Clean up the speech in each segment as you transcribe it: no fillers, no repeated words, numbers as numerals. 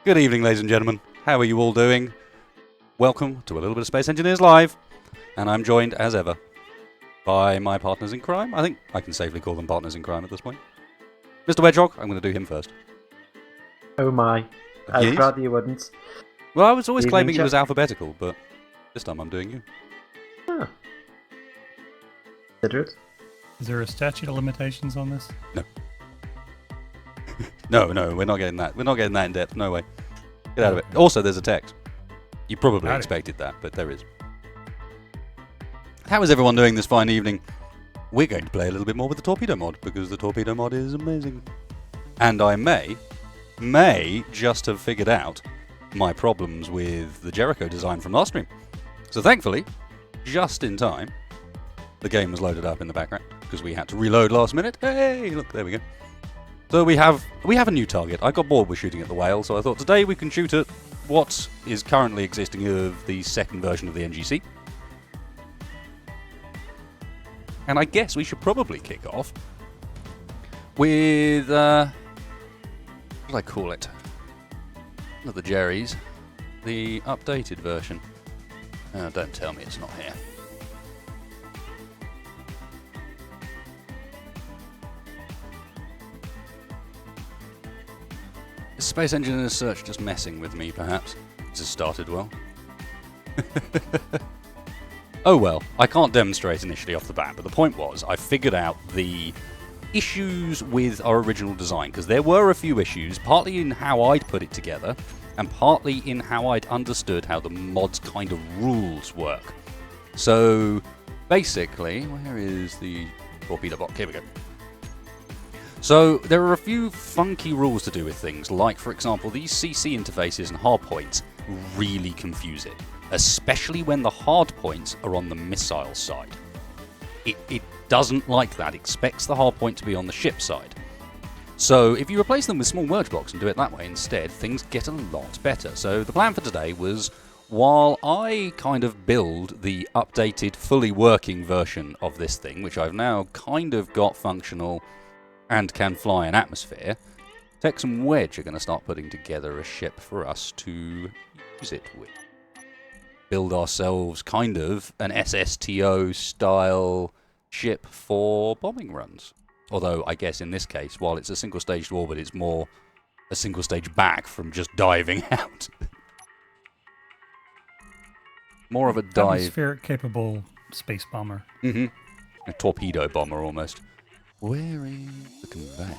Good evening, ladies and gentlemen. How are you all doing? Welcome to a little bit of Space Engineers Live, and I'm joined, as ever, by my partners in crime. I think I can safely call them partners in crime at this point. Mr. Wedge, I'm going to do him first. Oh my. I'd Yes? rather you wouldn't. Well, I was always Evening, claiming it chap. was alphabetical, but this time I'm doing you. Oh. Consider it. Is there a statute of limitations on this? No, we're not getting that. We're not getting that in depth. No way. Get out of it. Also, there's a text. You probably expected that, but there is. How is everyone doing this fine evening? We're going to play a little bit more with the Torpedo mod, because the Torpedo mod is amazing. And I may just have figured out my problems with the Jericho design from last stream. So thankfully, just in time, the game was loaded up in the background, because we had to reload last minute. Hey, look, there we go. So we have a new target. I got bored with shooting at the whale, so I thought today we can shoot at what is currently existing of the second version of the NGC. And I guess we should probably kick off with, what do I call it? Not the Jerry's, the updated version. Oh, don't tell me it's not here. Is Space Engineers Search just messing with me, perhaps? This has started well. Oh well, I can't demonstrate initially off the bat, but the point was, I figured out the issues with our original design, because there were a few issues, partly in how I'd put it together, and partly in how I'd understood how the mod's kind of rules work. So, basically, where is the torpedo box? Here we go. So, there are a few funky rules to do with things, like, for example, these CC interfaces and hardpoints really confuse it, especially when the hardpoints are on the missile side. It doesn't like that, it expects the hardpoint to be on the ship side. So, if you replace them with small merge blocks and do it that way instead, things get a lot better. So, the plan for today was, while I kind of build the updated, fully working version of this thing, which I've now kind of got functional and can fly in atmosphere, Tex and Wedge are going to start putting together a ship for us to use it with. Build ourselves kind of an SSTO style ship for bombing runs. Although, I guess in this case, while it's a single-staged orbit, it's more a single-stage back from just diving out. More of a dive. Atmospheric-capable space bomber. Mm-hmm. A torpedo bomber, almost. Where is the conveyor?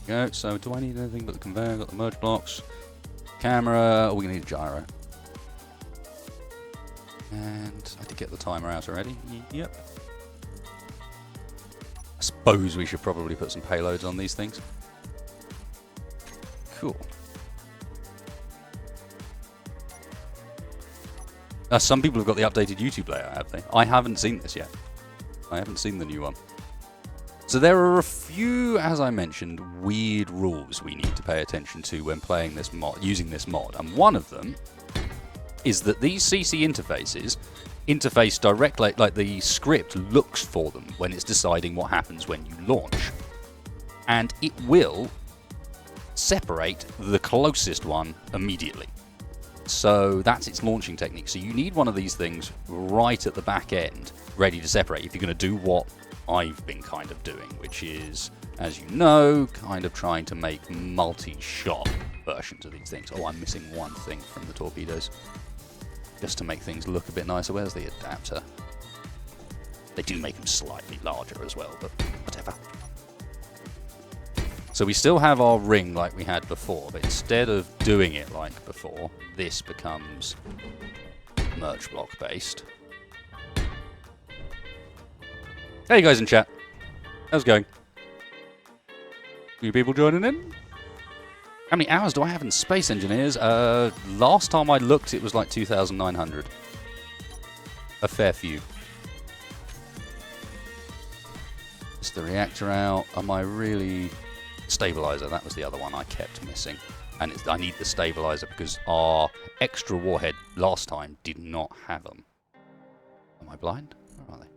Go. So, do I need anything but the conveyor? Got the merge blocks. Camera. Oh, we're going to need a gyro. And I did get the timer out already. Yep. I suppose we should probably put some payloads on these things. Cool. Some people have got the updated YouTube layer, have they? I haven't seen this yet. I haven't seen the new one. So there are a few, as I mentioned, weird rules we need to pay attention to when playing this mod, using this mod, and one of them is that these CC interfaces interface directly, like the script looks for them when it's deciding what happens when you launch, and it will separate the closest one immediately. So that's its launching technique. So you need one of these things right at the back end, ready to separate if you're going to do what I've been kind of doing, which is, as you know, kind of trying to make multi-shot versions of these things. Oh, I'm missing one thing from the torpedoes. Just to make things look a bit nicer. Where's the adapter? They do make them slightly larger as well, but whatever. So we still have our ring like we had before, but instead of doing it like before, this becomes merge block based. Hey guys in chat, how's it going? You people joining in? How many hours do I have in Space Engineers? Last time I looked it was like 2,900. A fair few. Is the reactor out? Am I really... Stabilizer, that was the other one I kept missing. And I need the stabilizer because our extra warhead last time did not have them. Am I blind? Where are they?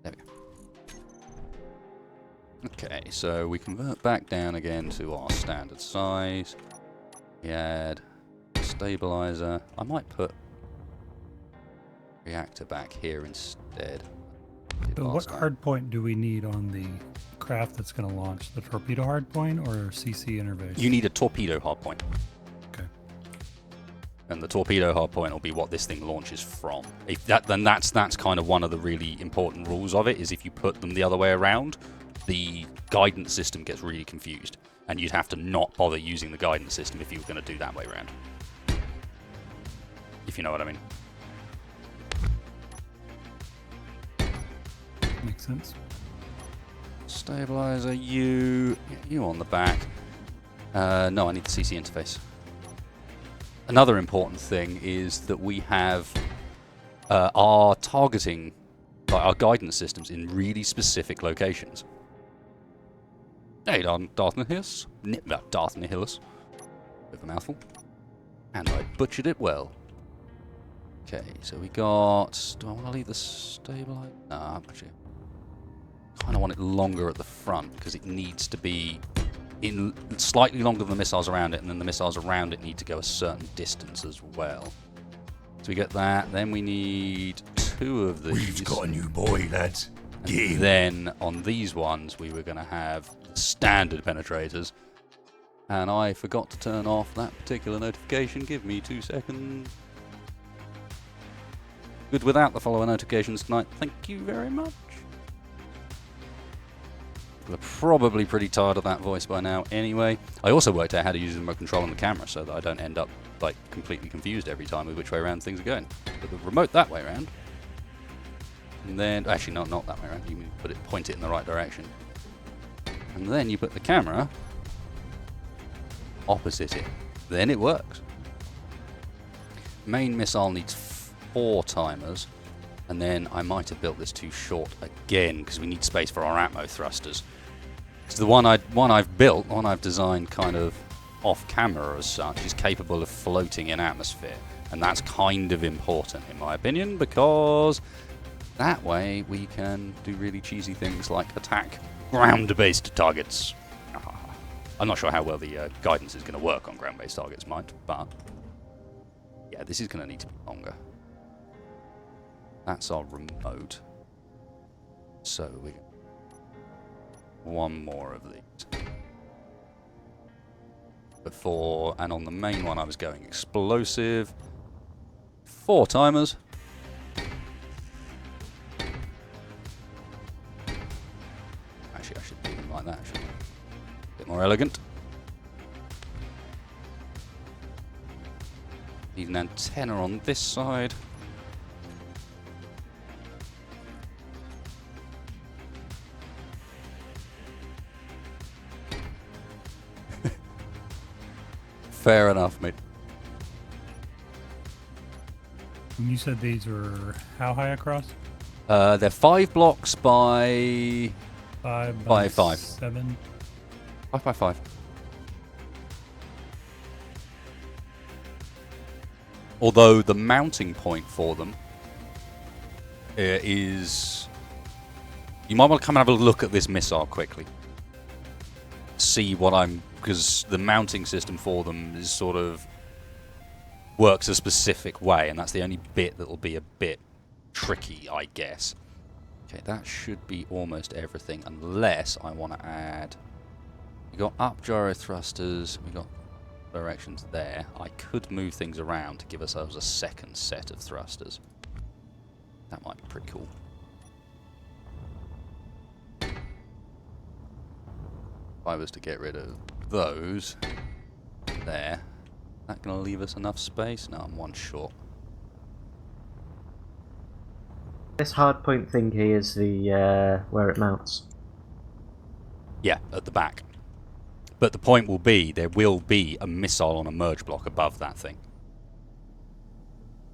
There we go. Okay, so we convert back down again to our standard size. We add stabilizer. I might put reactor back here instead. So what hardpoint do we need on the craft that's going to launch? The torpedo hardpoint or CC interface? You need a torpedo hardpoint. Okay. And the torpedo hardpoint will be what this thing launches from. If that, then that's kind of one of the really important rules of it, is if you put them the other way around, the guidance system gets really confused. And you'd have to not bother using the guidance system if you were going to do that way around. If you know what I mean. Makes sense. Stabilizer, you on the back. No, I need the CC interface. Another important thing is that we have our targeting, our guidance systems in really specific locations. Hey, Darth Nihilus. Darth Nihilus. Bit of a mouthful. And I butchered it well. Okay, so we got... Do I want to leave the stabilizer? No, actually... kind of want it longer at the front, because it needs to be in slightly longer than the missiles around it, and then the missiles around it need to go a certain distance as well. So we get that. Then we need 2 of these. We've got a new boy, lads. Get him. Then on these ones, we were going to have standard penetrators. And I forgot to turn off that particular notification. Give me 2 seconds. Good without the follower notifications tonight. Thank you very much. We're probably pretty tired of that voice by now anyway. I also worked out how to use the remote control on the camera so that I don't end up like completely confused every time with which way around things are going. Put the remote that way around. And then, actually not that way around, you can point it in the right direction. And then you put the camera opposite it. Then it works. Main missile needs 4 timers. And then I might have built this too short again because we need space for our atmo thrusters. So the one I've built, one I've designed kind of off camera as such, is capable of floating in atmosphere. And that's kind of important in my opinion, because that way we can do really cheesy things like attack ground-based targets. I'm not sure how well the guidance is going to work on ground-based targets, but yeah, this is going to need to be longer. That's our remote. So we got 1 more of these. Before, and on the main one I was going explosive. 4 timers. Actually, I should do them like that, shouldn't I? A bit more elegant. Need an antenna on this side. Fair enough, mate. And you said these were how high across? They're 5 blocks by 5 by by 5. 7. 5 by 5. Although the mounting point for them is... You might want to come and have a look at this missile quickly. See what I'm... Because the mounting system for them is sort of... works a specific way, and that's the only bit that will be a bit tricky, I guess. Okay, that should be almost everything, unless I want to add... We got up gyro thrusters, we got directions there. I could move things around to give ourselves a second set of thrusters. That might be pretty cool. If I was to get rid of those there, that gonna leave us enough space? No, I'm 1 short. This hardpoint thing here is the where it mounts. Yeah, at the back. But the point will be, there will be a missile on a merge block above that thing.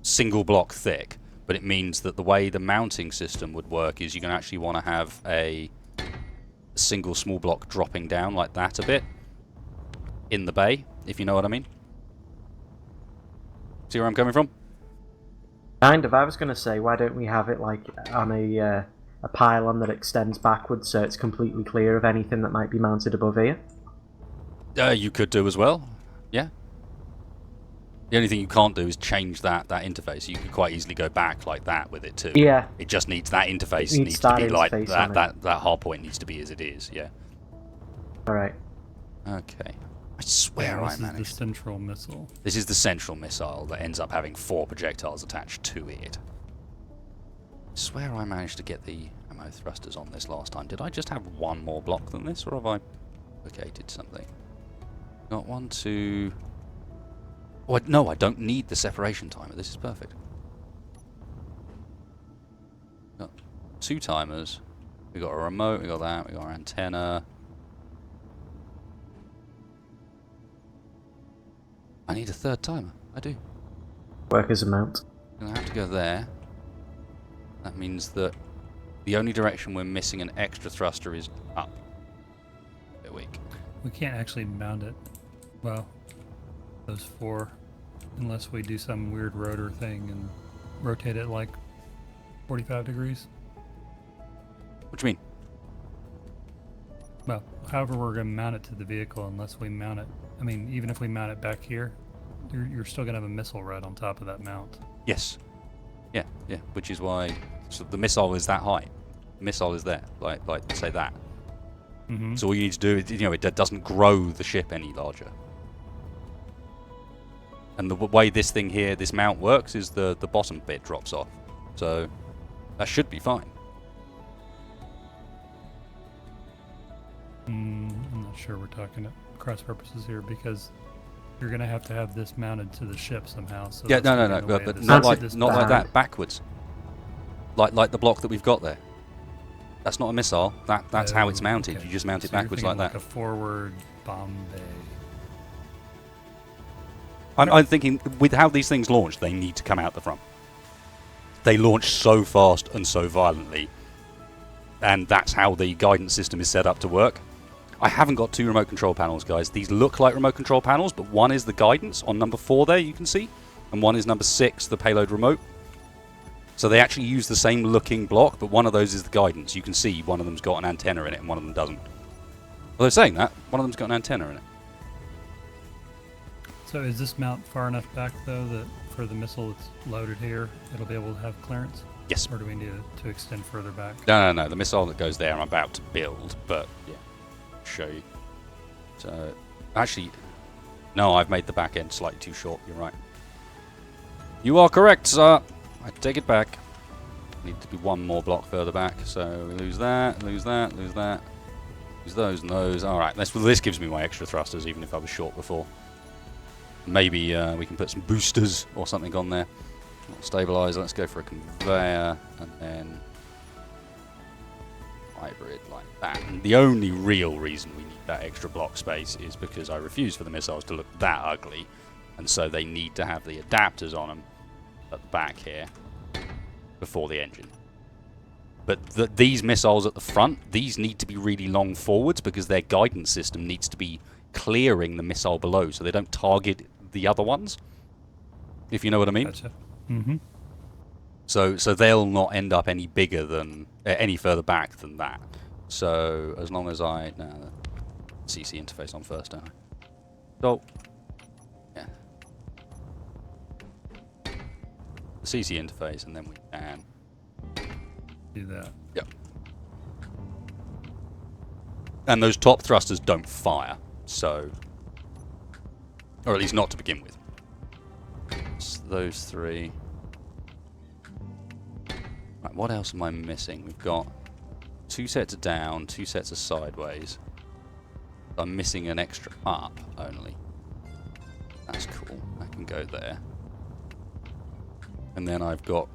Single block thick, but it means that the way the mounting system would work is you're going to actually want to have a single small block dropping down like that a bit in the bay, if you know what I mean. See where I'm coming from? Kind of. I was going to say, why don't we have it like on a pylon that extends backwards so it's completely clear of anything that might be mounted above here? You could do as well, yeah. The only thing you can't do is change that interface. You could quite easily go back like that with it too. Yeah. It just needs that interface It needs to be like interface that. on That hard point needs to be as it is. Yeah. All right. Okay. I swear I This managed. is the central missile. This is the central missile that ends up having 4 projectiles attached to it. I swear I managed to get the ammo thrusters on this last time. Did I just have one more block than this, or have I located something? Got 1, 2... Oh, no, I don't need the separation timer. This is perfect. Got 2 timers. We got a remote, we got that, we got our antenna. I need a 3rd timer. I do. Workers amount. I'm going to have to go there. That means that the only direction we're missing an extra thruster is up. A bit weak. We can't actually mount it. Well, those 4, unless we do some weird rotor thing and rotate it like 45 degrees. What do you mean? Well, however we're going to mount it to the vehicle, unless we mount it. I mean, even if we mount it back here, you're still going to have a missile right on top of that mount. Yes. Yeah, yeah. Which is why the missile is that height. The missile is there, like say that. Mm-hmm. So all you need to do is, it doesn't grow the ship any larger. And the way this thing here, this mount works, is the bottom bit drops off. So that should be fine. I'm not sure we're talking at cross purposes here because you're going to have this mounted to the ship somehow. So Yeah, that's no, gonna be in the way but of not this like bag. that. Backwards. Like the block that we've got there. That's not a missile. That's how it's mounted. Okay. You just mount it So you're backwards thinking like that. a forward bomb bay. I'm thinking with how these things launch, they need to come out the front. They launch so fast and so violently, and that's how the guidance system is set up to work. I haven't got 2 remote control panels, guys. These look like remote control panels, but one is the guidance on number 4 there, you can see, and one is number 6, the payload remote. So they actually use the same looking block, but one of those is the guidance. You can see one of them's got an antenna in it and one of them doesn't. Although saying that, one of them's got an antenna in it. So is this mount far enough back though that for the missile that's loaded here, it'll be able to have clearance? Yes. Or do we need to extend further back? No. The missile that goes there I'm about to build, but yeah, show you. So, actually, no, I've made the back end slightly too short. You're right. You are correct, sir. I take it back. Need to be 1 more block further back. So we lose that, lose that, lose that. Lose those and those. All right. This gives me my extra thrusters, even if I was short before. Maybe we can put some boosters or something on there. Stabilizer. Let's go for a conveyor and then hybrid like that. And the only real reason we need that extra block space is because I refuse for the missiles to look that ugly, and so they need to have the adapters on them at the back here before the engine. But these missiles at the front, these need to be really long forwards because their guidance system needs to be clearing the missile below so they don't target the other ones, if you know what I mean. Gotcha. Mm-hmm. So they'll not end up any bigger than any further back than that. So as long as the CC interface on first, don't I? So yeah, the CC interface, and then we can Do that. Yep. And those top thrusters don't fire, so, or at least not to begin with. It's those 3. Right, what else am I missing? We've got 2 sets of down, 2 sets of sideways. I'm missing an extra up only. That's cool. I can go there. And then I've got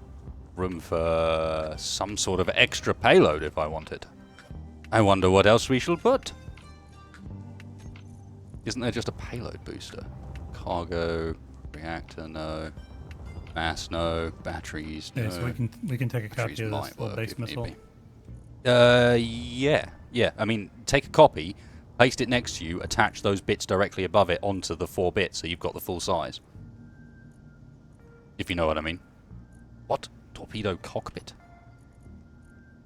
room for some sort of extra payload if I want it. I wonder what else we shall put. Isn't there just a payload booster? Cargo, reactor, no. Mass, no. Batteries, no. Yeah, so we can take a copy Batteries of this might full work base if need missile. be. Yeah. I mean, take a copy, paste it next to you, attach those bits directly above it onto the 4 bits, so you've got the full size. If you know what I mean. What? Torpedo cockpit?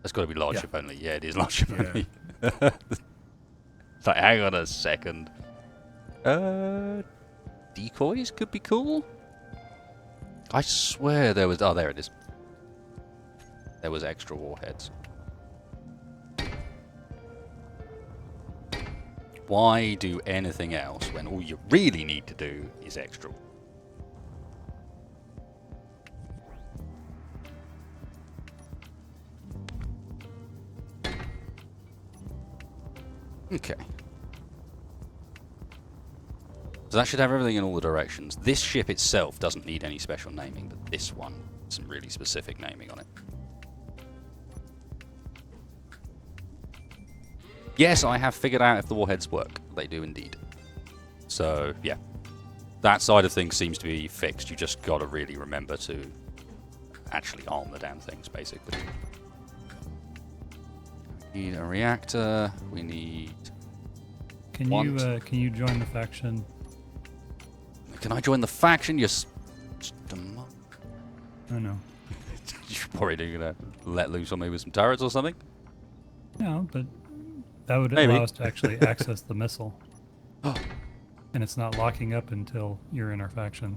That's got to be large Yeah. ship only. Yeah, it is large ship Yeah. only. It's like, hang on a second. Decoys could be cool. I swear there was... Oh, there it is. There was extra warheads. Why do anything else when all you really need to do is extra? Okay. So that should have everything in all the directions. This ship itself doesn't need any special naming, but this one, some really specific naming on it. Yes, I have figured out if the warheads work. They do indeed. So, yeah. That side of things seems to be fixed. You just got to really remember to actually arm the damn things, basically. We need a reactor. We need... Can you join the faction? Can I join the faction? You're... I know. You're probably going to let loose on me with some turrets or something? No, but that would Maybe. allow us to actually access the missile. And it's not locking up until you're in our faction.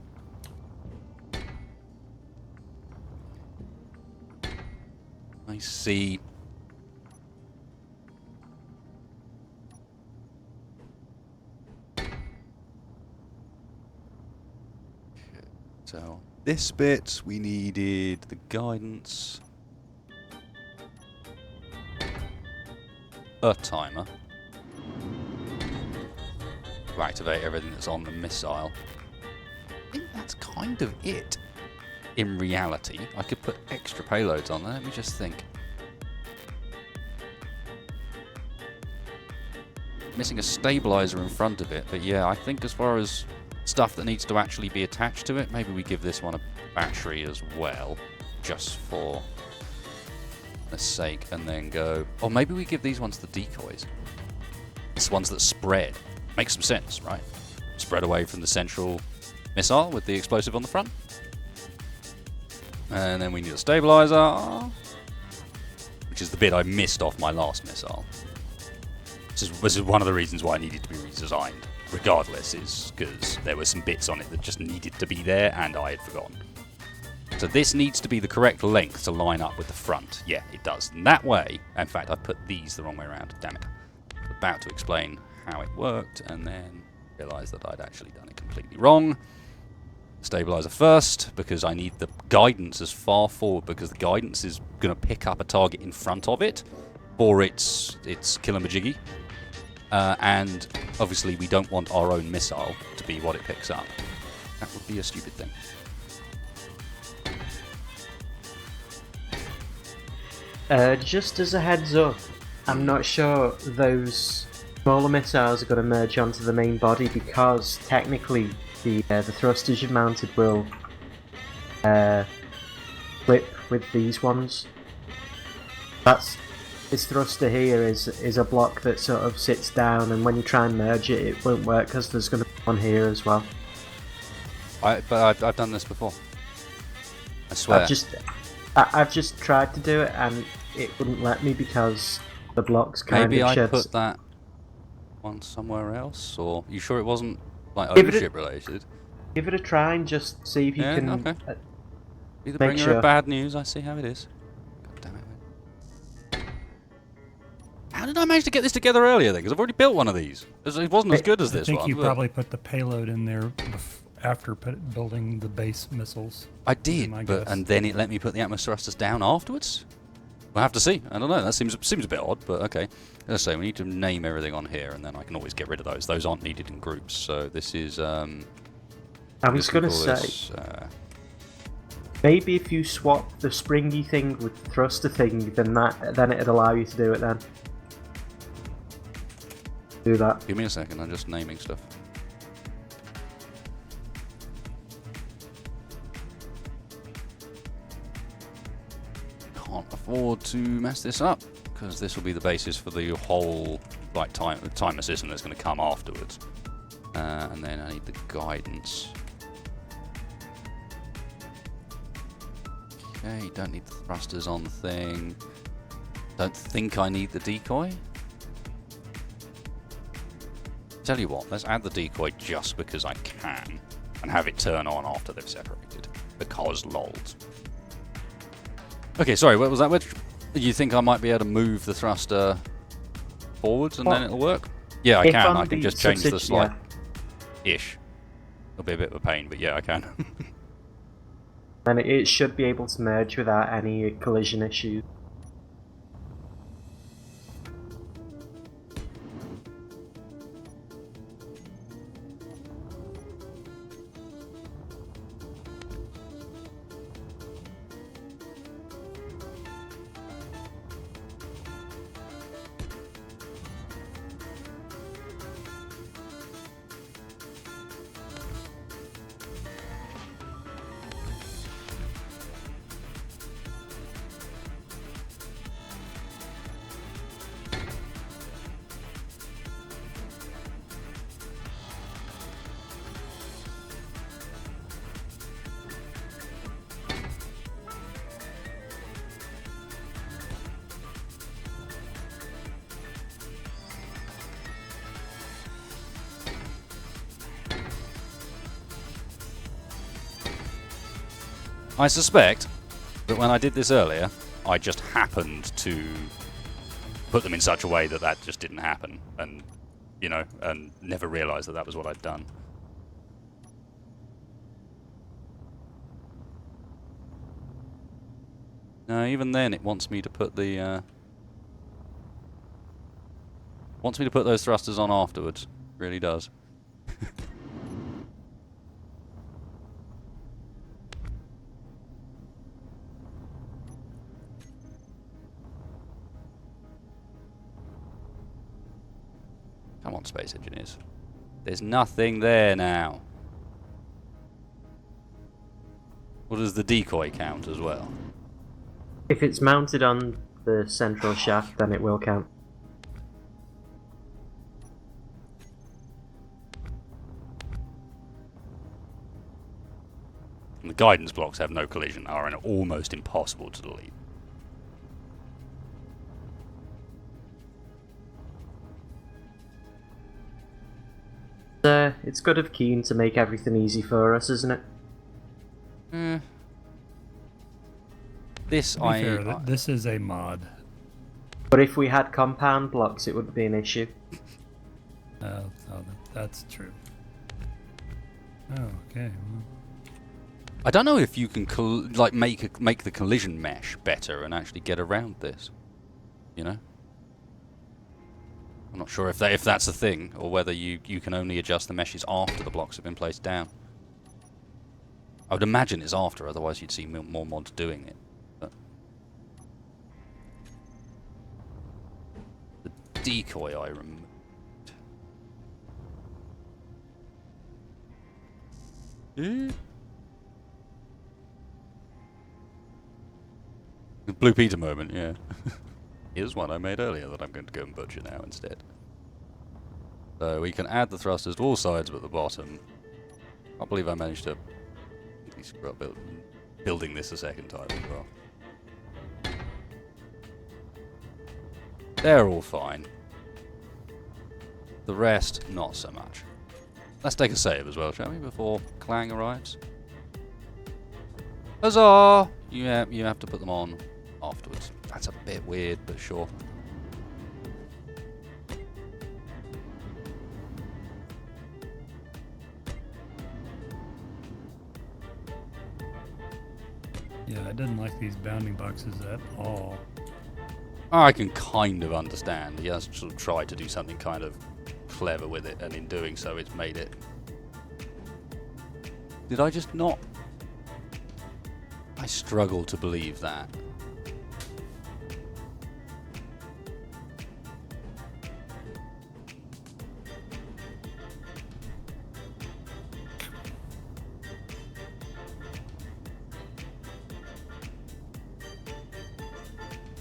I see. So this bit, we needed the guidance, a timer to activate everything that's on the missile. I think that's kind of it. In reality, I could put extra payloads on there. Let me just think. Missing a stabilizer in front of it, but yeah, I think as far as stuff that needs to actually be attached to it, maybe we give this one a battery as well, just for the sake, and then go... Or maybe we give these ones the decoys. It's ones that spread. Makes some sense, right? Spread away from the central missile with the explosive on the front. And then we need a stabilizer, which is the bit I missed off my last missile. This is one of the reasons why it needed to be redesigned. Regardless, is because there were some bits on it that just needed to be there and I had forgotten. So this needs to be the correct length to line up with the front. Yeah, it does. And that way, in fact, I put these the wrong way around. Damn it. I was about to explain how it worked and then realised that I'd actually done it completely wrong. Stabilizer first, because I need the guidance as far forward, because the guidance is going to pick up a target in front of it for its killamajiggy. And obviously we don't want our own missile to be what it picks up. That would be a stupid thing. Just as a heads up, I'm not sure those smaller missiles are going to merge onto the main body, because technically the thrusters you've mounted will flip with these ones. This thruster here is a block that sort of sits down, and when you try and merge it, it won't work because there's going to be one here as well. But I've done this before. I swear. I've just tried to do it, and it wouldn't let me because the blocks kind Maybe of I sheds. put that one somewhere else, or you sure it wasn't like ownership related? Give it a try and just see if you can. Okay. Be the make bringer sure. of bad news. I see how it is. God damn it. How did I manage to get this together earlier then? Because I've already built one of these. It wasn't as good as this one. I think you probably put the payload in there after building the base missiles. I did, and then it let me put the atmos thrusters down afterwards? We'll have to see. I don't know. That seems a bit odd, but okay. As I say, we need to name everything on here, and then I can always get rid of those. Those aren't needed in groups, so this is... I was going to say... maybe if you swap the springy thing with the thruster thing, then it'd allow you to do it then. Do that. Give me a second, I'm just naming stuff. Can't afford to mess this up, because this will be the basis for the whole timer system that's going to come afterwards. And then I need the guidance. Okay, don't need the thrusters on the thing. Don't think I need the decoy. Tell you what, let's add the decoy just because I can. and have it turn on after they've separated. Because lols. Okay, sorry, what was that, Wedge? You think I might be able to move the thruster forwards and then it'll work? Yeah, I can. I can just change the slide. Ish. It'll be a bit of a pain, but yeah, I can. And it should be able to merge without any collision issues. I suspect that when I did this earlier, I just happened to put them in such a way that that just didn't happen, and you know, and never realised that that was what I'd done. No, even then, it wants me to put the wants me to put those thrusters on afterwards. It really does. Come on, space engineers. There's nothing there now. What does the decoy count as well? If it's mounted on the central shaft, then it will count. And the guidance blocks have no collision, are almost impossible to delete. It's good of Keen to make everything easy for us, isn't it? This To be fair, this is a mod. But if we had compound blocks, it wouldn't be an issue. That's true. Oh, okay. Well, I don't know if you can like make the collision mesh better and actually get around this. You know, I'm not sure if that's a thing or whether you can only adjust the meshes after the blocks have been placed down. I would imagine it's after, otherwise you'd see more mods doing it. But the decoy I removed. The Blue Peter moment, yeah. Here's one I made earlier that I'm going to go and butcher now instead. So we can add the thrusters to all sides but the bottom. I can't believe I managed to screw up building this a second time as well. They're all fine. The rest, not so much. Let's take a save as well, shall we, before Clang arrives? Huzzah! You have to put them on afterwards. That's a bit weird, but sure. yeah, I didn't like these bounding boxes at all. I can kind of understand. He has sort of tried to do something kind of clever with it, and in doing so, it's made it. Did I just not? I struggle to believe that.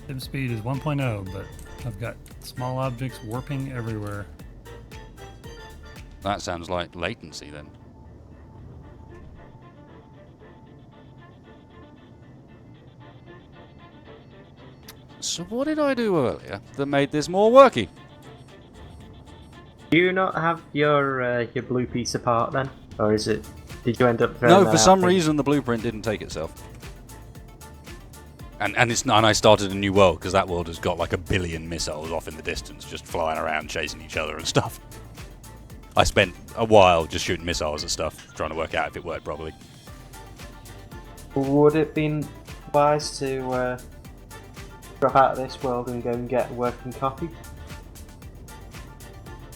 Tip speed is 1.0, but I've got small objects warping everywhere. That sounds like latency then. So what did I do earlier that made this more worky? Do you not have your blue piece apart then, or is it? Did you end up throwing No, that for out some thing? reason the blueprint didn't take itself. And I started a new world because that world has got like 1 billion missiles off in the distance, just flying around chasing each other and stuff. I spent a while just shooting missiles at stuff, trying to work out if it worked properly. Would it been wise to drop out of this world and go and get a working copy?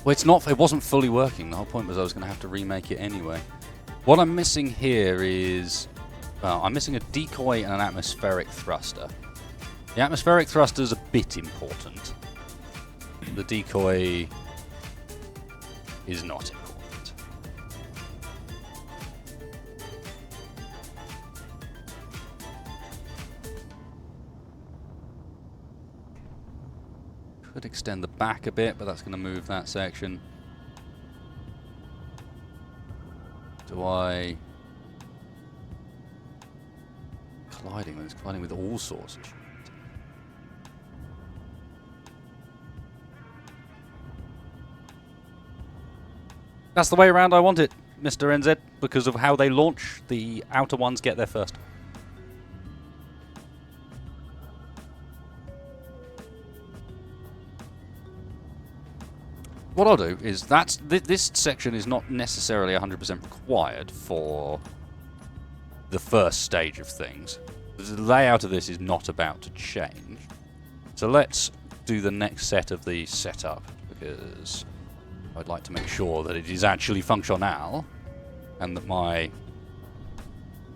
Well, it's not. It wasn't fully working. The whole point was I was going to have to remake it anyway. What I'm missing here is, well, I'm missing a decoy and an atmospheric thruster. The atmospheric thruster is a bit important. The decoy is not important. Could extend the back a bit, but that's going to move that section. Do I... Colliding with all sorts of shit. That's the way around I want it, Mr. NZ, because of how they launch. The outer ones get there first. What I'll do is this section is not necessarily 100% required for the first stage of things. The layout of this is not about to change. So let's do the next set of the setup, because I'd like to make sure that it is actually functional and that my...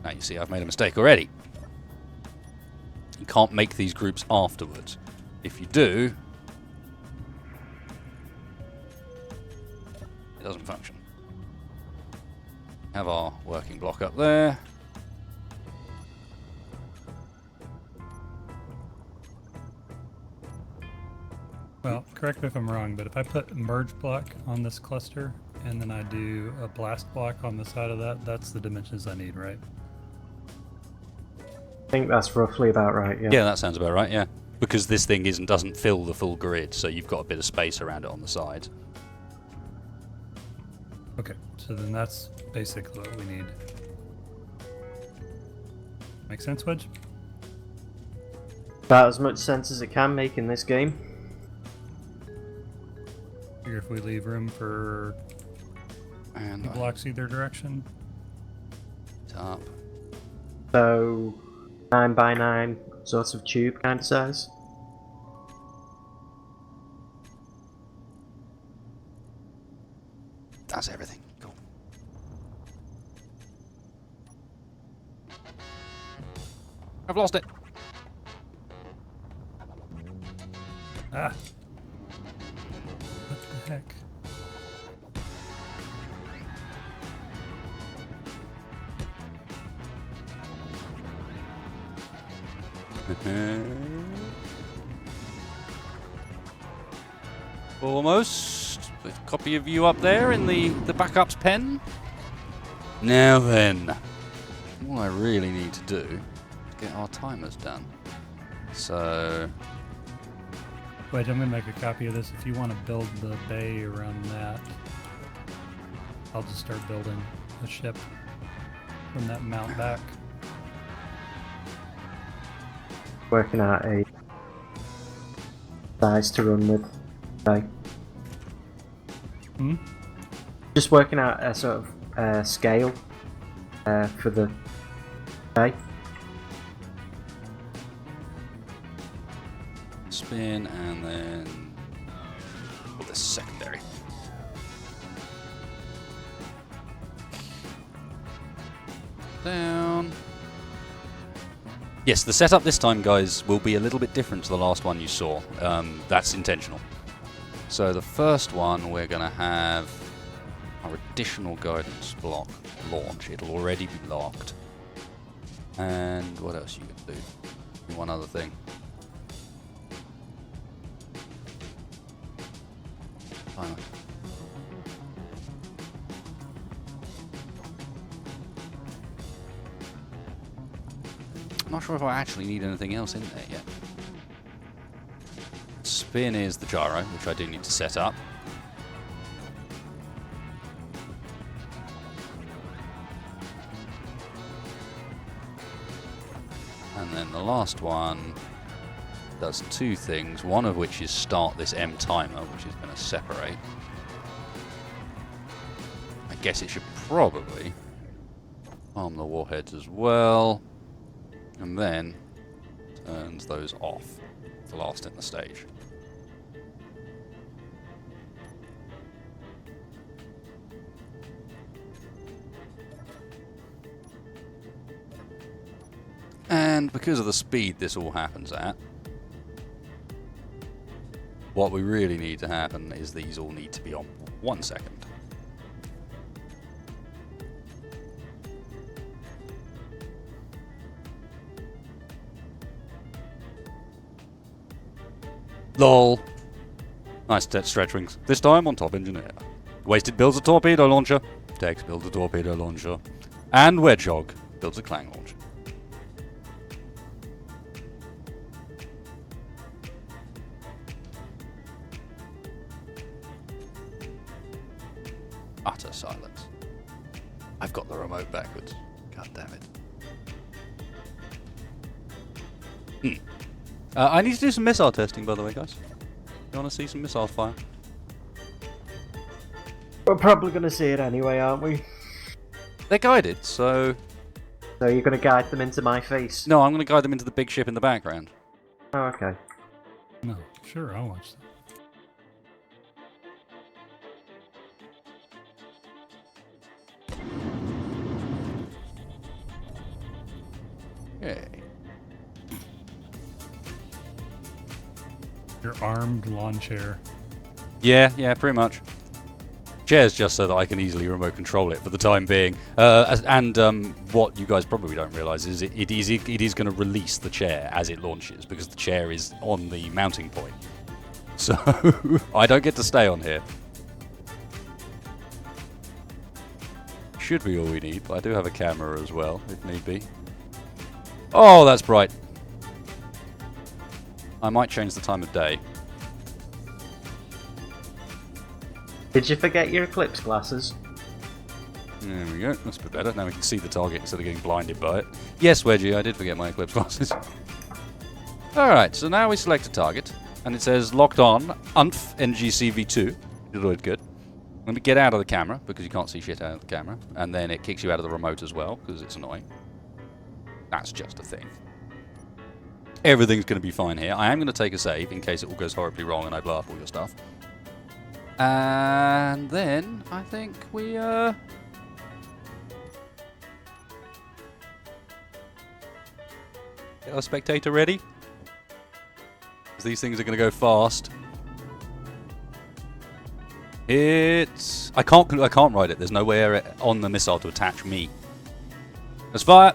Now you see I've made a mistake already. You can't make these groups afterwards. If you do, it doesn't function. Have our working block up there. Well, correct me if I'm wrong, but if I put a merge block on this cluster and then I do a blast block on the side of that, that's the dimensions I need, right? I think that's roughly about right. Yeah. Yeah, that sounds about right. Yeah, because this thing doesn't fill the full grid, so you've got a bit of space around it on the sides. Okay, so then that's basically what we need. Make sense, Wedge? About as much sense as it can make in this game. Figure if we leave room for And the blocks either direction. Top. So 9x9 sort of tube kind of size. That's everything. Cool. I've lost it. Ah! What the heck? Almost. A copy of you up there in the backups pen. Now then, what I really need to do is get our timers done. So, Wedge, I'm gonna make a copy of this. If you want to build the bay around that, I'll just start building a ship from that mount back. Working out a size to run with. Okay. Hmm? Just working out a sort of scale for the day. spin and then the secondary. Down. Yes, the setup this time, guys, will be a little bit different to the last one you saw. That's intentional. So the first one, we're going to have our additional guidance block launch. It'll already be locked. And what else are you going to do? One other thing. Finally. I'm not sure if I actually need anything else in there yet. Spin is the gyro, which I do need to set up. And then the last one does two things, one of which is start this M timer, which is going to separate. I guess it should probably arm the warheads as well, and then turns those off, the last in the stage. And because of the speed this all happens at, what we really need to happen is these all need to be on 1 second. LOL. Nice stretch wings. This time on top engineer. Wasted builds a torpedo launcher. Tex builds a torpedo launcher. And Wedgehog builds a clang launcher. Utter silence. I've got the remote backwards. God damn it. I need to do some missile testing, by the way, guys. You want to see some missiles fire? We're probably going to see it anyway, aren't we? They're guided, so... So you're going to guide them into my face? No, I'm going to guide them into the big ship in the background. Oh, okay. No, sure, I'll watch that. Okay. Your armed lawn chair. Yeah, pretty much. Chair's just so that I can easily remote control it for the time being. What you guys probably don't realise is it is going to release the chair as it launches, because the chair is on the mounting point. So, I don't get to stay on here. Should be all we need, but I do have a camera as well, if need be. Oh, that's bright. I might change the time of day. Did you forget your eclipse glasses? There we go. That's a bit better. Now we can see the target instead of getting blinded by it. Yes, Wedgie, I did forget my eclipse glasses. Alright, so now we select a target, and it says locked on, UNF NGCV2. You did good. Let me get out of the camera, because you can't see shit out of the camera. And then it kicks you out of the remote as well, because it's annoying. That's just a thing. Everything's going to be fine here. I am going to take a save in case it all goes horribly wrong and I blow up all your stuff. And then I think we get our spectator ready. Because these things are going to go fast. I can't ride it. There's nowhere on the missile to attach me. Let's fire.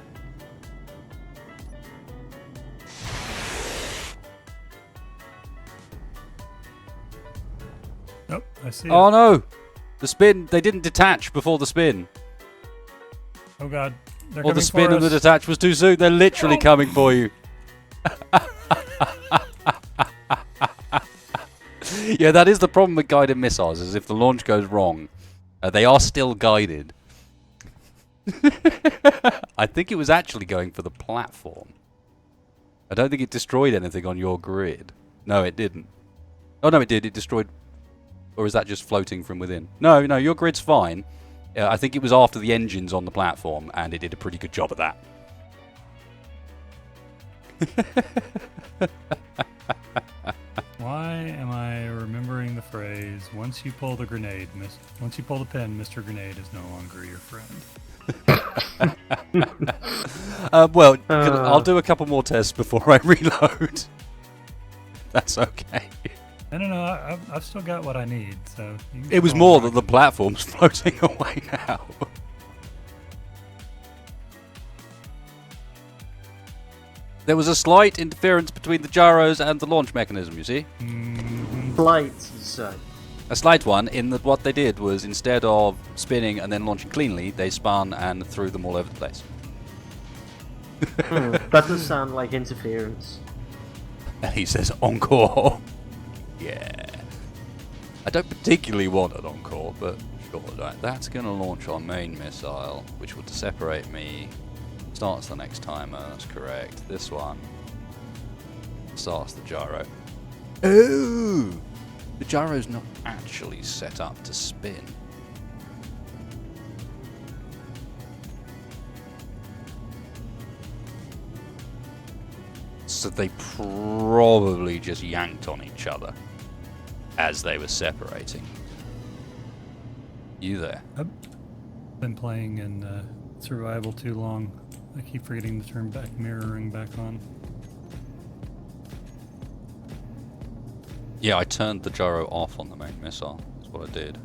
Oh, I see Oh it. no! The spin, they didn't detach before the spin. Oh god. They're Or the coming spin for and the us. detach was too soon. They're literally coming for you. Yeah, that is the problem with guided missiles, is if the launch goes wrong, they are still guided. I think it was actually going for the platform. I don't think it destroyed anything on your grid. No, it didn't. Oh no, it did. It destroyed... Or is that just floating from within? No, your grid's fine. I think it was after the engines on the platform, and it did a pretty good job of that. Why am I remembering the phrase, once you pull the pin, Mr. Grenade is no longer your friend? I'll do a couple more tests before I reload. That's okay. No, I've still got what I need, so... It was more that the platform's floating away now. There was a slight interference between the gyros and the launch mechanism, you see? Flight, you say? A slight one, in that what they did was, instead of spinning and then launching cleanly, they spun and threw them all over the place. That does sound like interference. And he says, encore. Yeah. I don't particularly want an encore, but sure. Right, that's going to launch our main missile, which will separate me Starts the next timer, that's correct. This one starts the gyro. Oh! The gyro's not actually set up to spin. So they probably just yanked on each other as they were separating. You there? I've been playing in survival too long. I keep forgetting to turn back mirroring back on. Yeah, I turned the gyro off on the main missile. That's what I did.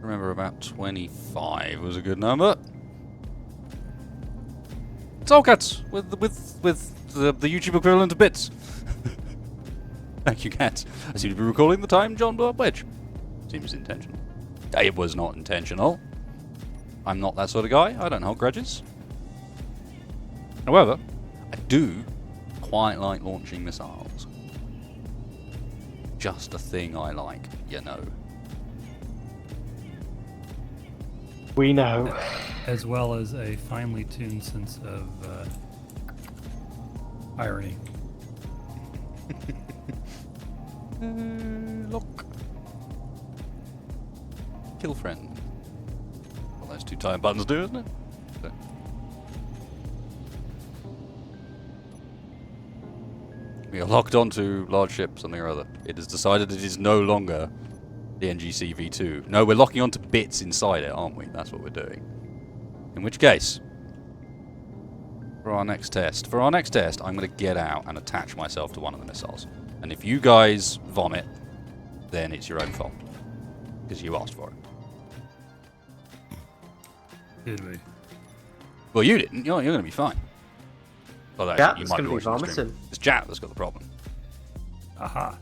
Remember, about 25 was a good number. It's all cats with the YouTube equivalent of bits. Thank you, cats. I seem to be recalling the time John blew up Wedge. Seems intentional. It was not intentional. I'm not that sort of guy. I don't hold grudges. However, I do quite like launching missiles. Just a thing I like, you know. We know. As well as a finely tuned sense of irony. Look. Kill friend. Well, those two time buttons do, isn't it? So. We are locked onto large ship, something or other. It has decided it is no longer the NGC V2. No, we're locking onto bits inside it, aren't we? That's what we're doing. In which case, for our next test, I'm going to get out and attach myself to one of the missiles. And if you guys vomit, then it's your own fault. Because you asked for it. Did we? Well, you didn't. You're going to be fine. Although, Yeah, you it's might going to be watching the stream. vomiting. It's Jack that's got the problem. Aha.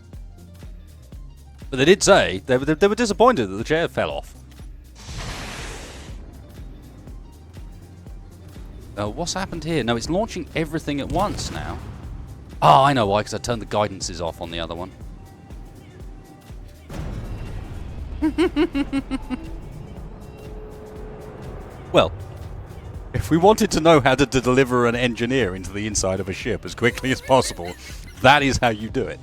But they did say they were disappointed that the chair fell off. What's happened here? No, it's launching everything at once now. Oh, I know why, because I turned the guidances off on the other one. Well, if we wanted to know how to deliver an engineer into the inside of a ship as quickly as possible, that is how you do it.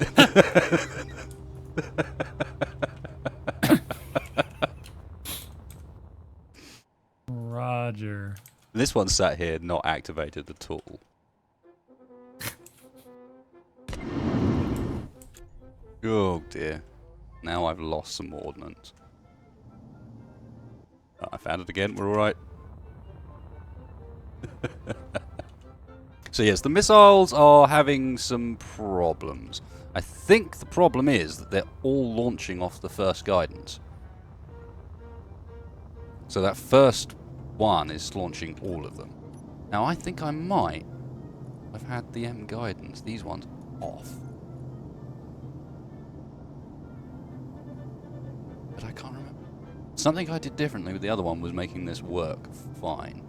Roger. This one's sat here not activated at all. Oh dear. Now I've lost some ordnance. Oh, I found it again, we're alright. So yes, the missiles are having some problems. I think the problem is that they're all launching off the first guidance. So that first one is launching all of them. Now I think I might have had the M guidance, these ones, off. But I can't remember. Something I did differently with the other one was making this work fine.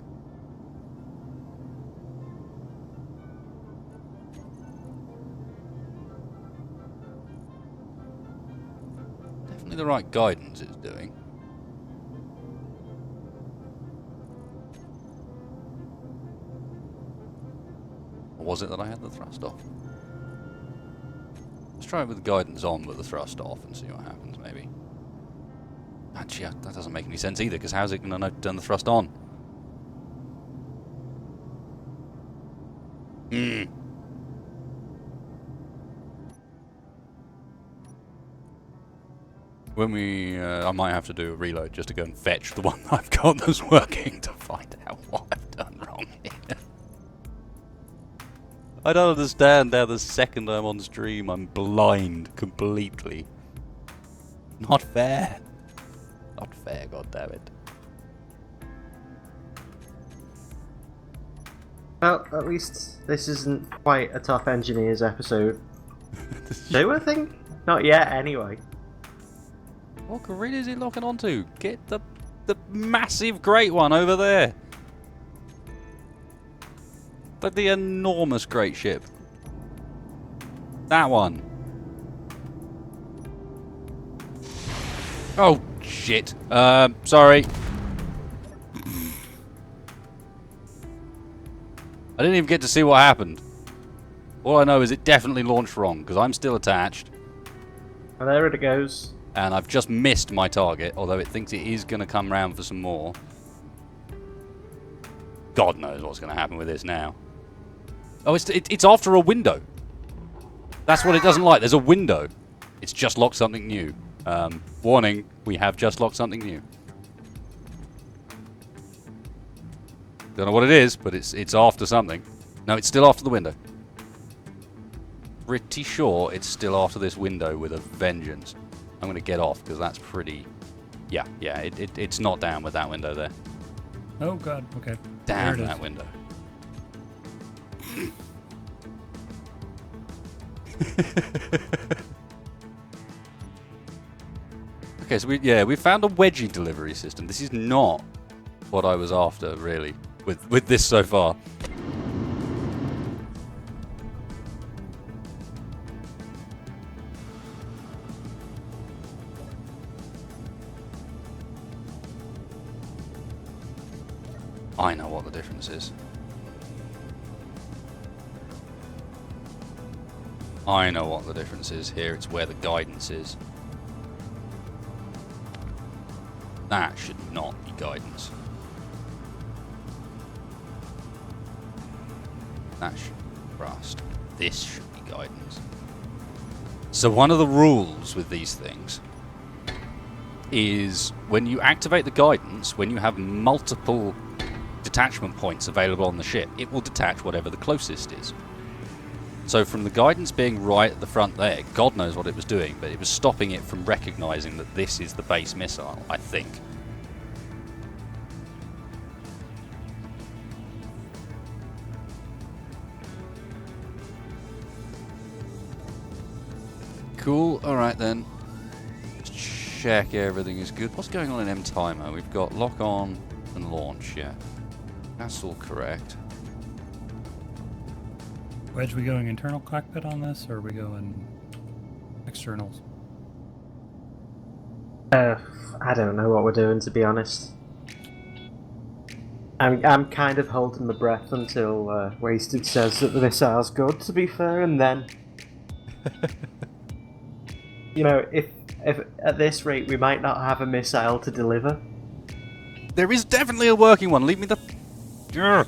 Definitely the right guidance it's doing. Or was it that I had the thrust off? Let's try it with the guidance on with the thrust off and see what happens, maybe. Actually, that doesn't make any sense either, because how's it going to turn the thrust on? When we... I might have to do a reload just to go and fetch the one I've got that's working to find out what I've done wrong here. I don't understand how the second I'm on stream I'm blind completely. Not fair. Not fair, goddammit. Well, at least this isn't quite a tough engineers episode. Do I think? Not yet, anyway. What grid is it locking onto? Get the massive great one over there. Like the enormous great ship. That one. Oh, shit. Sorry. I didn't even get to see what happened. All I know is it definitely launched wrong, because I'm still attached. Oh, there it goes. And I've just missed my target, although it thinks it is going to come round for some more. God knows what's going to happen with this now. Oh, it's after a window. That's what it doesn't like. There's a window. It's just locked something new. Warning, we have just locked something new. Don't know what it is, but it's after something. No, it's still after the window. Pretty sure it's still after this window with a vengeance. I'm going to get off because that's pretty... Yeah, it's not down with that window there. Oh god, okay. Damn that window. Okay, so we found a wedgie delivery system. This is not what I was after, really, with this so far. I know what the difference is. I know what the difference is. Here, it's where the guidance is. That should not be guidance. That should be thrust. This should be guidance. So one of the rules with these things is when you activate the guidance, when you have multiple detachment points available on the ship, it will detach whatever the closest is. So from the guidance being right at the front there, God knows what it was doing, but it was stopping it from recognizing that this is the base missile, I think. Cool, alright then. Let's check everything is good. What's going on in M-Timer? We've got lock on and launch, yeah. That's all correct. Wedge, we going internal cockpit on this, or are we going externals? I don't know what we're doing, to be honest. I'm kind of holding my breath until Wasted says that the missile's good, to be fair, and then... You know, if at this rate we might not have a missile to deliver. There is definitely a working one. Leave me the... Urgh.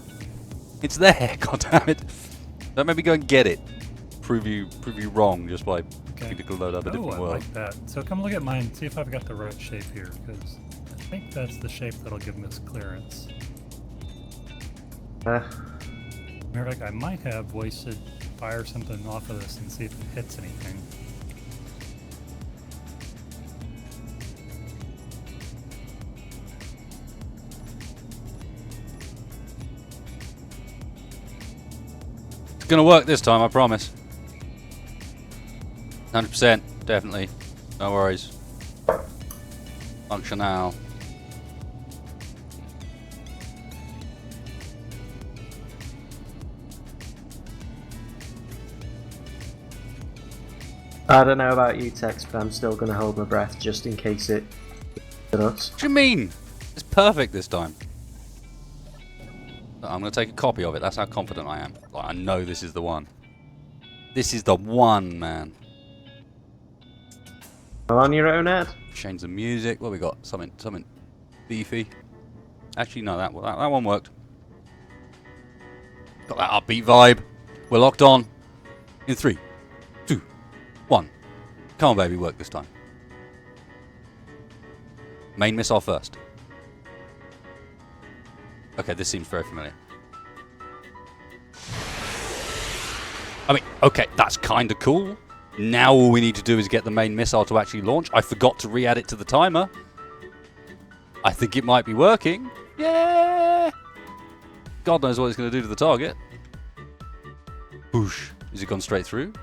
It's there, goddammit. Don't make me go and get it. Prove you wrong just by trying to load up a different I world. like that. So come look at mine, see if I've got the right shape here, because I think that's the shape that'll give us clearance. Merrick, I might have Wasted fire something off of this and see if it hits anything. It's gonna work this time, I promise. 100%, definitely. No worries. Functional. I don't know about you, Tex, but I'm still going to hold my breath just in case it does. What do you mean? It's perfect this time. I'm going to take a copy of it. That's how confident I am. Like, I know this is the one. This is the one, man. Well, on your own, Ed? Change the music. What we got? Something beefy. Actually, no, that one worked. Got that upbeat vibe. We're locked on. In 3, 2, 1. Come on, baby, work this time. Main missile first. Okay, this seems very familiar. I mean, okay, that's kind of cool. Now all we need to do is get the main missile to actually launch. I forgot to re-add it to the timer. I think it might be working. Yeah! God knows what it's going to do to the target. Boosh. Is it gone straight through?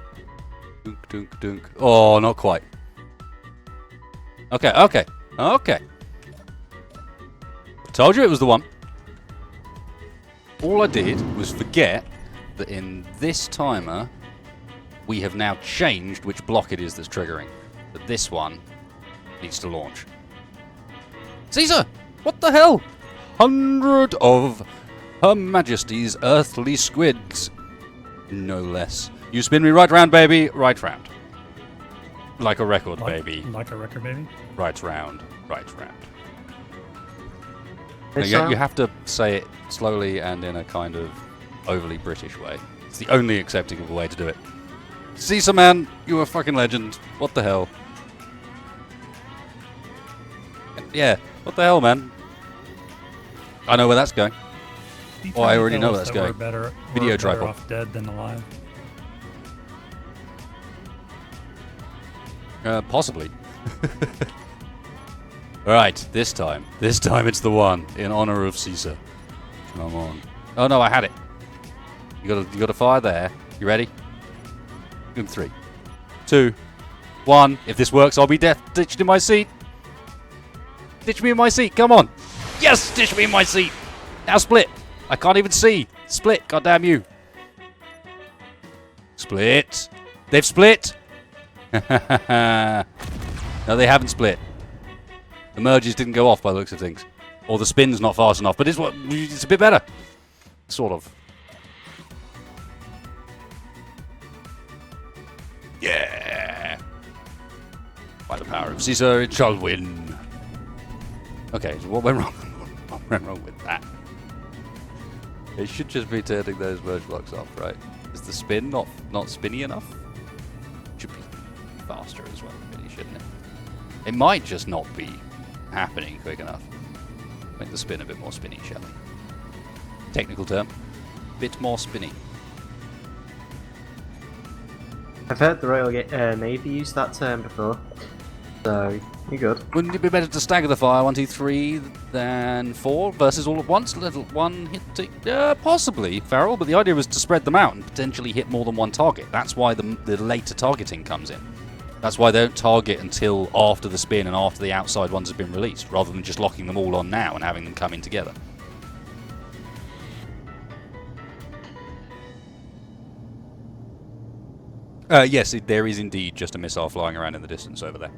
Dunk, dunk, dunk. Oh, not quite. Okay. Told you it was the one. All I did was forget that in this timer, we have now changed which block it is that's triggering. But this one needs to launch. Caesar! What the hell? 100 of Her Majesty's earthly squids. No less. You spin me right round, baby. Right round. Like a record, baby. Like a record, baby? Right round. Right round. Now, you have to say it slowly and in a kind of overly British way. It's the only acceptable way to do it. Caesar, man, you're a fucking legend. What the hell? Yeah, what the hell, man? I know where that's going. Oh, I already know where that's going. Video tripod. Off dead than alive. Possibly. Alright, this time. This time it's the one, in honor of Caesar. Come on. Oh no, I had it. You gotta fire there. You ready? In 3, 2, 1. If this works, I'll be ditched in my seat. Ditch me in my seat, come on. Yes, ditch me in my seat. Now split. I can't even see. Split, goddamn you. Split. They've split. No, they haven't split. The merges didn't go off by the looks of things. Or the spin's not fast enough, but it's a bit better. Sort of. Yeah. By the power of Caesar, it shall win. Okay, so what went wrong? What went wrong with that? It should just be turning those merge blocks off, right? Is the spin not spinny enough? It should be faster as well, really, shouldn't it? It might just not be happening quick enough. Make the spin a bit more spinny, shall we? Technical term. Bit more spinny. I've heard the Royal Navy use that term before, so you're good. Wouldn't it be better to stagger the fire 1, 2, 3 than 4 versus all at once? Little one hit, possibly, Farrell. But the idea was to spread them out and potentially hit more than one target. That's why the later targeting comes in. That's why they don't target until after the spin and after the outside ones have been released, rather than just locking them all on now and having them come in together. Yes, there is indeed just a missile flying around in the distance over there.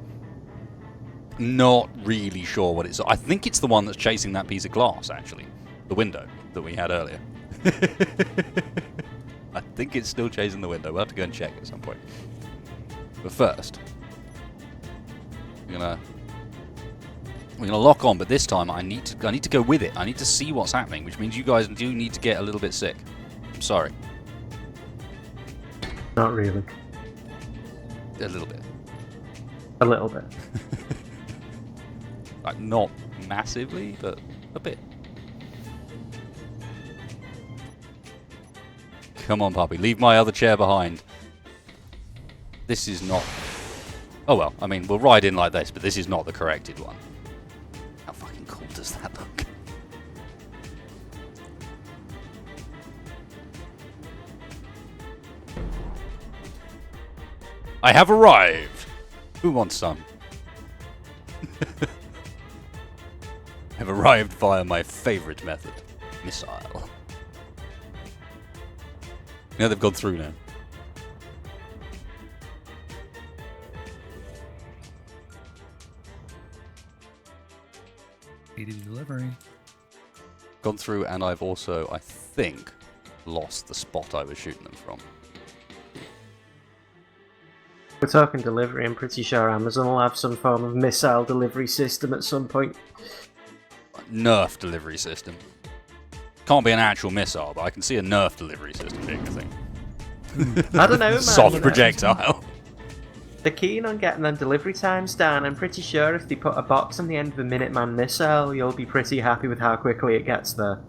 Not really sure what it's... I think it's the one that's chasing that piece of glass, actually. The window that we had earlier. I think it's still chasing the window. We'll have to go and check at some point. But first, we're gonna lock on, but this time I need to go with it. I need to see what's happening, which means you guys do need to get a little bit sick. I'm sorry. Not really. A little bit. A little bit. Like, not massively, but a bit. Come on, puppy. Leave my other chair behind. This is not... Oh, well. I mean, we'll ride in like this, but this is not the corrected one. How fucking cool does that look? I have arrived! Who wants some? I've arrived via my favourite method. Missile. Yeah, they've gone through now. Speedy delivery. Gone through, and I've also, I think, lost the spot I was shooting them from. We're talking delivery. I'm pretty sure Amazon will have some form of missile delivery system at some point. Nerf delivery system. Can't be an actual missile, but I can see a Nerf delivery system being a thing. I don't know, man. Soft projectile. They're keen on getting them delivery times down. I'm pretty sure if they put a box on the end of a Minuteman missile, you'll be pretty happy with how quickly it gets there.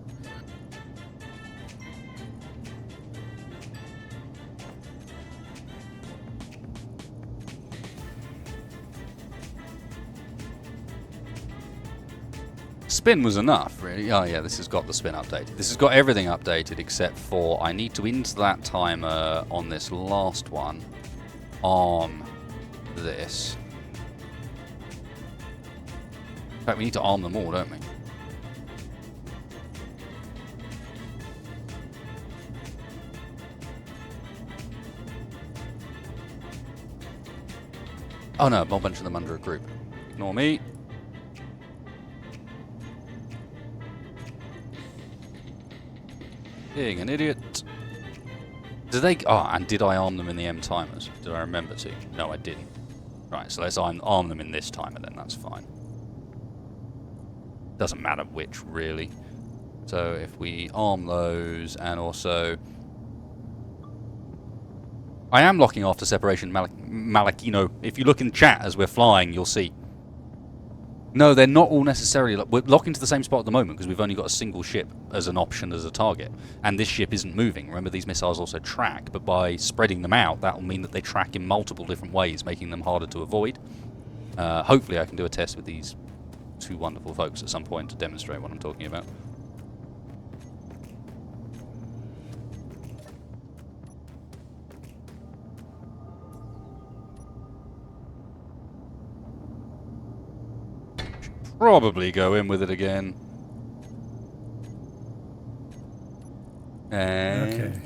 Spin was enough, really. Oh yeah, this has got the spin updated. This has got everything updated except for I need to into that timer on this last one. Arm this. In fact, we need to arm them all, don't we? Oh no, a whole bunch of them under a group. Ignore me. Being an idiot. Did they... Oh, and did I arm them in the M timers? Did I remember to? No, I didn't. Right, so let's arm them in this timer then, that's fine. Doesn't matter which, really. So if we arm those, and also... I am locking after separation, Malik, you know, if you look in chat as we're flying, you'll see. No, they're not all necessarily... We're locking to the same spot at the moment because we've only got a single ship as an option as a target. And this ship isn't moving. Remember, these missiles also track, but by spreading them out, that will mean that they track in multiple different ways, making them harder to avoid. Hopefully I can do a test with these two wonderful folks at some point to demonstrate what I'm talking about. Probably go in with it again. And Okay.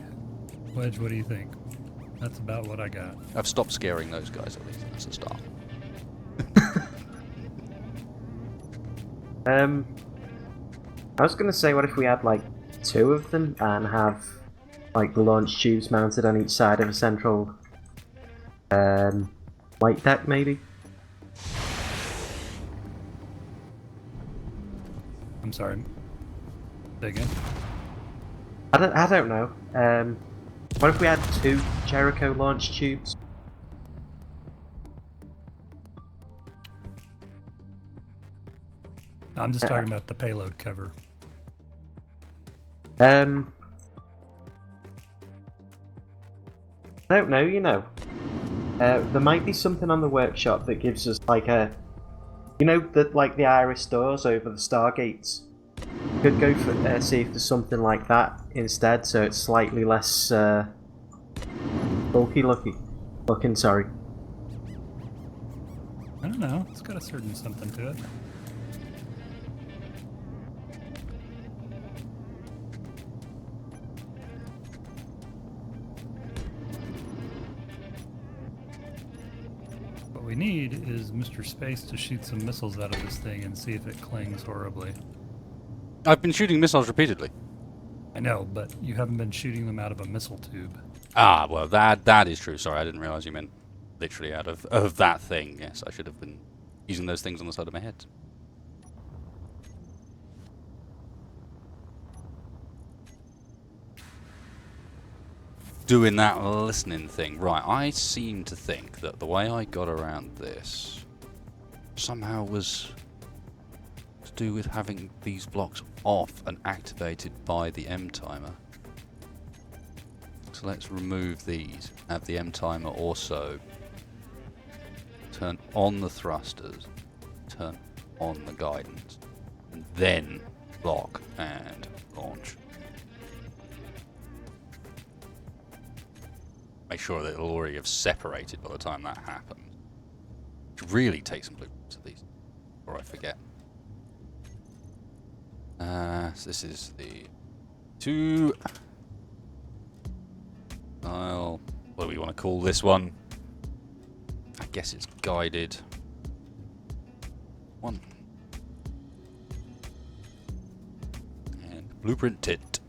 Wedge, what do you think? That's about what I got. I've stopped scaring those guys at least. That's a start. I was gonna say, what if we had like 2 of them and have like the launch tubes mounted on each side of a central light deck, maybe? I'm sorry. Say again? I don't know. What if we had 2 Jericho launch tubes? I'm just talking about the payload cover. I don't know, you know. There might be something on the workshop that gives us like a... You know, like the iris doors over the stargates? Could go for see if there's something like that instead, so it's slightly less bulky looking. Sorry. I don't know. It's got a certain something to it. What we need is Mr. Space to shoot some missiles out of this thing and see if it clings horribly. I've been shooting missiles repeatedly. I know, but you haven't been shooting them out of a missile tube. Ah, well, that is true. Sorry, I didn't realise you meant literally out of that thing. Yes, I should have been using those things on the side of my head. Doing that listening thing. Right, I seem to think that the way I got around this somehow was to do with having these blocks off and activated by the M timer. So let's remove these. Have the M timer also turn on the thrusters, turn on the guidance, and then lock and launch. Make sure that it'll already have separated by the time that happens. Should really take some blueprints of these before I forget. So this is the 2. What do we want to call this one? I guess it's guided 1. And blueprint it.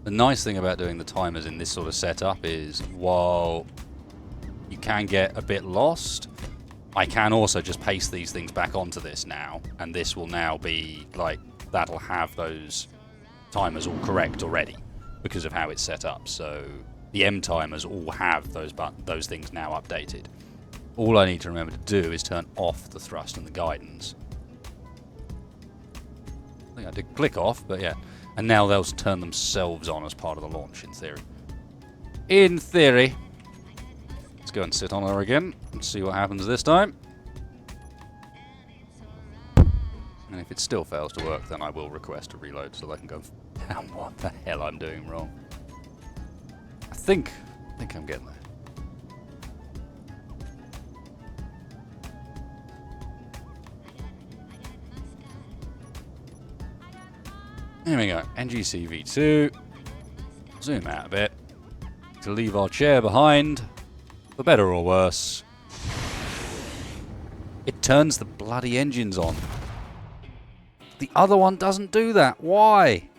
The nice thing about doing the timers in this sort of setup is, while you can get a bit lost, I can also just paste these things back onto this now, and this will now be, like, that'll have those timers all correct already because of how it's set up. So the M timers all have those things now updated. All I need to remember to do is turn off the thrust and the guidance. I think I did click off, but yeah. And now they'll turn themselves on as part of the launch, in theory. In theory. Let's go and sit on her again and see what happens this time. And if it still fails to work, then I will request a reload so that I can go down what the hell I'm doing wrong. I think I'm getting there. Here we go, NGCV2. Zoom out a bit. To leave our chair behind, for better or worse. It turns the bloody engines on. The other one doesn't do that. Why?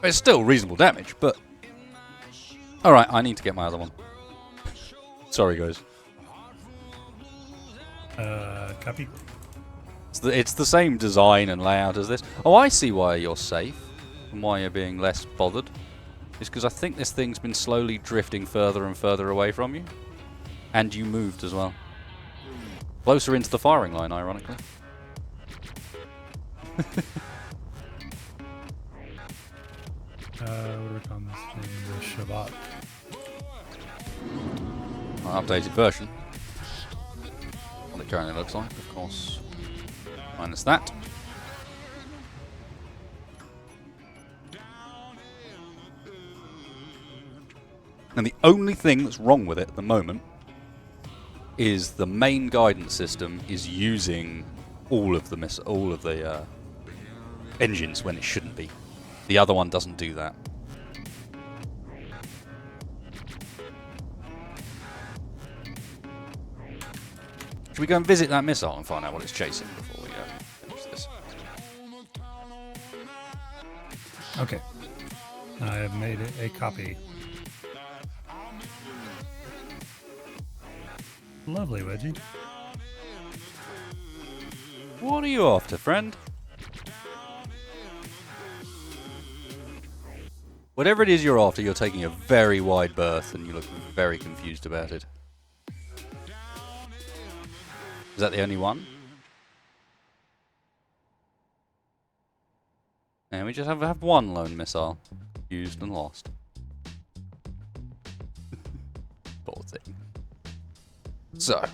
It's still reasonable damage, but... Alright, I need to get my other one. Sorry, guys. Copy. It's the same design and layout as this. Oh, I see why you're safe and why you're being less bothered. It's because I think this thing's been slowly drifting further and further away from you. And you moved as well. Closer into the firing line, ironically. What do we call this thing? The SHAVIT. Updated version. What it currently looks like, of course. Minus that. And the only thing that's wrong with it at the moment is the main guidance system is using all of the engines when it shouldn't be. The other one doesn't do that. Should we go and visit that missile and find out what it's chasing before we finish this? Okay. I have made a copy. Lovely, Wedgie. What are you after, friend? Whatever it is you're after, you're taking a very wide berth and you look very confused about it. Is that the only one? And we just have one lone missile used and lost. Poor thing. So,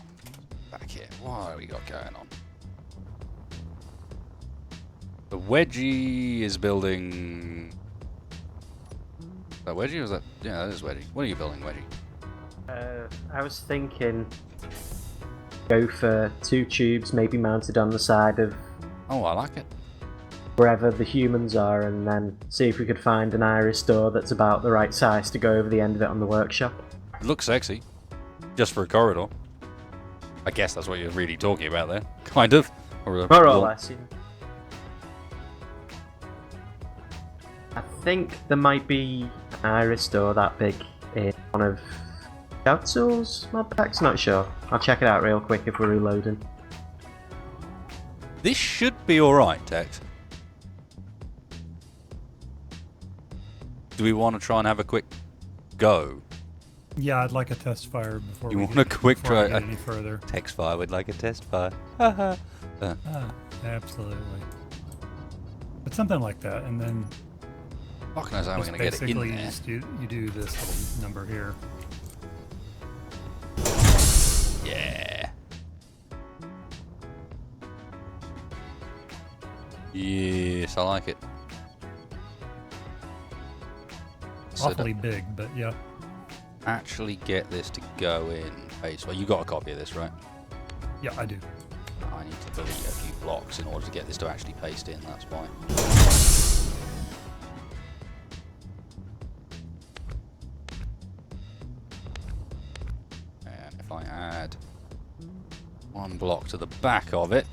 back here. What have we got going on? The Wedgie is building... Is that Wedgie or is that... Yeah, that is Wedgie. What are you building, Wedgie? I was thinking... Go for 2 tubes, maybe mounted on the side of... Oh, I like it. Wherever the humans are, and then see if we could find an iris door that's about the right size to go over the end of it on the workshop. It looks sexy. Just for a corridor. I guess that's what you're really talking about there. Kind of. More or less, yeah. I think there might be an iris door that big in one of Outsource mod packs? Not sure. I'll check it out real quick if we're reloading. This should be alright, Tex. Do we want to try and have a quick go? Yeah, I'd like a test fire before you we want get, a quick before I try? get any further. Text fire would like a test fire. Absolutely. But something like that, and then Fuck knows how we're going to get it in basically there. you do this little number here. Yeah. Yes, I like it. So Awfully big, but yeah. actually get this to go in paste. Well, you got a copy of this, right? Yeah, I do. I need to delete a few blocks in order to get this to actually paste in, that's why. And if I add 1 block to the back of it,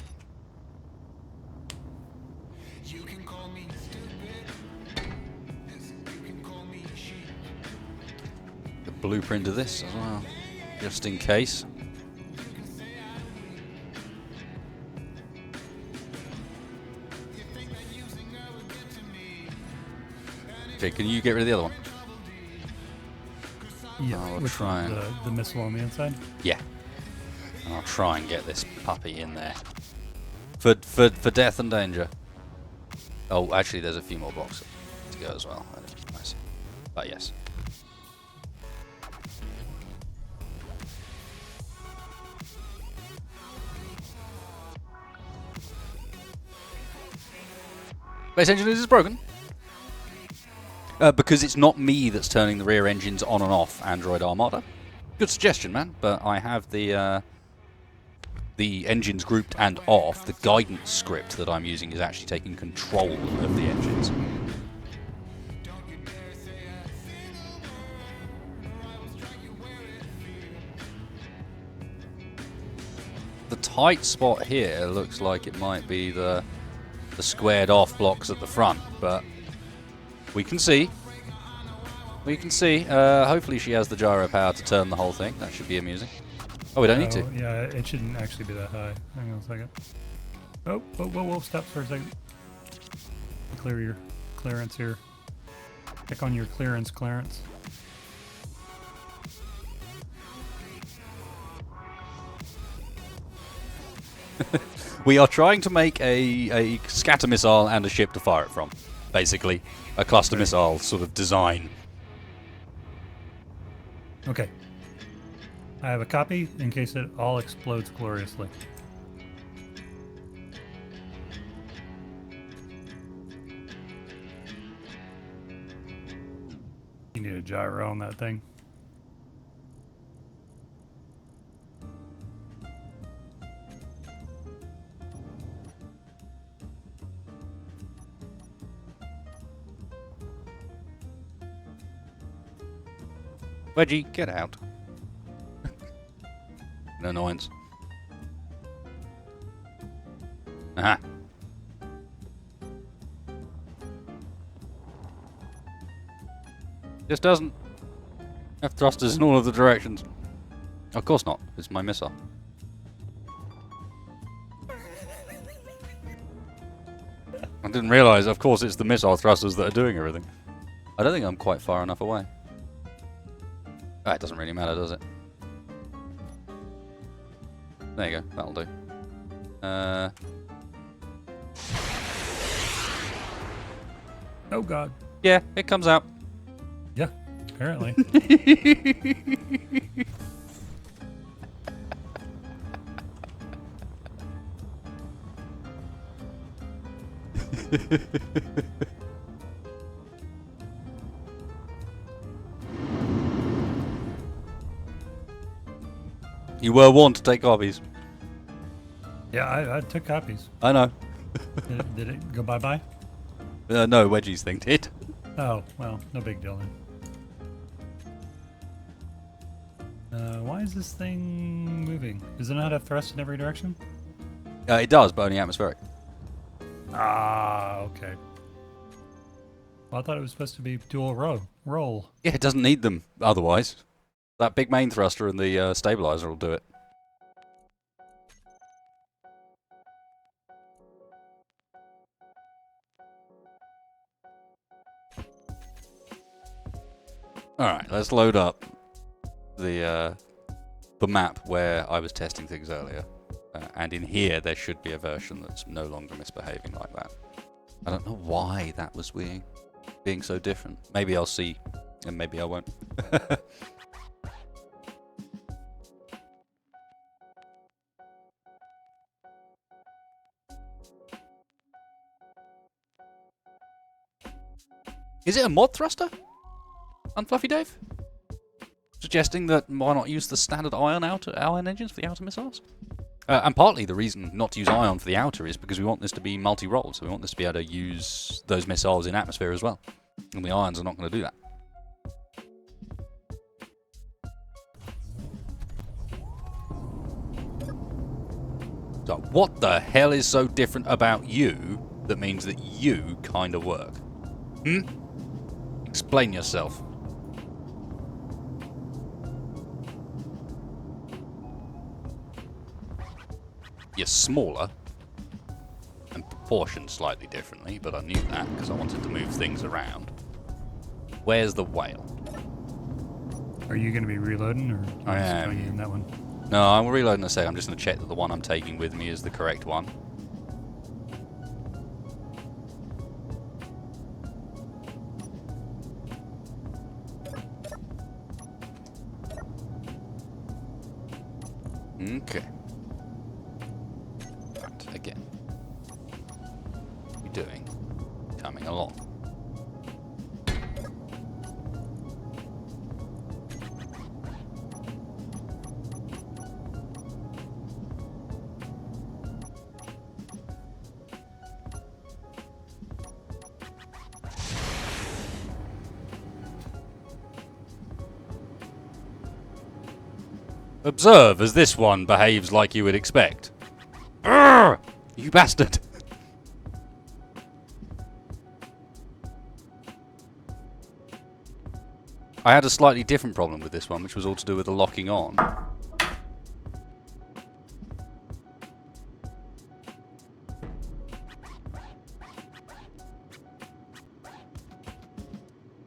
the blueprint of this as well, just in case. Okay, can you get rid of the other one? Yeah, I'll which try one? and- The missile on the inside? Yeah. And I'll try and get this puppy in there. For death and danger. Oh, actually, there's a few more blocks to go as well. I see. But yes. Base engine is broken. Because it's not me that's turning the rear engines on and off Android Armada. Good suggestion, man. But I have the engines grouped and off. The guidance script that I'm using is actually taking control of the engines. The tight spot here looks like it might be the squared off blocks at the front, but we can see. We can see. Hopefully she has the gyro power to turn the whole thing. That should be amusing. Oh, we don't need to. Yeah, it shouldn't actually be that high. Hang on a second. Oh, whoa, stop for a second. Clear your clearance here. Check on your clearance. We are trying to make a scatter missile and a ship to fire it from. Basically, a cluster missile sort of design. Okay. I have a copy in case it all explodes gloriously. You need a gyro on that thing. Wedgie, get out. An annoyance. Aha. Just doesn't have thrusters in all of the directions. Of course not. It's my missile. I didn't realise, of course, it's the missile thrusters that are doing everything. I don't think I'm quite far enough away. Ah, it doesn't really matter, does it? There you go, that'll do. Oh god. Yeah, it comes out. Yeah, apparently. You were warned to take copies. Yeah, I took copies. I know. Did it go bye-bye? No, Wedgie's thing did. Oh, well, no big deal then. Why is this thing moving? Does it not have thrust in every direction? It does, but only atmospheric. Ah, okay. Well, I thought it was supposed to be dual roll. Yeah, it doesn't need them otherwise. That big main thruster and the stabilizer will do it. Alright, let's load up the map where I was testing things earlier. And in here, there should be a version that's no longer misbehaving like that. I don't know why that was being so different. Maybe I'll see, and maybe I won't. Is it a mod thruster? Unfluffy Dave? Suggesting that why not use the standard ion engines for the outer missiles? And partly the reason not to use ion for the outer is because we want this to be multi-role, so we want this to be able to use those missiles in atmosphere as well. And the ions are not going to do that. So what the hell is so different about you that means that you kind of work? Explain yourself. You're smaller and proportioned slightly differently, but I knew that because I wanted to move things around. Where's the whale? Are you going to be reloading, or I just am. going in that one? No, I'm reloading in a sec. I'm just going to check that the one I'm taking with me is the correct one. Okay. Right, again. What are you doing? Coming along. Observe as this one behaves like you would expect. Urgh! You bastard! I had a slightly different problem with this one, which was all to do with the locking on.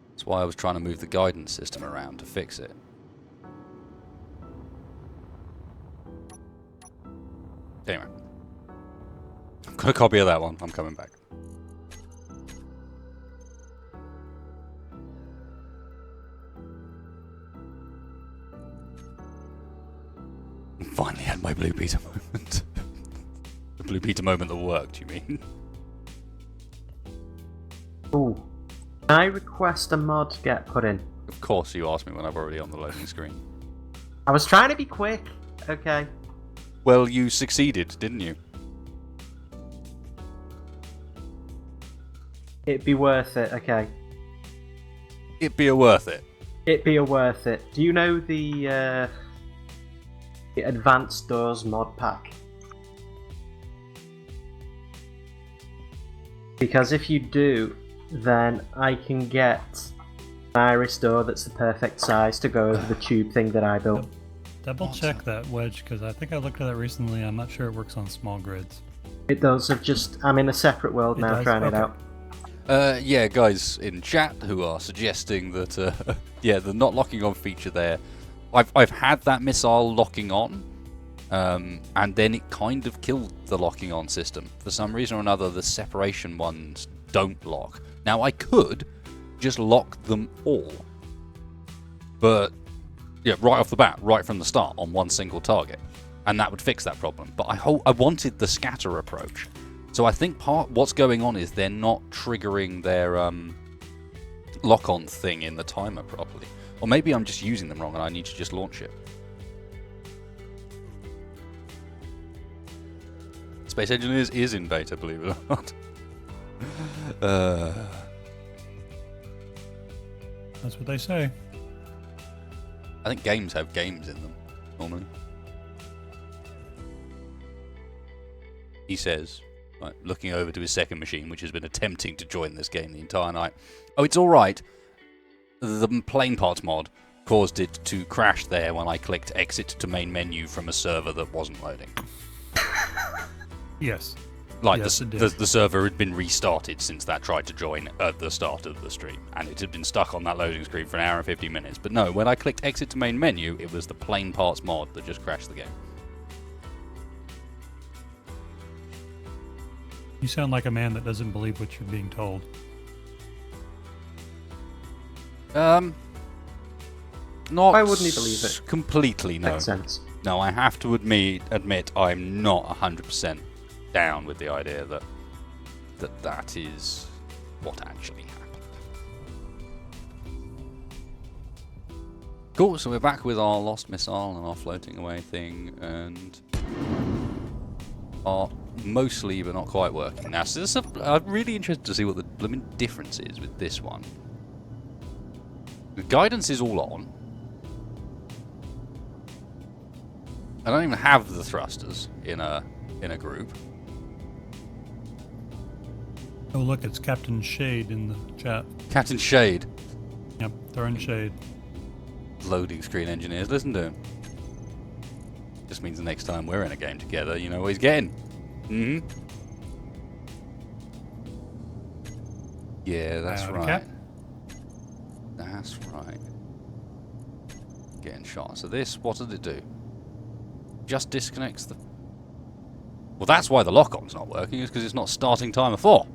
That's why I was trying to move the guidance system around to fix it. Anyway. I've got a copy of that one. I'm coming back. Finally had my Blue Peter moment. The Blue Peter moment that worked, you mean? Ooh. Can I request a mod get put in? Of course you asked me when I'm already on the loading screen. I was trying to be quick. Okay. Well, you succeeded, didn't you? It'd be worth it. Okay. It'd be a worth it. It'd be a worth it. Do you know the Advanced Doors mod pack? Because if you do, then I can get an iris door that's the perfect size to go over the tube thing that I built. Double check that, Wedge, because I think I looked at that recently. I'm not sure it works on small grids. It does. I'm in a separate world now trying it out. Yeah, guys in chat who are suggesting that, yeah, the not locking on feature there. I've had that missile locking on, and then it kind of killed the locking on system. For some reason or another, the separation ones don't lock. Now, I could just lock them all, but yeah, right off the bat, right from the start, on one single target, and that would fix that problem. But I wanted the scatter approach. So I think what's going on is they're not triggering their lock-on thing in the timer properly. Or maybe I'm just using them wrong and I need to just launch it. Space Engineers is in beta, believe it or not. That's what they say. I think games have games in them, normally. He says, right, looking over to his second machine, which has been attempting to join this game the entire night. Oh, it's alright. The plane parts mod caused it to crash there when I clicked exit to main menu from a server that wasn't loading. Yes. Like yes, the server had been restarted since that tried to join at the start of the stream, and it had been stuck on that loading screen for an hour and 50 minutes. But no, when I clicked exit to main menu, it was the plane parts mod that just crashed the game. You sound like a man that doesn't believe what you're being told. Not. Why wouldn't he believe it? Completely, no. Makes sense. No, I have to admit I'm not 100% down with the idea that is what actually happened. Cool, so we're back with our lost missile and our floating away thing, and are mostly but not quite working. Now, so I'm really interested to see what the blooming difference is with this one. The guidance is all on. I don't even have the thrusters in a group. Oh, look, it's Captain Shade in the chat. Captain Shade. Yep, throwing shade. Loading screen engineers, listen to him. Just means the next time we're in a game together, you know what he's getting. Mm-hmm. Yeah, that's right. Cap. That's right. Getting shot. So this, what did it do? Just disconnects the... Well, that's why the lock-on's not working, is because it's not starting timer 4.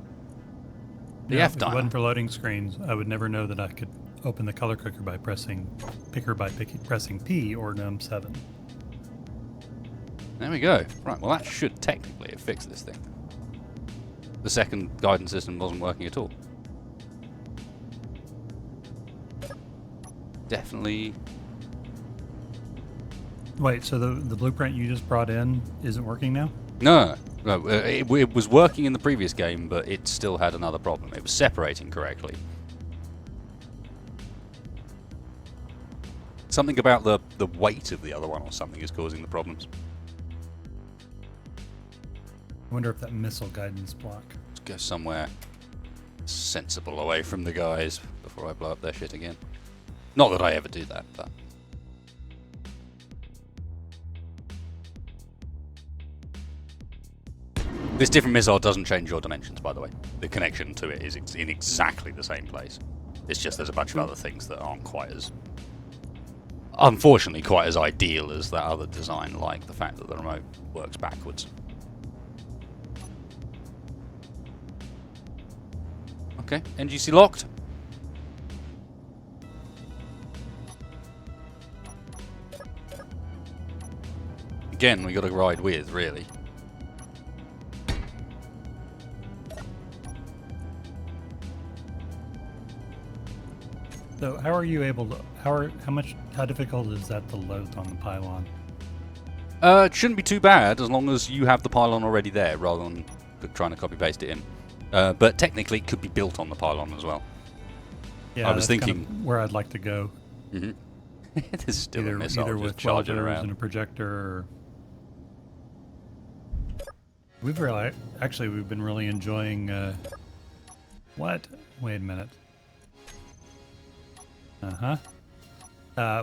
The Yeah, F if it timer. wasn't for loading screens, I would never know that I could open the color cooker by pressing P or num7. There we go. Right, well that should technically have fixed this thing. The second guidance system wasn't working at all. Definitely. Wait, so the blueprint you just brought in isn't working now? No, it was working in the previous game, but it still had another problem. It was separating correctly. Something about the weight of the other one or something is causing the problems. I wonder if that missile guidance block. Let's go somewhere sensible away from the guys before I blow up their shit again. Not that I ever do that, but... This different missile doesn't change your dimensions, by the way. The connection to it is in exactly the same place. It's just there's a bunch of other things that aren't quite as... Unfortunately, quite as ideal as that other design, like the fact that the remote works backwards. Okay, NGC locked. Again, we got to ride with, really. So how are you able to? How difficult is that to load on the pylon? It shouldn't be too bad as long as you have the pylon already there, rather than trying to copy paste it in. But technically, it could be built on the pylon as well. Yeah, I was thinking kind of where I'd like to go. Mm-hmm. There's still a missile either just with charging welders around. and a projector. Or... We've been really enjoying. What? Wait a minute.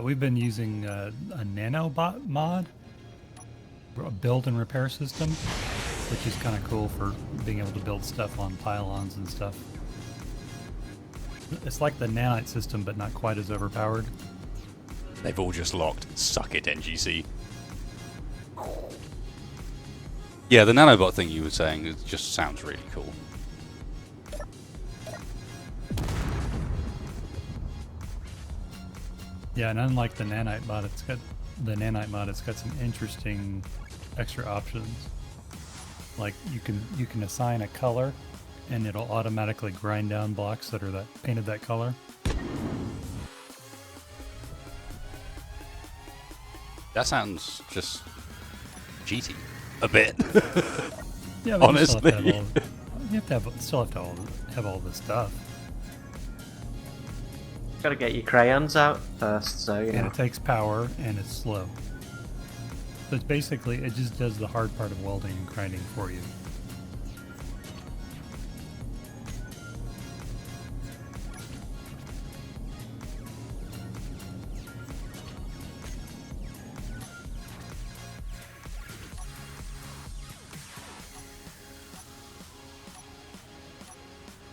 We've been using a nanobot mod, a build and repair system, which is kind of cool for being able to build stuff on pylons and stuff. It's like the nanite system, but not quite as overpowered. They've all just locked. Suck it, NGC. Yeah, the nanobot thing you were saying, it just sounds really cool. Yeah, and unlike the nanite mod, it's got some interesting extra options. Like you can assign a color, and it'll automatically grind down blocks that are painted that color. That sounds just cheaty a bit. Yeah, but honestly, you still have to have all this stuff. Gotta get your crayons out first, so you And know. it takes power, and it's slow. So it's basically, it just does the hard part of welding and grinding for you.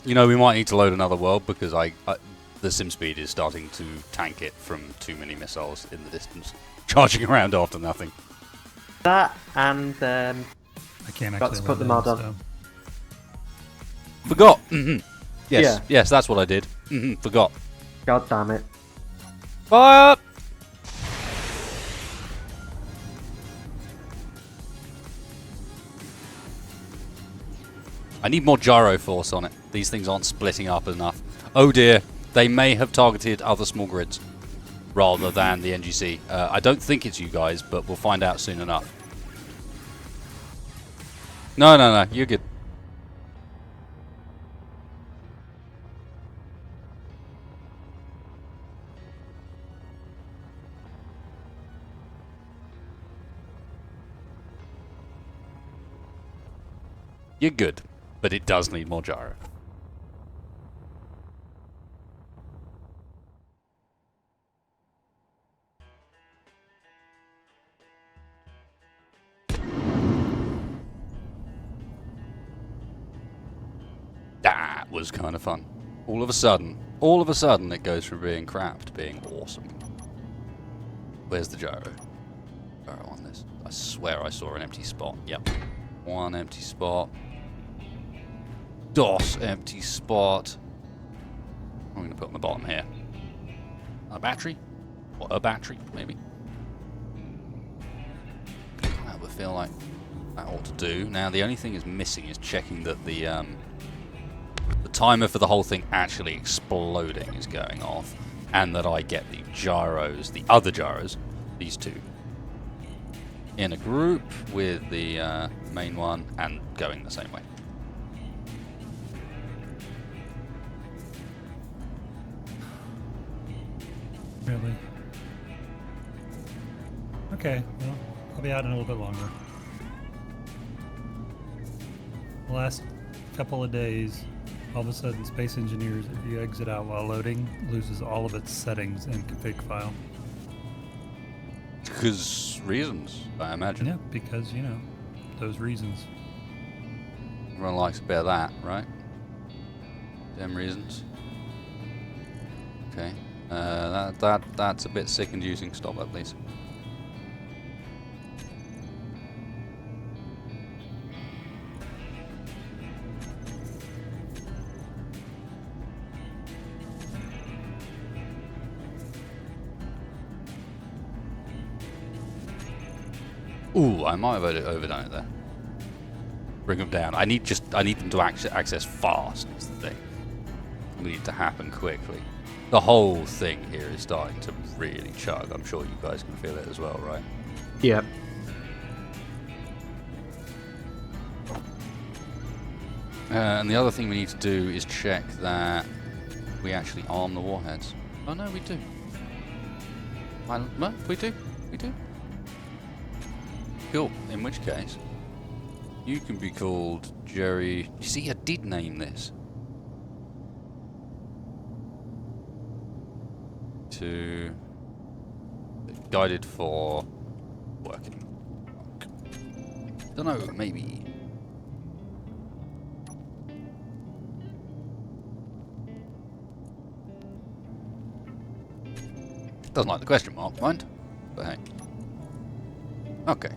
You know, we might need to load another world because the sim speed is starting to tank it from too many missiles in the distance, charging around after nothing. That and I can't got actually to put load the in, mod on. so- Forgot. Yes, Yeah. yes, that's what I did. Forgot. God damn it. Fire up! I need more gyro force on it. These things aren't splitting up enough. Oh dear, they may have targeted other small grids rather than the NGC. I don't think it's you guys, but we'll find out soon enough. No, you're good. You're good, but it does need more gyro. That was kind of fun. All of a sudden, it goes from being crap to being awesome. Where's the gyro? Gyro on this. I swear I saw an empty spot. Yep. One empty spot. DOS empty spot. I'm going to put on the bottom here. A battery? Or a battery, maybe. but feel like that ought to do. Now, the only thing is missing is checking that the timer for the whole thing actually exploding is going off, and that I get the gyros, the other gyros, these two, in a group with the main one and going the same way. Really? Okay, well, I'll be out in a little bit longer. The last couple of days, all of a sudden Space Engineers, if you exit out while loading, loses all of its settings and config file. Because reasons, I imagine. Yeah, because, you know, those reasons. Everyone likes a bit of that, right? Them reasons. Okay. That's a bit sick-inducing. Stop that, please. Ooh, I might have overdone it there. Bring them down. I need them to access fast. Is the thing. I need it to happen quickly. The whole thing here is starting to really chug. I'm sure you guys can feel it as well, right? Yep. And the other thing we need to do is check that we actually arm the warheads. Oh no, we do. No, we do. We do. Cool. In which case, you can be called Jerry. You see, I did name this. To guided for working. Don't know, maybe. Doesn't like the question mark, mind? But hey. Okay.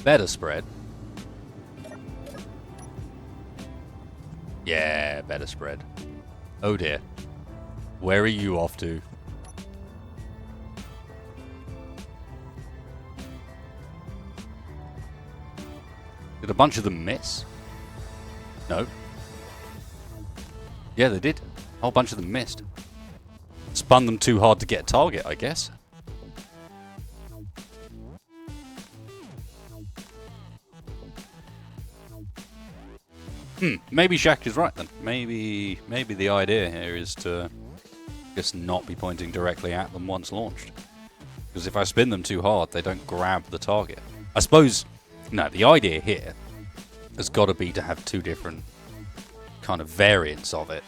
Better spread. Yeah, better spread. Oh dear. Where are you off to? Did a bunch of them miss? No. Yeah, they did. A whole bunch of them missed. Spun them too hard to get a target, I guess. Maybe Shaq is right then. Maybe the idea here is to just not be pointing directly at them once launched. Because if I spin them too hard, they don't grab the target. I suppose, no, the idea here has got to be to have two different kind of variants of it.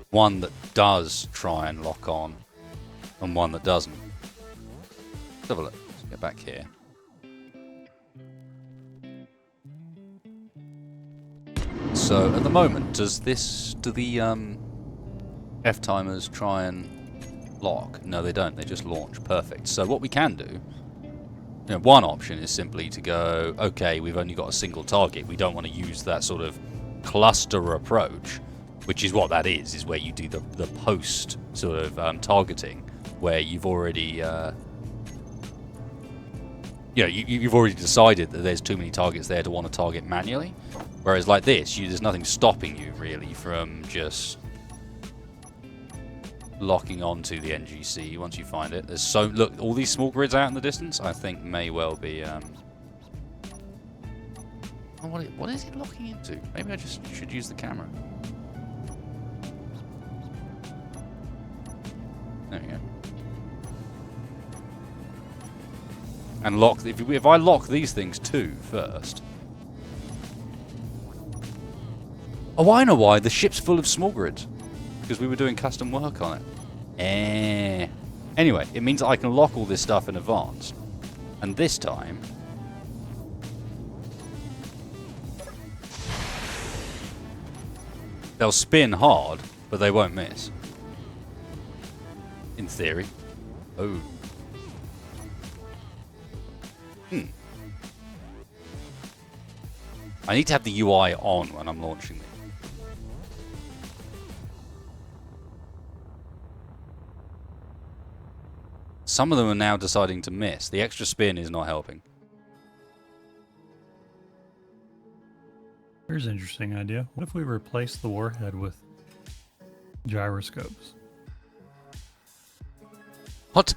One that does try and lock on, and one that doesn't. Let's have a look. Let's get back here. So at the moment, do the F timers try and lock? No, they don't. They just launch. Perfect. So what we can do, one option is simply to go, okay, we've only got a single target. We don't want to use that sort of cluster approach, which is what that is where you do the post sort of targeting, where you've already you've already decided that there's too many targets there to want to target manually. Whereas like this, there's nothing stopping you really from just locking onto the NGC once you find it. Look, all these small grids out in the distance, I think may well be. What is it locking into? Maybe I just should use the camera. There we go. And lock. If I lock these things too first. Oh, I know why. The ship's full of small grids. Because we were doing custom work on it. Anyway, it means I can lock all this stuff in advance. And this time... they'll spin hard, but they won't miss. In theory. Oh. I need to have the UI on when I'm launching it. Some of them are now deciding to miss. The extra spin is not helping. Here's an interesting idea. What if we replace the warhead with gyroscopes? What?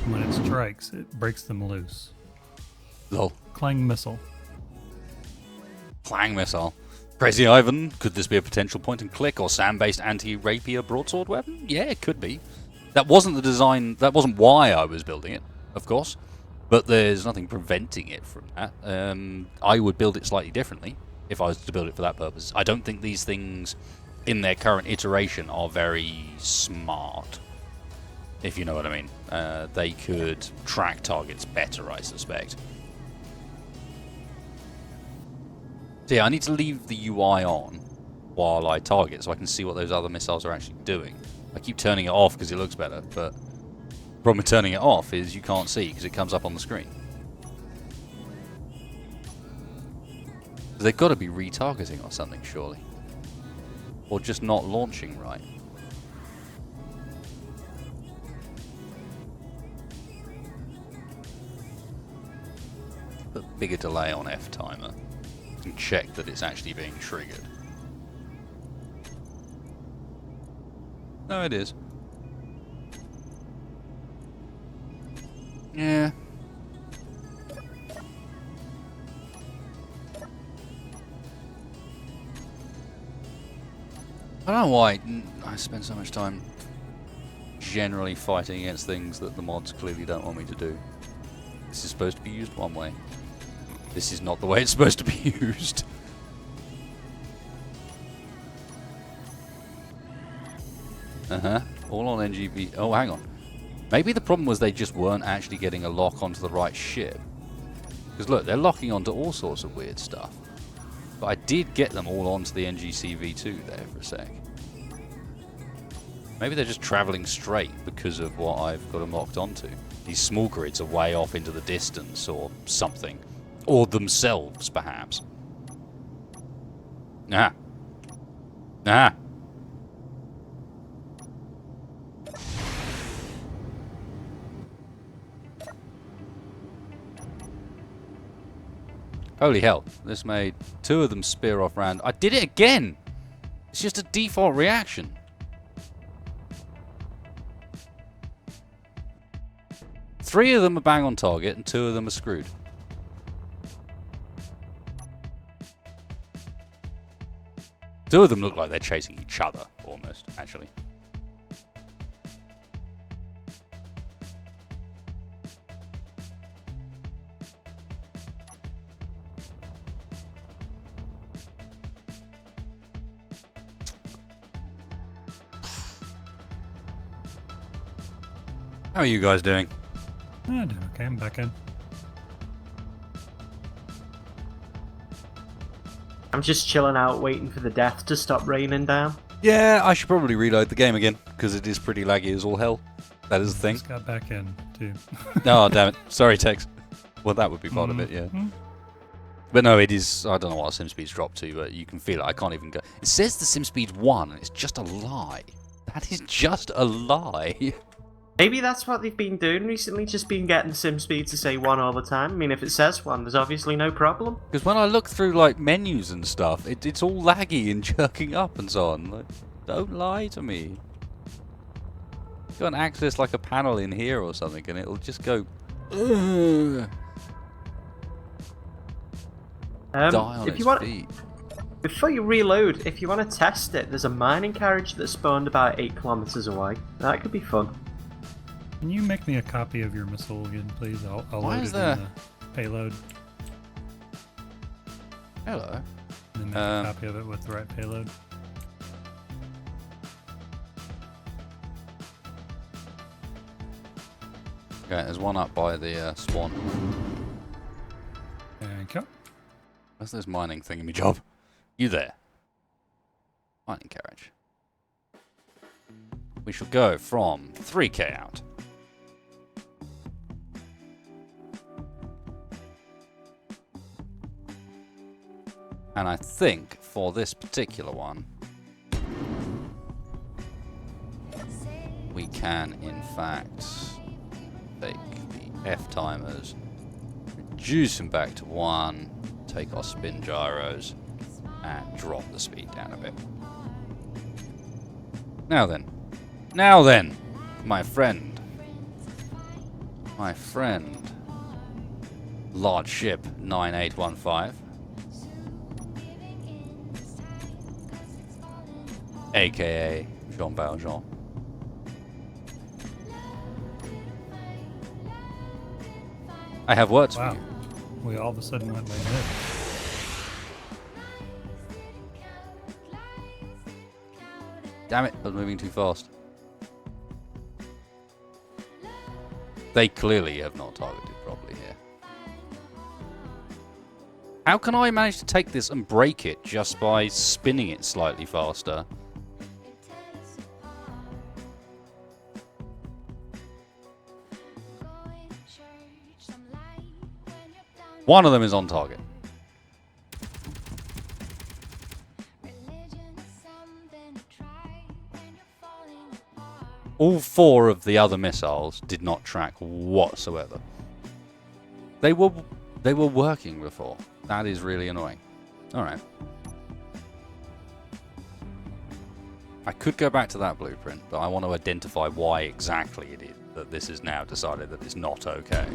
When it strikes, it breaks them loose. Lol. Clang missile. Clang missile. Crazy Ivan, could this be a potential point and click or SAM-based anti-rapier broadsword weapon? Yeah, it could be. That wasn't the design, that wasn't why I was building it, of course. But there's nothing preventing it from that. I would build it slightly differently if I was to build it for that purpose. I don't think these things, in their current iteration, are very smart. If you know what I mean. They could track targets better, I suspect. So yeah, I need to leave the UI on while I target so I can see what those other missiles are actually doing. I keep turning it off because it looks better, but the problem with turning it off is you can't see because it comes up on the screen. They've got to be retargeting or something, surely. Or just not launching right. Put bigger delay on F timer and check that it's actually being triggered. No, it is. Yeah. I don't know why I spend so much time generally fighting against things that the mods clearly don't want me to do. This is supposed to be used one way. This is not the way it's supposed to be used. All on NGV. Oh, hang on. Maybe the problem was they just weren't actually getting a lock onto the right ship. Because look, they're locking onto all sorts of weird stuff. But I did get them all onto the NGCV2 there for a sec. Maybe they're just travelling straight because of what I've got them locked onto. These small grids are way off into the distance or something. Or themselves, perhaps. Ah. Ah. Holy hell, this made 2 of them spear off round. I did it again! It's just a default reaction. Three of them are bang on target and 2 of them are screwed. Two of them look like they're chasing each other, almost, actually. How are you guys doing? I'm doing okay. I'm back in. I'm just chilling out, waiting for the death to stop raining down. Yeah, I should probably reload the game again, because it is pretty laggy as all hell. That is the thing. Just got back in, too. Oh, damn it. Sorry, Tex. Well, that would be part of it, yeah. But no, it is... I don't know what sim speed's dropped to, but you can feel it. I can't even go... It says the sim speed's 1, and it's just a lie. That is just a lie. Maybe that's what they've been doing recently, just been getting sim speed to say 1 all the time. I mean, if it says 1, there's obviously no problem. Because when I look through, like, menus and stuff, it's all laggy and jerking up and so on. Like, don't lie to me. Go and access, like, a panel in here or something, and it'll just go... Die on if its you want, feet. before you reload, if you want to test it, there's a mining carriage that spawned about 8 kilometers away. That could be fun. Can you make me a copy of your missile again, please? I'll Why load is it there- in the payload. Hello. And then make a copy of it with the right payload. Okay, there's one up by the swan. Thank you. Where's this mining thingamajob? You there? Mining carriage. we shall go from 3k out. And I think for this particular one, we can in fact take the F timers, reduce them back to 1, take our spin gyros, and drop the speed down a bit. Now then, my friend, large ship 9815, aka Jean Valjean. I have words for you. We all of a sudden went like this. Damn it, I was moving too fast. They clearly have not targeted properly here. How can I manage to take this and break it just by spinning it slightly faster? One of them is on target. All 4 of the other missiles did not track whatsoever. They were working before. That is really annoying. Alright. I could go back to that blueprint, but I want to identify why exactly it is that this is now decided that it's not okay.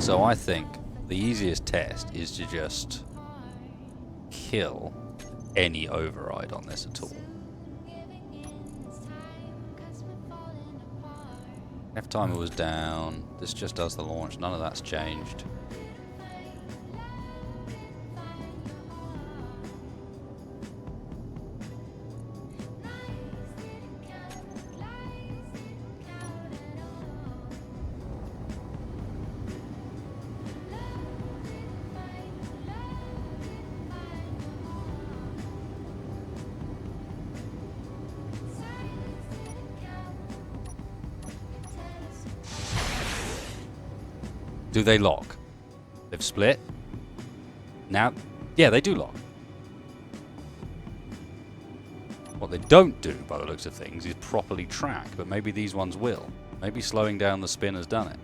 So I think the easiest test is to just kill any override on this at all. F timer was down. This just does the launch. None of that's changed. Do they lock? They've split. Now, yeah, they do lock. What they don't do, by the looks of things, is properly track, but maybe these ones will. Maybe slowing down the spin has done it.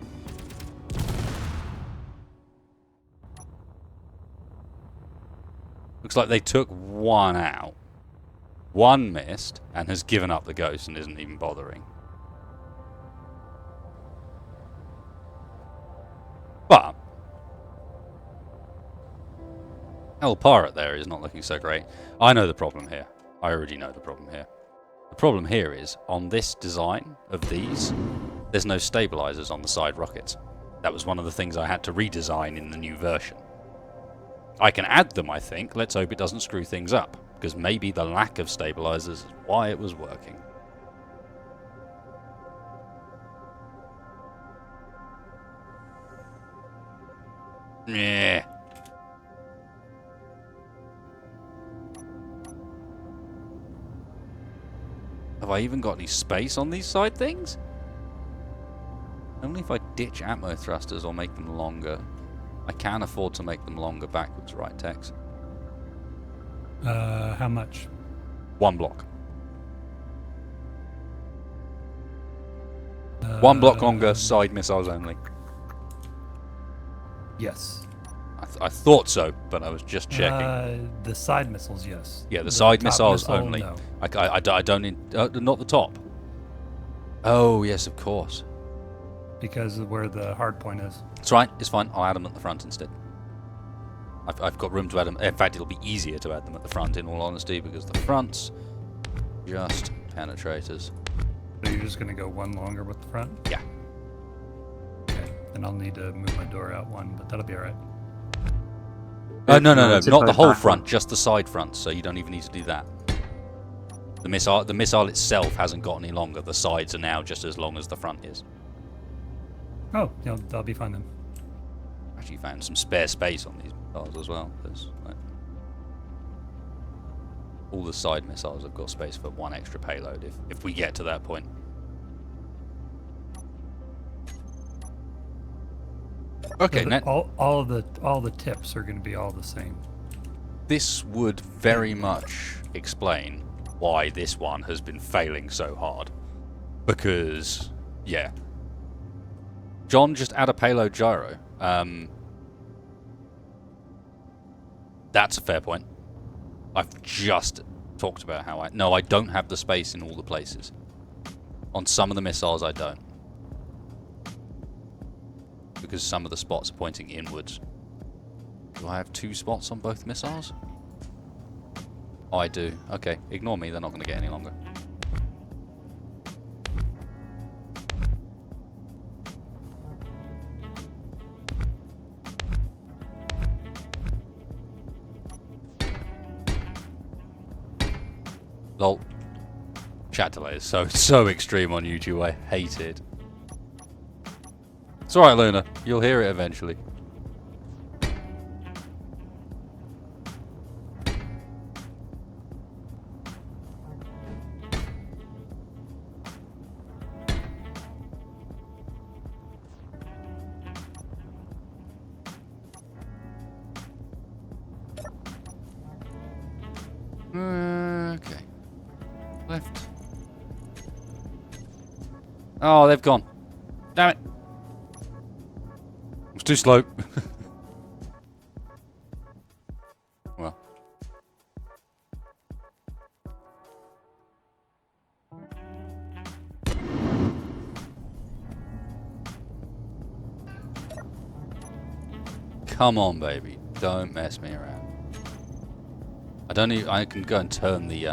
Looks like they took one out. One missed, and has given up the ghost and isn't even bothering. But El Pirate there is not looking so great. I know the problem here. I already know the problem here. The problem here is, on this design of these, there's no stabilizers on the side rockets. That was one of the things I had to redesign in the new version. I can add them, I think. Let's hope it doesn't screw things up, because maybe the lack of stabilizers is why it was working. Yeah. Have I even got any space on these side things? Only if I ditch atmo thrusters or make them longer. I can afford to make them longer backwards, right, Tex? How much? 1 block. 1 block longer, side missiles only. Yes. I thought so, but I was just checking. The side missiles, yes. Yeah, the side top missiles missile, only. no. I don't... not the top. Oh, yes, of course. Because of where the hard point is. It's right, it's fine. I'll add them at the front instead. I've got room to add them. In fact, it'll be easier to add them at the front, in all honesty, because the front's just penetrators. So you're just going to go 1 longer with the front? Yeah. Okay. Then I'll need to move my door out 1, but that'll be alright. No, not the whole front, just the side front, so you don't even need to do that. The missile itself hasn't got any longer. The sides are now just as long as the front is. Oh, yeah, that'll be fine then. Actually found some spare space on these missiles as well. all the side missiles have got space for one extra payload if we get to that point. Okay, all the tips are going to be all the same. This would very much explain why this one has been failing so hard. Because, yeah. John, just add a payload gyro. That's a fair point. I've just talked about how no, I don't have the space in all the places. On some of the missiles, I don't. Because some of the spots are pointing inwards. Do I have 2 spots on both missiles? Oh, I do. Okay, ignore me, they're not going to get any longer. Lol. Chat delay is so extreme on YouTube, I hate it. It's alright, Luna. You'll hear it eventually. Okay. Left. Oh, they've gone. Damn it. It's too slow. Well. Come on, baby. Don't mess me around. I can go and turn the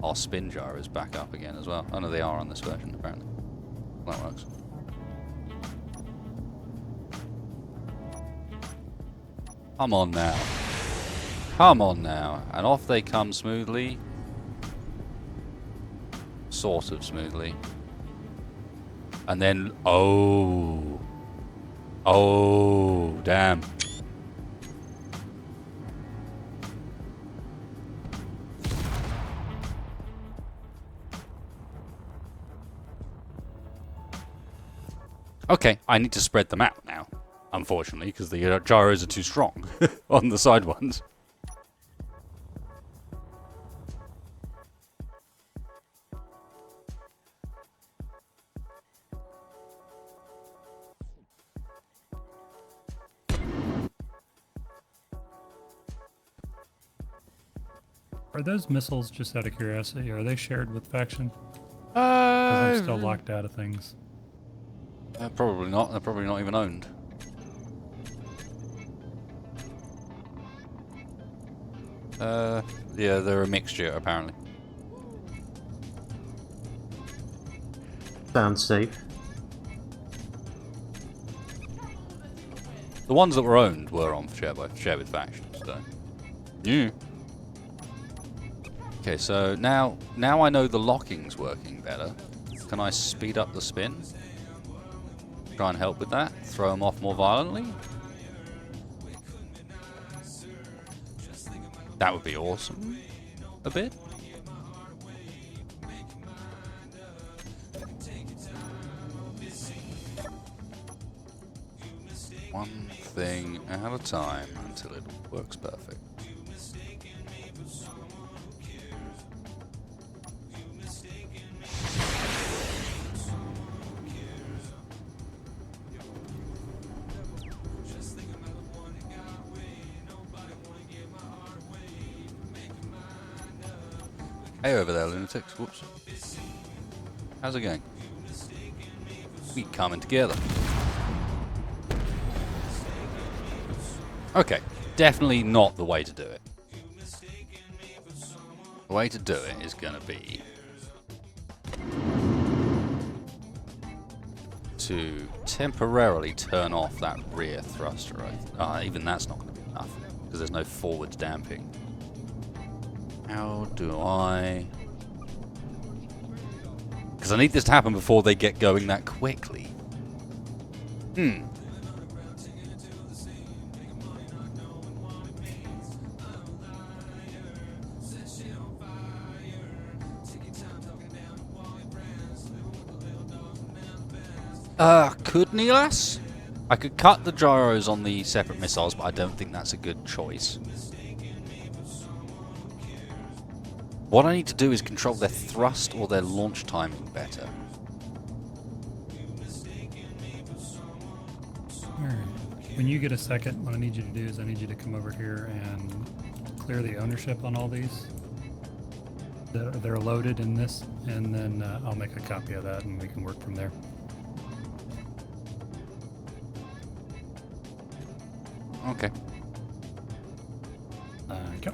our spin gyros back up again as well. Oh no, they are on this version apparently. That works. Come on now. Come on now. And off they come smoothly. Sort of smoothly. And then, oh. Oh, damn. Okay, I need to spread them out now, unfortunately, because the gyros are too strong on the side ones. Are those missiles, just out of curiosity, are they shared with faction? Because I'm still locked out of things. Probably not. They're probably not even owned. Yeah, they're a mixture, apparently. Sounds safe. The ones that were owned were on shared with factions, so. Yeah. Okay, so now I know the locking's working better. Can I speed up the spin? Try and help with that. Throw them off more violently. That would be awesome. A bit. One thing at a time until it works perfect. Hey over there, lunatics. Whoops. How's it going? We coming together. Okay, definitely not the way to do it. The way to do it is going to be to temporarily turn off that rear thruster. Even that's not going to be enough because there's no forward damping. How do I... Because I need this to happen before they get going that quickly. Could Neelas? I could cut the gyros on the separate missiles, but I don't think that's a good choice. What I need to do is control their thrust or their launch timing better. Alright. When you get a second, what I need you to do is I need you to come over here and clear the ownership on all these. They're loaded in this, and then I'll make a copy of that and we can work from there. Okay. Go.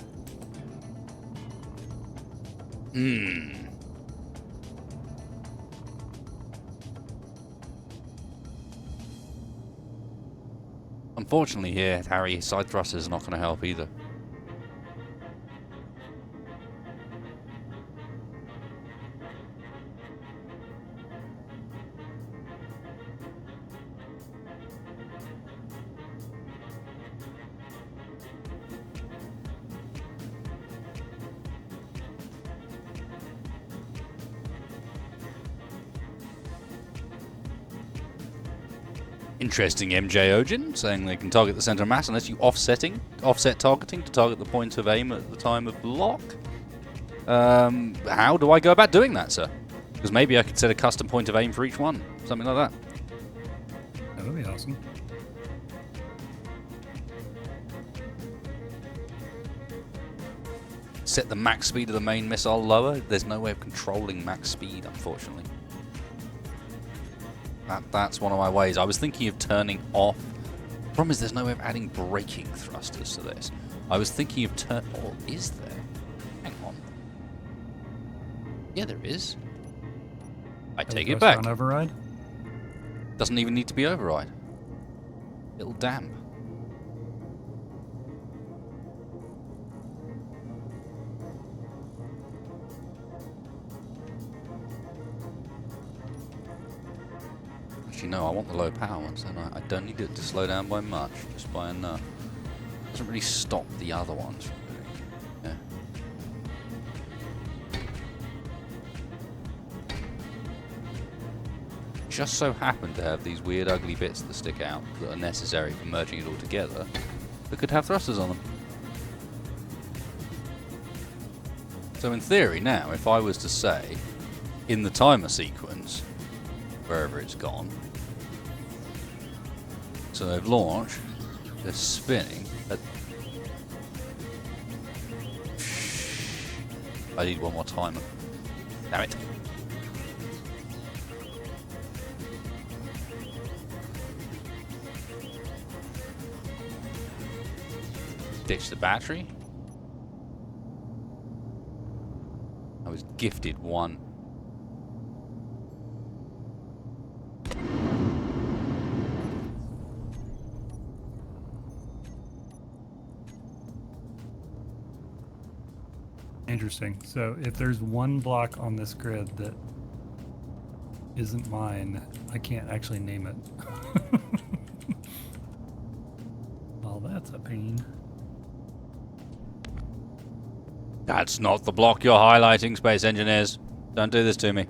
Unfortunately here, Harry, side thrusters are not going to help either. Interesting, MJ Ojin saying they can target the center of mass unless you offset targeting to target the point of aim at the time of block. How do I go about doing that, sir? Because maybe I could set a custom point of aim for each one, something like that. That would be awesome. Set the max speed of the main missile lower. There's no way of controlling max speed, unfortunately. That's one of my ways. I was thinking of turning off. The problem is there's no way of adding braking thrusters to this. I was thinking of or is there? Hang on. Yeah, there is. I take it back. On override? Doesn't even need to be override. It'll damp. No, I want the low power ones, and I don't need it to slow down by much, just by enough. Doesn't really stop the other ones from doing it. Yeah. Just so happen to have these weird ugly bits that stick out that are necessary for merging it all together that could have thrusters on them. So in theory now, if I was to say, in the timer sequence, wherever it's gone, so they've launched, they're spinning. I need one more timer. Damn it. Ditch the battery. I was gifted one. Interesting. So if there's one block on this grid that isn't mine, I can't actually name it. Well, that's a pain. That's not the block you're highlighting, Space Engineers. Don't do this to me.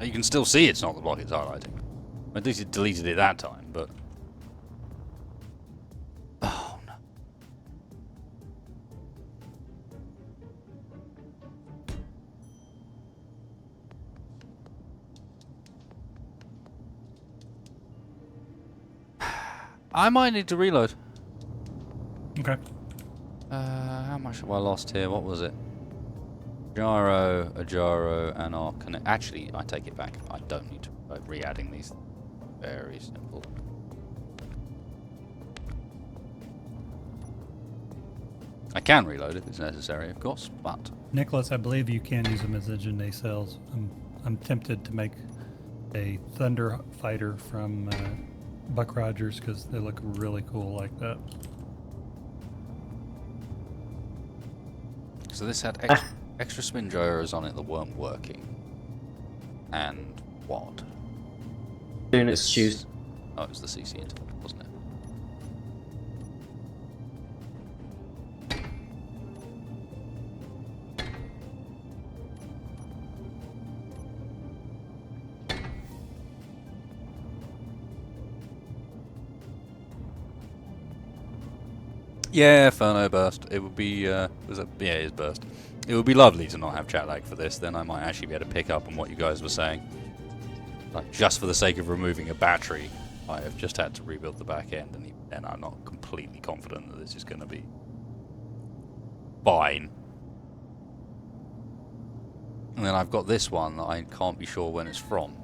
You can still see it's not the block it's highlighting. At least it deleted it that time, but... Oh, no. I might need to reload. Okay. How much have I lost here? What was it? Gyro, a gyro, and our connect. Actually, I take it back. I don't need to re-adding these. Very simple. I can reload if it's necessary, of course, but Nicholas, I believe you can use them as engine nacelles. I'm tempted to make a Thunder Fighter from Buck Rogers because they look really cool like that. So this had extra spin gyros on it that weren't working. And what? Soon it's choose. Oh, it was the CC interval, wasn't it? Yeah, Inferno burst. It would be, was it? Yeah, it is burst. It would be lovely to not have chat lag for this, then I might actually be able to pick up on what you guys were saying. Like, just for the sake of removing a battery, I have just had to rebuild the back end, and even then I'm not completely confident that this is going to be fine. And then I've got this one that I can't be sure when it's from.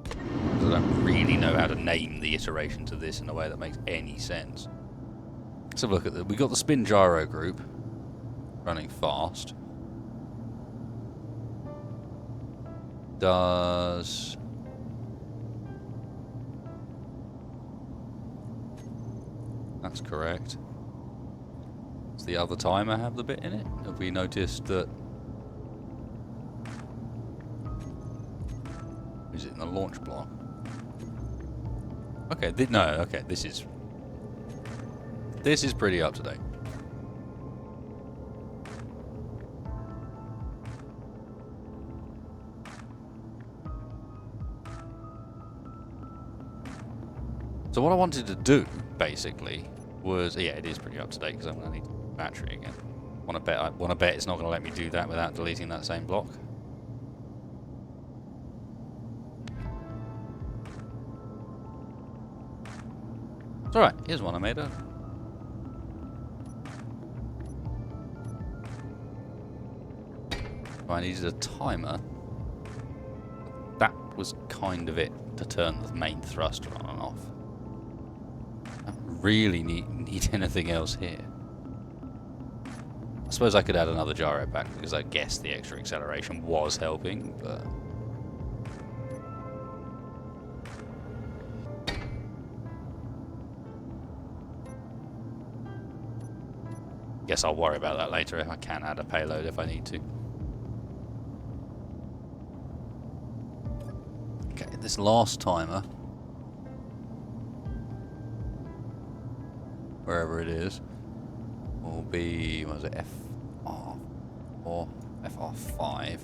I don't really know how to name the iterations of this in a way that makes any sense. Let's have a look at this. We've got the spin gyro group running fast. Does... That's correct. Does the other timer have the bit in it? Have we noticed that... Is it in the launch block? Okay, no, okay, this is pretty up to date. So what I wanted to do, basically, was... Yeah, it is pretty up to date, because I'm going to need battery again. I want to bet it's not going to let me do that without deleting that same block. It's alright, here's one I made earlier. I needed a timer. That was kind of it to turn the main thruster on and off. I don't really need anything else here. I suppose I could add another gyro back because I guess the extra acceleration was helping, but... Guess I'll worry about that later if I can add a payload if I need to. Okay, this last timer, wherever it is, will be, what is it, FR or FR5,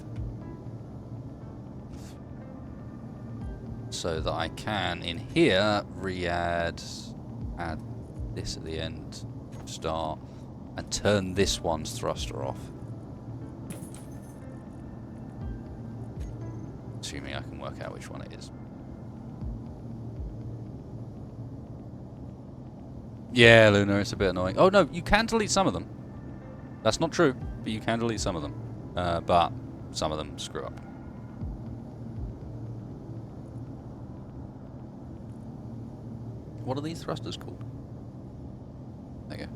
so that I can in here add this at the end, start, and turn this one's thruster off. Assuming I can work out which one it is. Yeah, Luna, it's a bit annoying. Oh no, you can delete some of them. That's not true, but you can delete some of them. But some of them screw up. What are these thrusters called? There you go.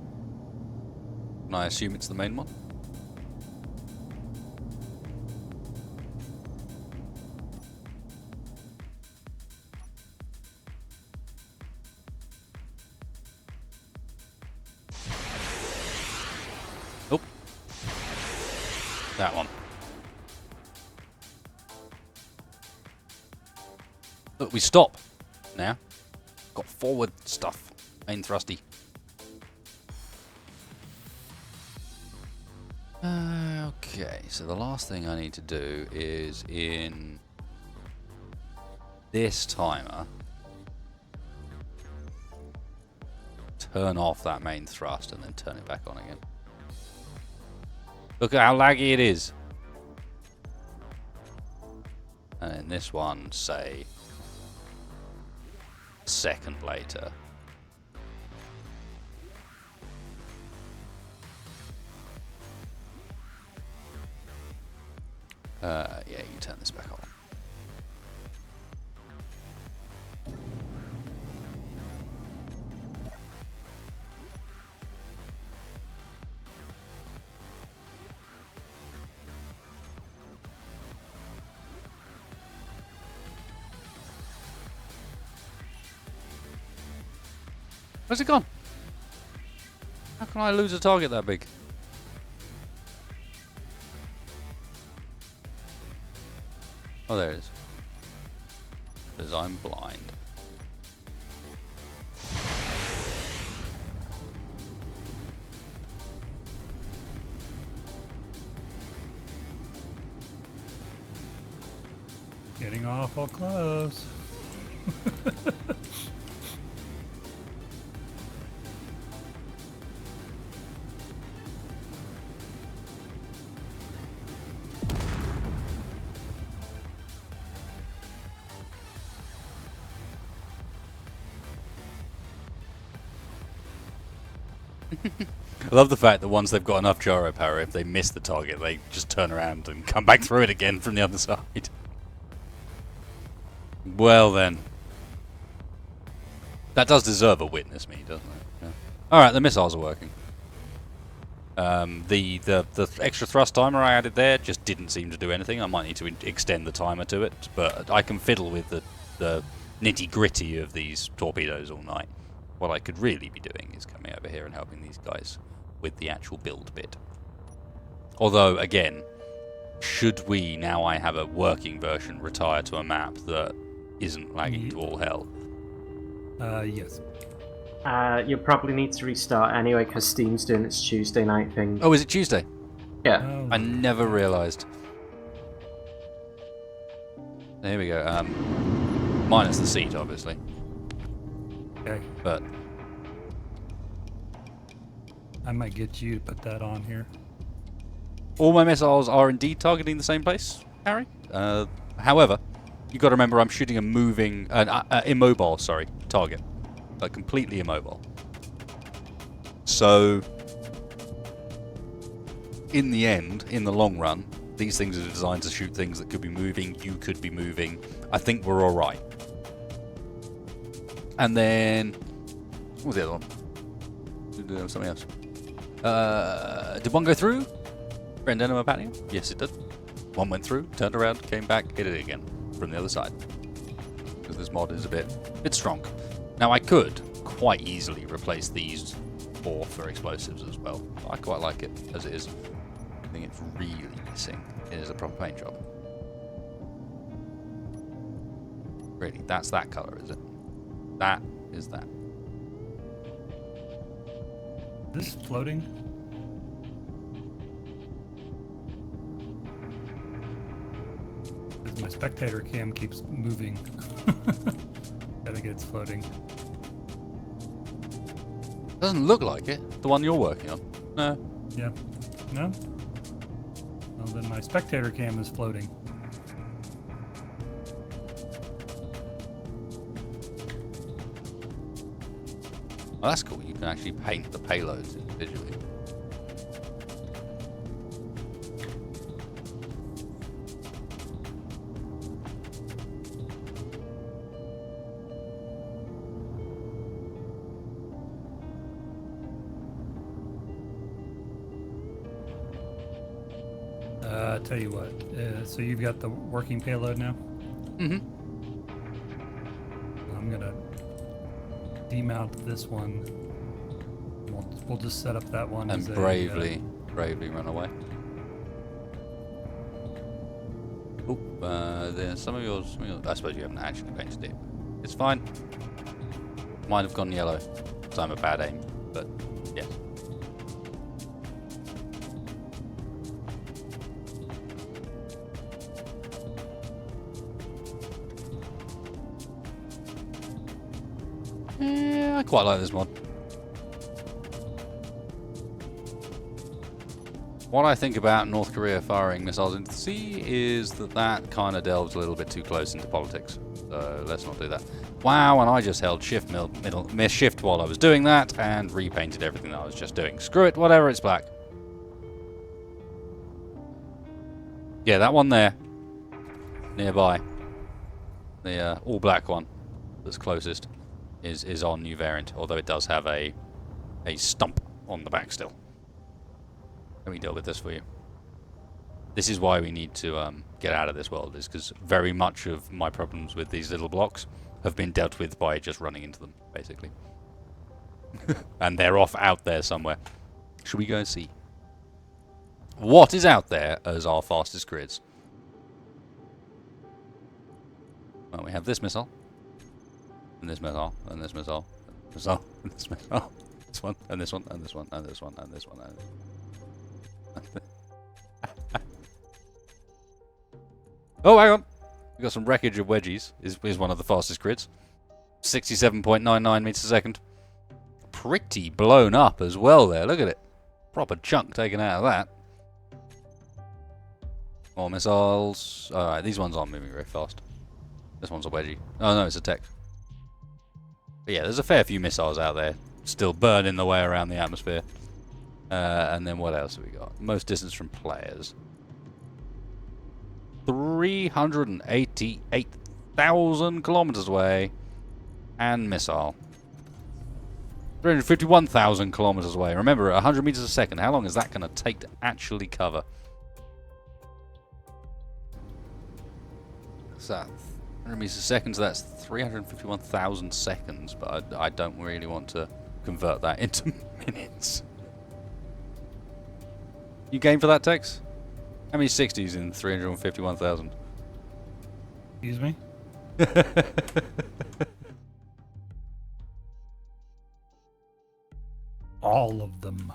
Can I assume it's the main one? Oh. That one. Look, we stop now. Got forward stuff. Main thrusty. Okay, so the last thing I need to do is in this timer turn off that main thrust and then turn it back on again. Look at how laggy it is. And in this one, say a second later. Yeah, you turn this back on. Where's it gone? How can I lose a target that big? Oh, there it is. Because I'm blind. Getting awful close. I love the fact that once they've got enough gyro power, if they miss the target, they just turn around and come back through it again from the other side. Well then. That does deserve a witness me, doesn't it? Yeah. Alright, the missiles are working. The extra thrust timer I added there just didn't seem to do anything. I might need to extend the timer to it, but I can fiddle with the nitty-gritty of these torpedoes all night. What I could really be doing is coming over here and helping these guys with the actual build bit. Although, again, should we, now I have a working version, retire to a map that isn't lagging to all hell? Yes. You'll probably need to restart anyway because Steam's doing its Tuesday night thing. Oh, is it Tuesday? Yeah. Oh, I never realised. Here we go. Minus the seat, obviously. okay. But I might get you to put that on here. all my missiles are indeed targeting the same place, Harry. However, you've got to remember I'm shooting a moving, immobile, target. Like completely immobile. So, in the end, in the long run, these things are designed to shoot things that could be moving, you could be moving. I think we're alright. And then, what was the other one? Something else. Did one go through? Brandano Patio? Yes, it did. One went through, turned around, came back, hit it again from the other side. Because this mod is a bit strong. Now I could quite easily replace these four for explosives as well. I quite like it as it is. I think it's really missing. It is a proper paint job. Really, that's that colour, is it? That is that. This floating? Because my spectator cam keeps moving. I think it's floating. Doesn't look like it. The one you're working on. No. Yeah. No? Well, then my spectator cam is floating. Well, that's cool. You can actually paint the payloads individually. Tell you what. So you've got the working payload now? Mm-hmm. I'm gonna demount this one. We'll just set up that one And as bravely run away. Oh, there's some of yours. I suppose you haven't actually painted it. It's fine. Might have gone yellow. So I'm a bad aim, but yeah. Yeah, I quite like this mod. What I think about North Korea firing missiles into the sea is that kind of delves a little bit too close into politics. So let's not do that. Wow, and I just held shift shift while I was doing that and repainted everything that I was just doing. Screw it, whatever, it's black. Yeah, that one there, nearby, the all black one that's closest, is on new variant, although it does have a stump on the back still. Let me deal with this for you. This is why we need to get out of this world, is because very much of my problems with these little blocks have been dealt with by just running into them, basically. And they're off out there somewhere. Should we go and see what is out there as our fastest grids? Well, we have this missile, and this missile, and this missile, and this missile, and this missile, this one, and this one, and this one, and this one, and this one, and this one. Oh, hang on. We've got some wreckage of wedgies. Is one of the fastest grids. 67.99 meters a second. Pretty blown up as well there. Look at it. Proper chunk taken out of that. More missiles. Alright, these ones aren't moving very fast. This one's a wedgie. Oh no, it's a tech. But yeah, there's a fair few missiles out there still burning the way around the atmosphere. And then what else have we got? Most distance from players. 388,000 kilometers away. And missile. 351,000 kilometers away. Remember, at 100 meters a second, how long is that going to take to actually cover? What's that? 100 meters a second, so that's 351,000 seconds, but I don't really want to convert that into minutes. You game for that, Tex? How many 60s in 351,000? Excuse me? All of them.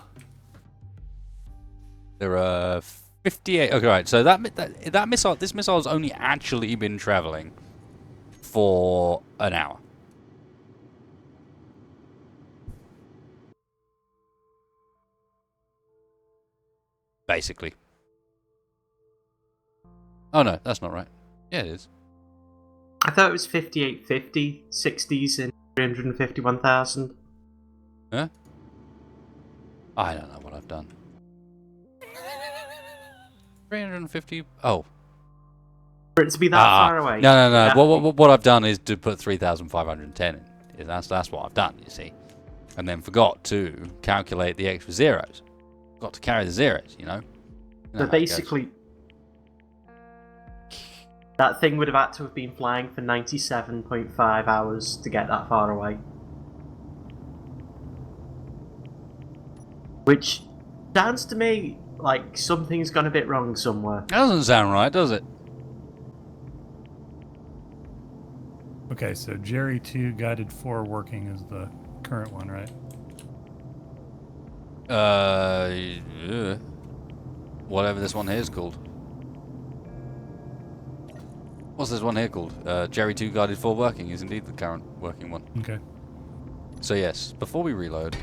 There are 58. Okay, right. So that missile, this missile has only actually been traveling for an hour. Basically. Oh no, that's not right. Yeah, it is. I thought it was 5850, 60s in 351,000. Huh? I don't know what I've done. 350. Oh. For it to be that far away. No. What I've done is to put 3,510 in. That's what I've done, you see. And then forgot to calculate the extra zeros. Got to carry the zeros, you know. So basically, that thing would have had to have been flying for 97.5 hours to get that far away. Which sounds to me like something's gone a bit wrong somewhere. That doesn't sound right, does it? Okay, so Jerry 2 Guided 4 working is the current one, right? Yeah. Whatever this one here is called. What's this one here called? Jerry 2 Guided 4 working is indeed the current working one. Okay. So yes, before we reload,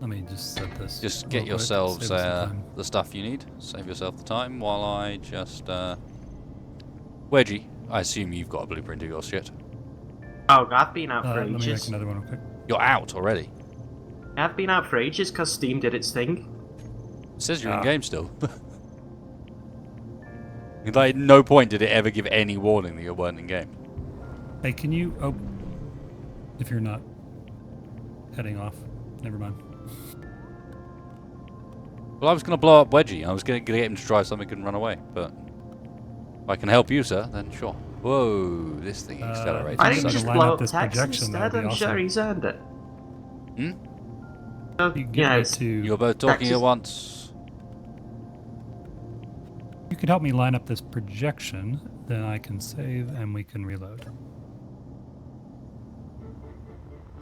Let me just set this. just get real quick, yourselves save us some time. the stuff you need. Save yourself the time while I just... Wedgie, I assume you've got a blueprint of your shit. Oh, I've been out for Let me make ages. another one real quick. You're out already. I've been out for ages because Steam did its thing. It says you're in game still. Like, at no point did it ever give any warning that you weren't in game. Hey, can you... Oh, if you're not heading off. Never mind. Well, I was going to blow up Wedgie. I was going to get him to try something and run away, but if I can help you, sir, then sure. Whoa, this thing accelerates. Why If don't you you just line blow up up this Tex projection, that'd instead? be I'm sure awesome. he's earned it. Hmm? So, You you get know, me to... You're both talking Texas- at once. You could help me line up this projection, then I can save and we can reload.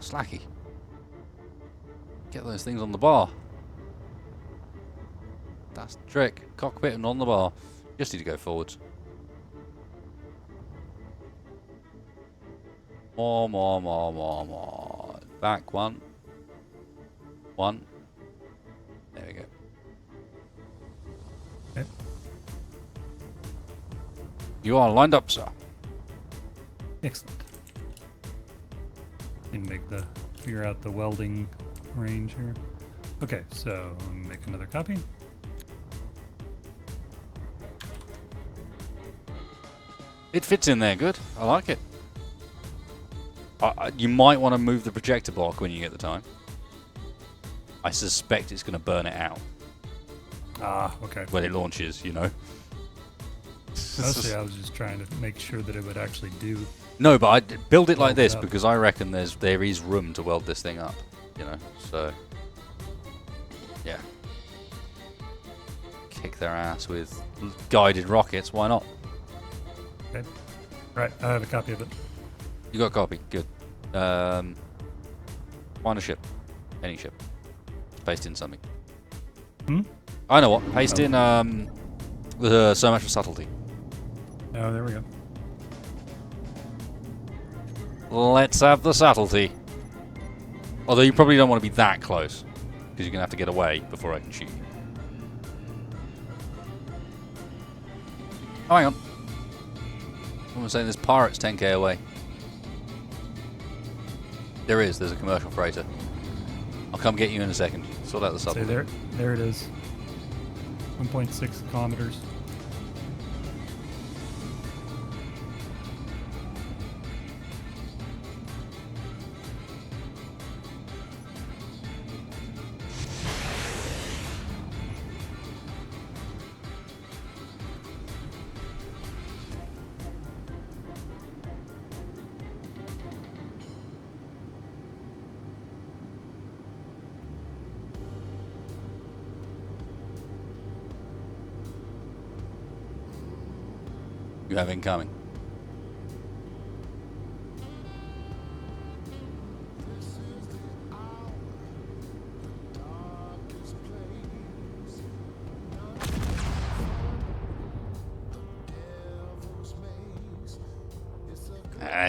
Slacky. Get those things on the bar. That's the trick. Cockpit and on the bar. Just need to go forwards. More. Back one. One. There we go. Okay. You are lined up, sir. Excellent. And figure out the welding range here. Okay, so make another copy. It fits in there good. I like it. You might want to move the projector block when you get the time. I suspect it's going to burn it out Ah, okay. when it launches, you know. Mostly I was just trying to make sure that it would actually do. No, but I build it like Weld this it up. because I reckon there is room to weld this thing up, you know. So, yeah. Kick their ass with guided rockets. Why not? Okay. Right, I have a copy of it. You got a copy. Good. Find a ship. Any ship. Paste in something. Hmm? I know what. Paste in so much for subtlety. Oh, there we go. Let's have the subtlety. Although you probably don't want to be that close, because you're going to have to get away before I can shoot you. Oh, hang on. Someone's saying there's pirates 10k away. There is. There's a commercial freighter. I'll come get you in a second. Sort out the Say supplement. there it is. 1.6 kilometers. You have incoming.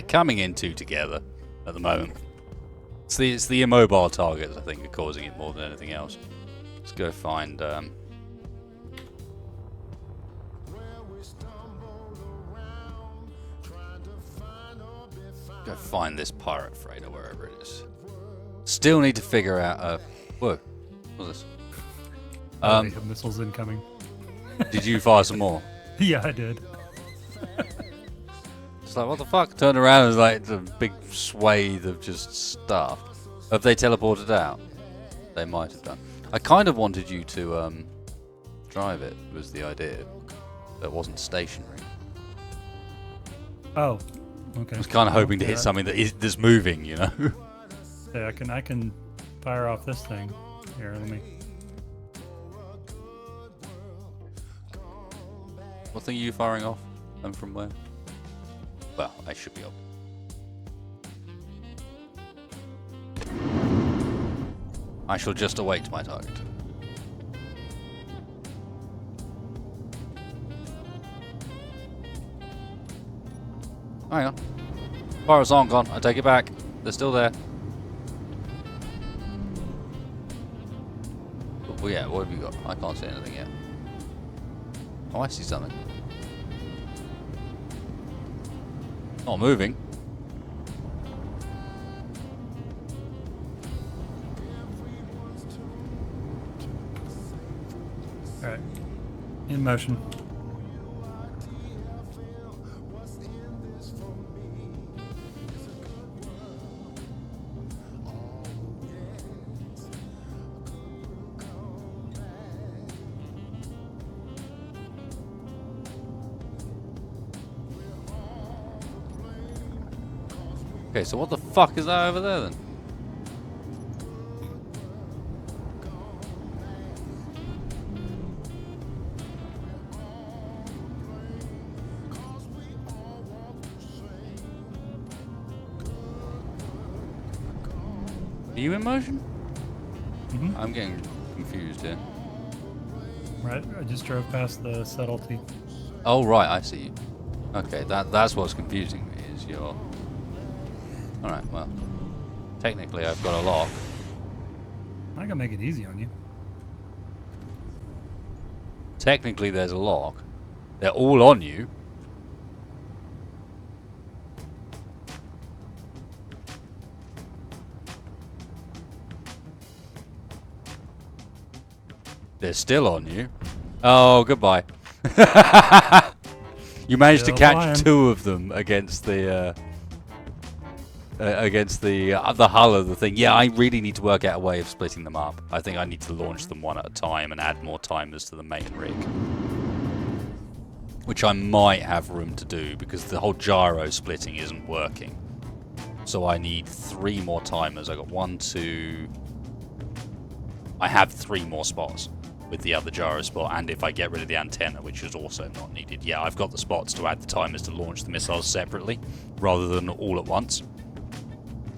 Coming in two together at the moment. It's the immobile targets I think are causing it more than anything else. Let's go find go find this pirate freighter wherever it is. Still need to figure out whoa, what's this? They have missiles incoming. Did you fire some more? Yeah, I did. It's like, what the fuck? Turn around and like the big swathe of just stuff. Have they teleported out? They might have done. I kind of wanted you to drive it, was the idea. That wasn't stationary. Oh, okay. I was kind of hoping to hit something that's moving, you know? Yeah, I can fire off this thing. Here, let me. What thing are you firing off? And from where? Well, I should be up. I shall just await my target. Hang on. Fire's on, gone. I take it back. They're still there. Oh yeah, what have you got? I can't see anything yet. Oh, I see something. Not moving. Alright. In motion. Okay, so what the fuck is that over there then? Are you in motion? Mm-hmm. I'm getting confused here. Right, I just drove past the subtlety. Oh right, I see you. Okay, that's what's confusing me is your. Alright, well. Technically I've got a lock. I gotta make it easy on you. Technically there's a lock. They're all on you. They're still on you. Oh, goodbye. You managed to catch two of them against the hull of the thing. Yeah, I really need to work out a way of splitting them up. I think I need to launch them one at a time and add more timers to the main rig. Which I might have room to do because the whole gyro splitting isn't working. So I need 3 more timers. I got 1, 2... I have 3 more spots with the other gyro spot, and if I get rid of the antenna, which is also not needed. Yeah, I've got the spots to add the timers to launch the missiles separately, rather than all at once.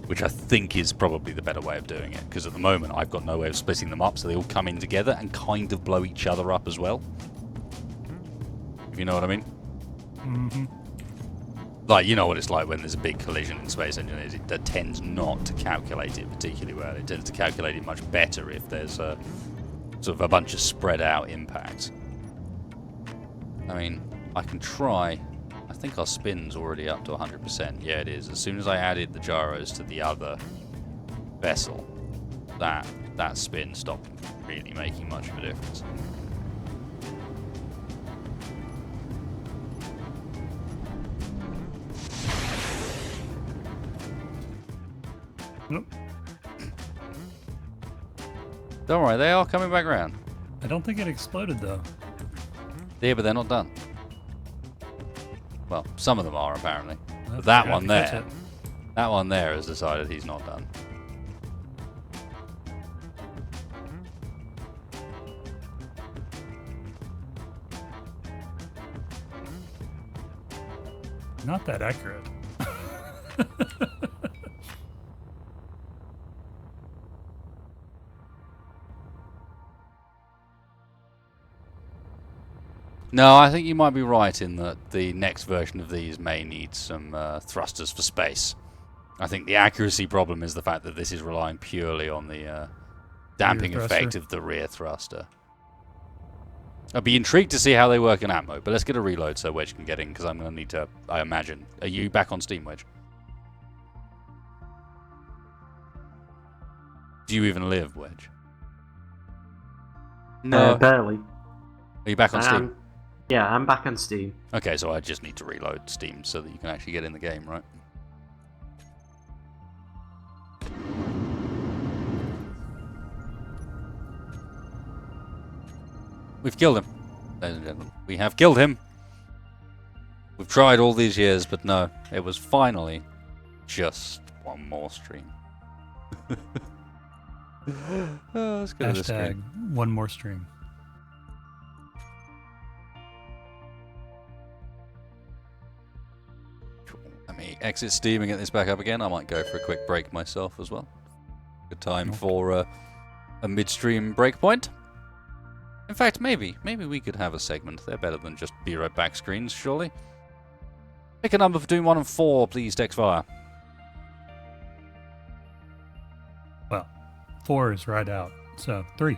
Which I think is probably the better way of doing it, because at the moment I've got no way of splitting them up, so they all come in together and kind of blow each other up as well. If you know what I mean? Mm-hmm. Like, you know what it's like when there's a big collision in Space Engineers. It tends not to calculate it particularly well. It tends to calculate it much better if there's a sort of a bunch of spread out impacts. I mean, I can try. I think our spin's already up to 100%. Yeah, it is. As soon as I added the gyros to the other vessel, that spin stopped really making much of a difference. Nope. Don't worry, they are coming back around. I don't think it exploded though. Yeah, but they're not done. Well, some of them are apparently. But I that forgot one to catch there, it. that one there has decided he's not done. Not that accurate. No, I think you might be right in that the next version of these may need some thrusters for space. I think the accuracy problem is the fact that this is relying purely on the damping Rear effect thruster. of the rear thruster. I'd be intrigued to see how they work in Atmo, but let's get a reload so Wedge can get in, because I'm going to need to, I imagine. Are you back on Steam, Wedge? Do you even live, Wedge? No. Barely. Are you back on Steam? Yeah, I'm back on Steam. Okay, so I just need to reload Steam so that you can actually get in the game, right? We've killed him, ladies and gentlemen. We have killed him. We've tried all these years, but no. It was finally just one more stream. Oh, let's go to the Hashtag screen. one more stream. Let me exit Steam and get this back up again. I might go for a quick break myself as well. Good time for a midstream breakpoint. In fact, maybe we could have a segment. They're better than just be right back screens, surely. Pick a number between 1 and 4, please, Dexfire. Well, 4 is right out, so 3.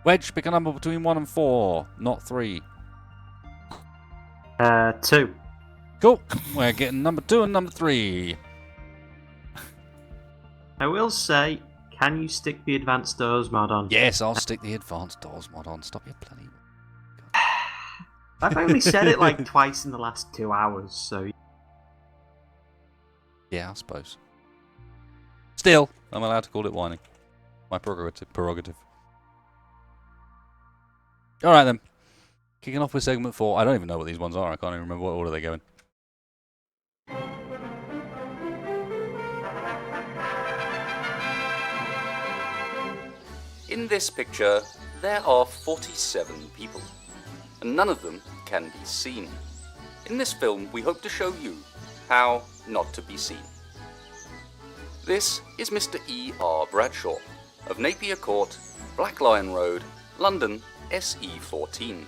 Wedge, pick a number between 1 and 4, not 3. 2. Cool. We're getting number 2 and number 3. I will say, can you stick the advanced doors mod on? Yes, I'll stick the advanced doors mod on. Stop your bloody... I've only said it like twice in the last 2 hours, so... Yeah, I suppose. Still, I'm allowed to call it whining. My prerogative. Alright then. Kicking off with segment 4. I don't even know what these ones are. I can't even remember what order they go in. In this picture, there are 47 people, and none of them can be seen. In this film, we hope to show you how not to be seen. This is Mr. E.R. Bradshaw of Napier Court, Black Lion Road, London, SE14.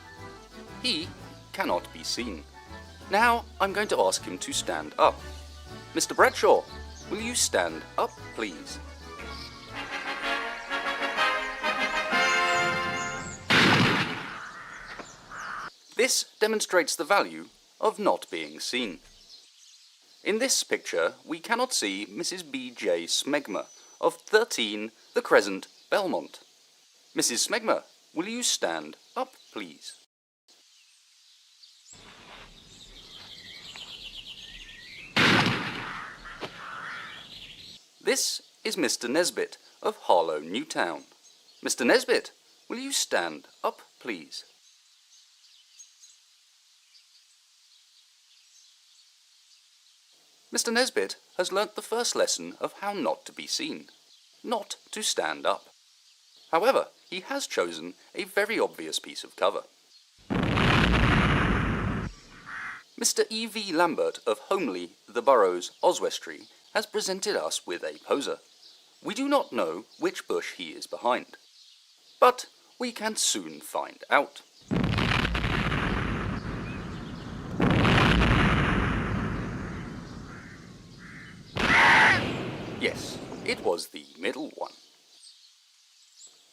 He cannot be seen. Now I'm going to ask him to stand up. Mr. Bradshaw, will you stand up, please? This demonstrates the value of not being seen. In this picture, we cannot see Mrs. B.J. Smegma of 13 The Crescent, Belmont. Mrs. Smegma, will you stand up, please? This is Mr. Nesbit of Harlow, Newtown. Mr. Nesbit, will you stand up, please? Mr. Nesbit has learnt the first lesson of how not to be seen, not to stand up. However, he has chosen a very obvious piece of cover. Mr. E.V. Lambert of Homely, the Burrows, Oswestry, has presented us with a poser. We do not know which bush he is behind, but we can soon find out. Yes, it was the middle one.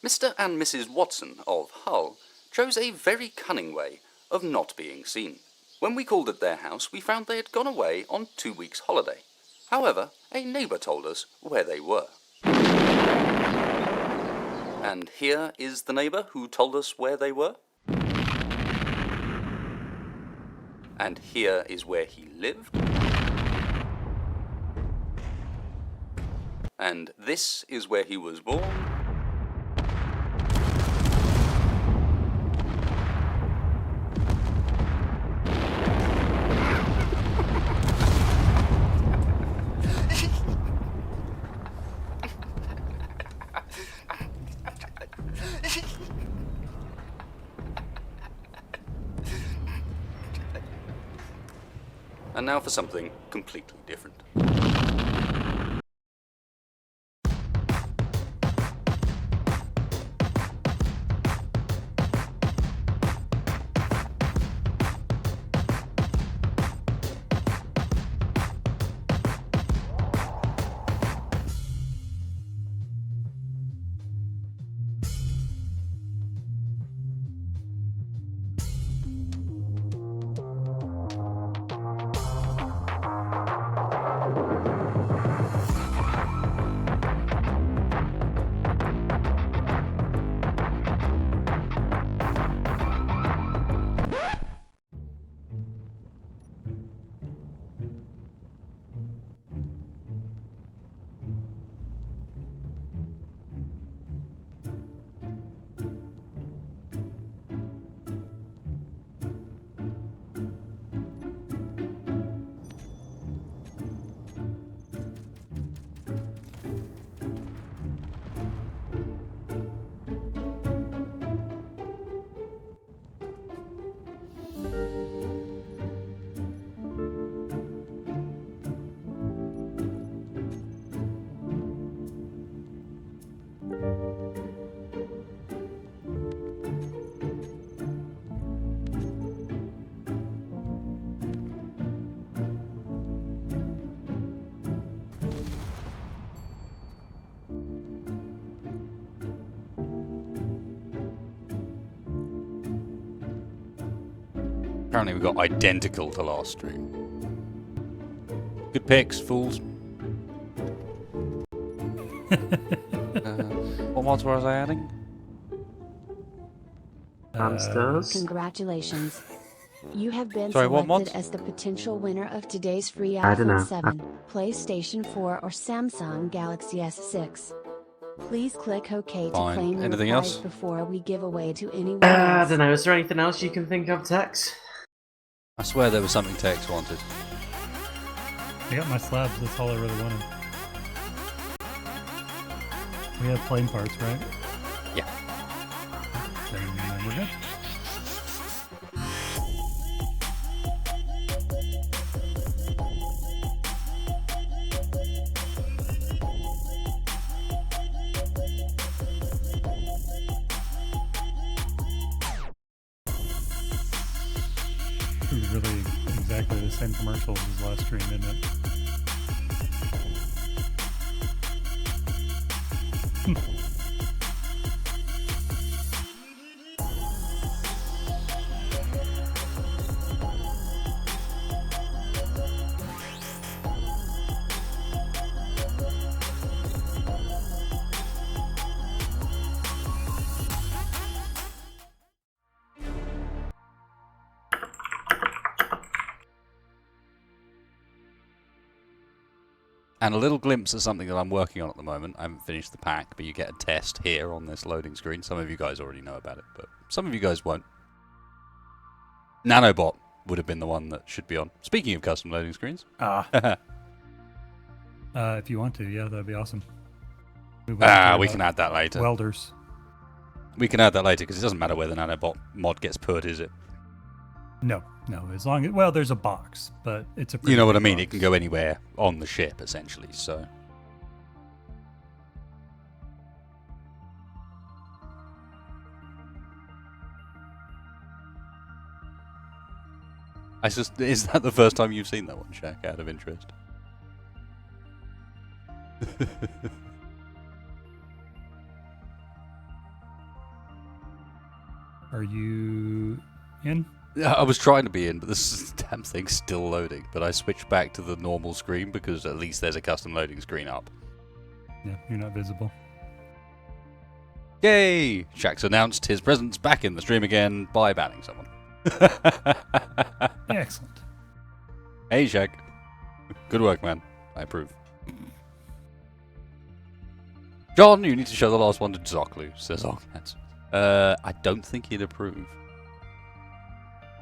Mr. and Mrs. Watson of Hull chose a very cunning way of not being seen. When we called at their house, we found they had gone away on 2 weeks' holiday. However, a neighbour told us where they were. And here is the neighbour who told us where they were. And here is where he lived. And this is where he was born. And now for something completely different. Apparently we got identical to last stream. Good picks, fools. What mods was I adding? Hamsters. Congratulations. You have been Sorry, what selected mods? as the potential winner of today's free I don't know. iPhone 7, PlayStation 4 or Samsung Galaxy S6. Please click OK to Fine. claim your Anything prize else? before we give away to anyone I else. don't know. Is there anything else you can think of, Tex? I swear there was something Tex wanted. I got my slabs, that's all I really wanted. We have plane parts, right? Yeah. Then we're good. It was really exactly the same commercials as last stream, isn't it? And a little glimpse of something that I'm working on at the moment. I haven't finished the pack, but you get a test here on this loading screen. Some of you guys already know about it, but some of you guys won't. Nanobot would have been the one that should be on. Speaking of custom loading screens. If you want to, yeah, that'd be awesome. We can add that later. Welders. We can add that later, because it doesn't matter where the Nanobot mod gets put, is it? No, as long as, well, there's a box, but it's a pretty You know what I big mean? box. It can go anywhere on the ship, essentially, so... Is that the first time you've seen that one, Shaq, out of interest? Are you in? I was trying to be in, but this damn thing's still loading. But I switched back to the normal screen because at least there's a custom loading screen up. Yeah, you're not visible. Yay! Shaxx announced his presence back in the stream again by banning someone. Excellent. Hey, Shaq. Good work, man. I approve. John, you need to show the last one to Zoklu, says Ognet. I don't think he'd approve.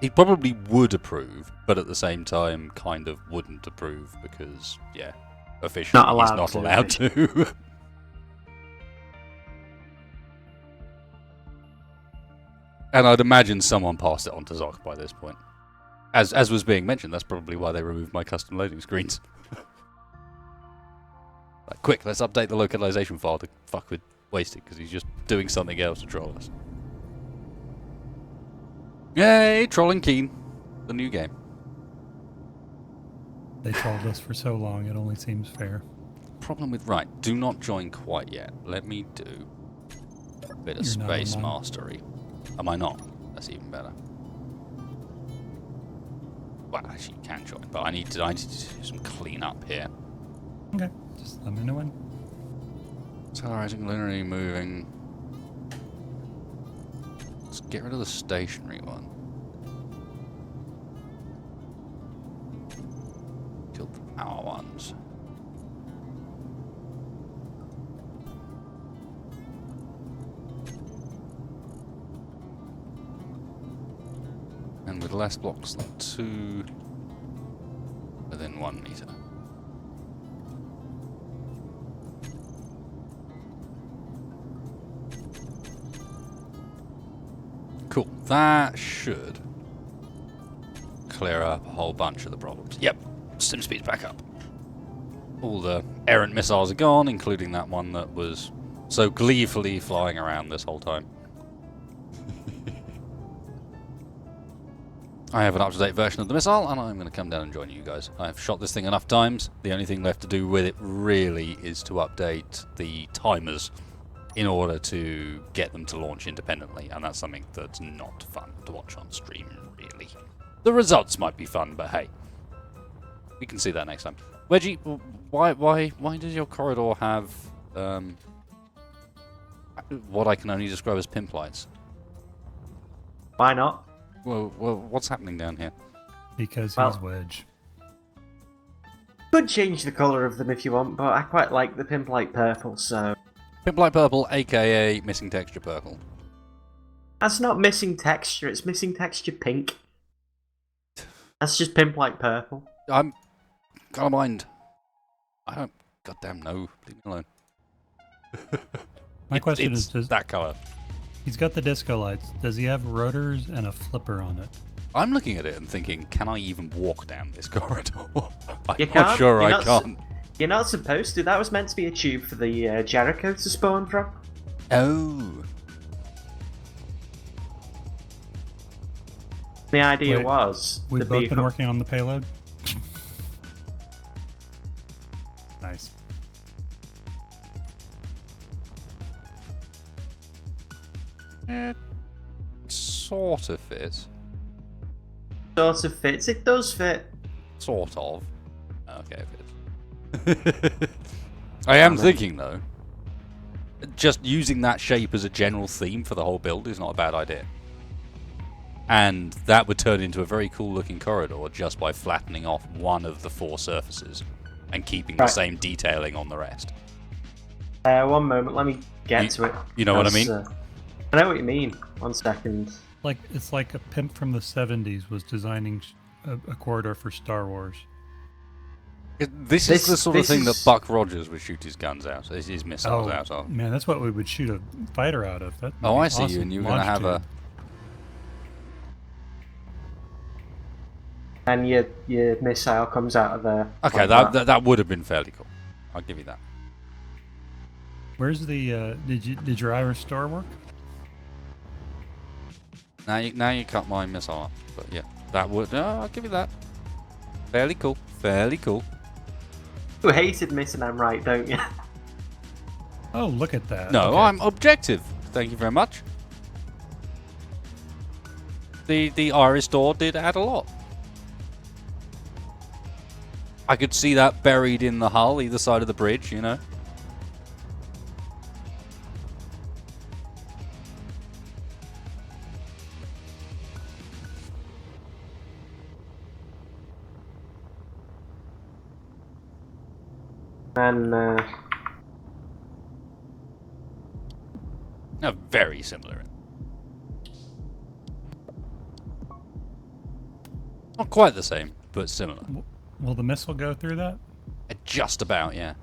He probably would approve, but at the same time, kind of wouldn't approve because, yeah, officially he's not allowed to. And I'd imagine someone passed it on to Zok by this point. As was being mentioned, that's probably why they removed my custom loading screens. Like, quick, let's update the localization file to fuck with Wasted, because he's just doing something else to troll us. Yay, Trolling Keen, the new game. They trolled us for so long, it only seems fair. Problem with, right, do not join quite yet. Let me do a bit of space mastery. Am I not? That's even better. Well, actually, you can join, but I need to do some clean up here. Okay, just let me know when. Accelerating, linearly moving. Let's get rid of the stationary one. Kill the power ones. And with less blocks than 2 within 1 meter. Cool. That should clear up a whole bunch of the problems. Yep. Sim speed's back up. All the errant missiles are gone, including that one that was so gleefully flying around this whole time. I have an up-to-date version of the missile, and I'm going to come down and join you guys. I've shot this thing enough times. The only thing left to do with it really is to update the timers in order to get them to launch independently, and that's something that's not fun to watch on stream, really. The results might be fun, but hey, we can see that next time. Wedgie, why does your corridor have what I can only describe as pimp lights? Why not? Well, what's happening down here? Because he's Wedge. Could change the colour of them if you want, but I quite like the pimp light purple, so... Pimp light purple, aka missing texture purple. That's not missing texture, it's missing texture pink. That's just pimp light purple. I'm kind of mind. I don't goddamn know. Leave me alone. My question is, does that colour? He's got the disco lights. Does he have rotors and a flipper on it? I'm looking at it and thinking, can I even walk down this corridor? You I'm can't. not sure I can't. You're not supposed to. That was meant to be a tube for the Jericho to spawn from. Oh. The idea was... We've both been working on the payload? Nice. It sort of fits. Sort of fits. It does fit. Sort of. Okay, it fits. I am thinking, though, just using that shape as a general theme for the whole build is not a bad idea. And that would turn into a very cool looking corridor just by flattening off one of the 4 surfaces and keeping the same detailing on the rest. 1 moment, let me get to it. You know what I mean? I know what you mean. 1 second. It's like a pimp from the 70s was designing a corridor for Star Wars. This is the sort of thing that Buck Rogers would shoot his guns out, his missiles out of. Man, that's what we would shoot a fighter out of. I see you, and you were going to have a... And your missile comes out of there. Okay, that would have been fairly cool. I'll give you that. Where's the... Did your Irish store work? Now you cut my missile up, but yeah, that would... I'll give you that. Fairly cool. Fairly cool. You hated missing I'm right, don't you? Oh, look at that. No, okay. I'm objective. Thank you very much. the iris door did add a lot. I could see that buried in the hull, either side of the bridge, you know. And No, very similar. Not quite the same, but similar. Will the missile go through that? Just about, yeah.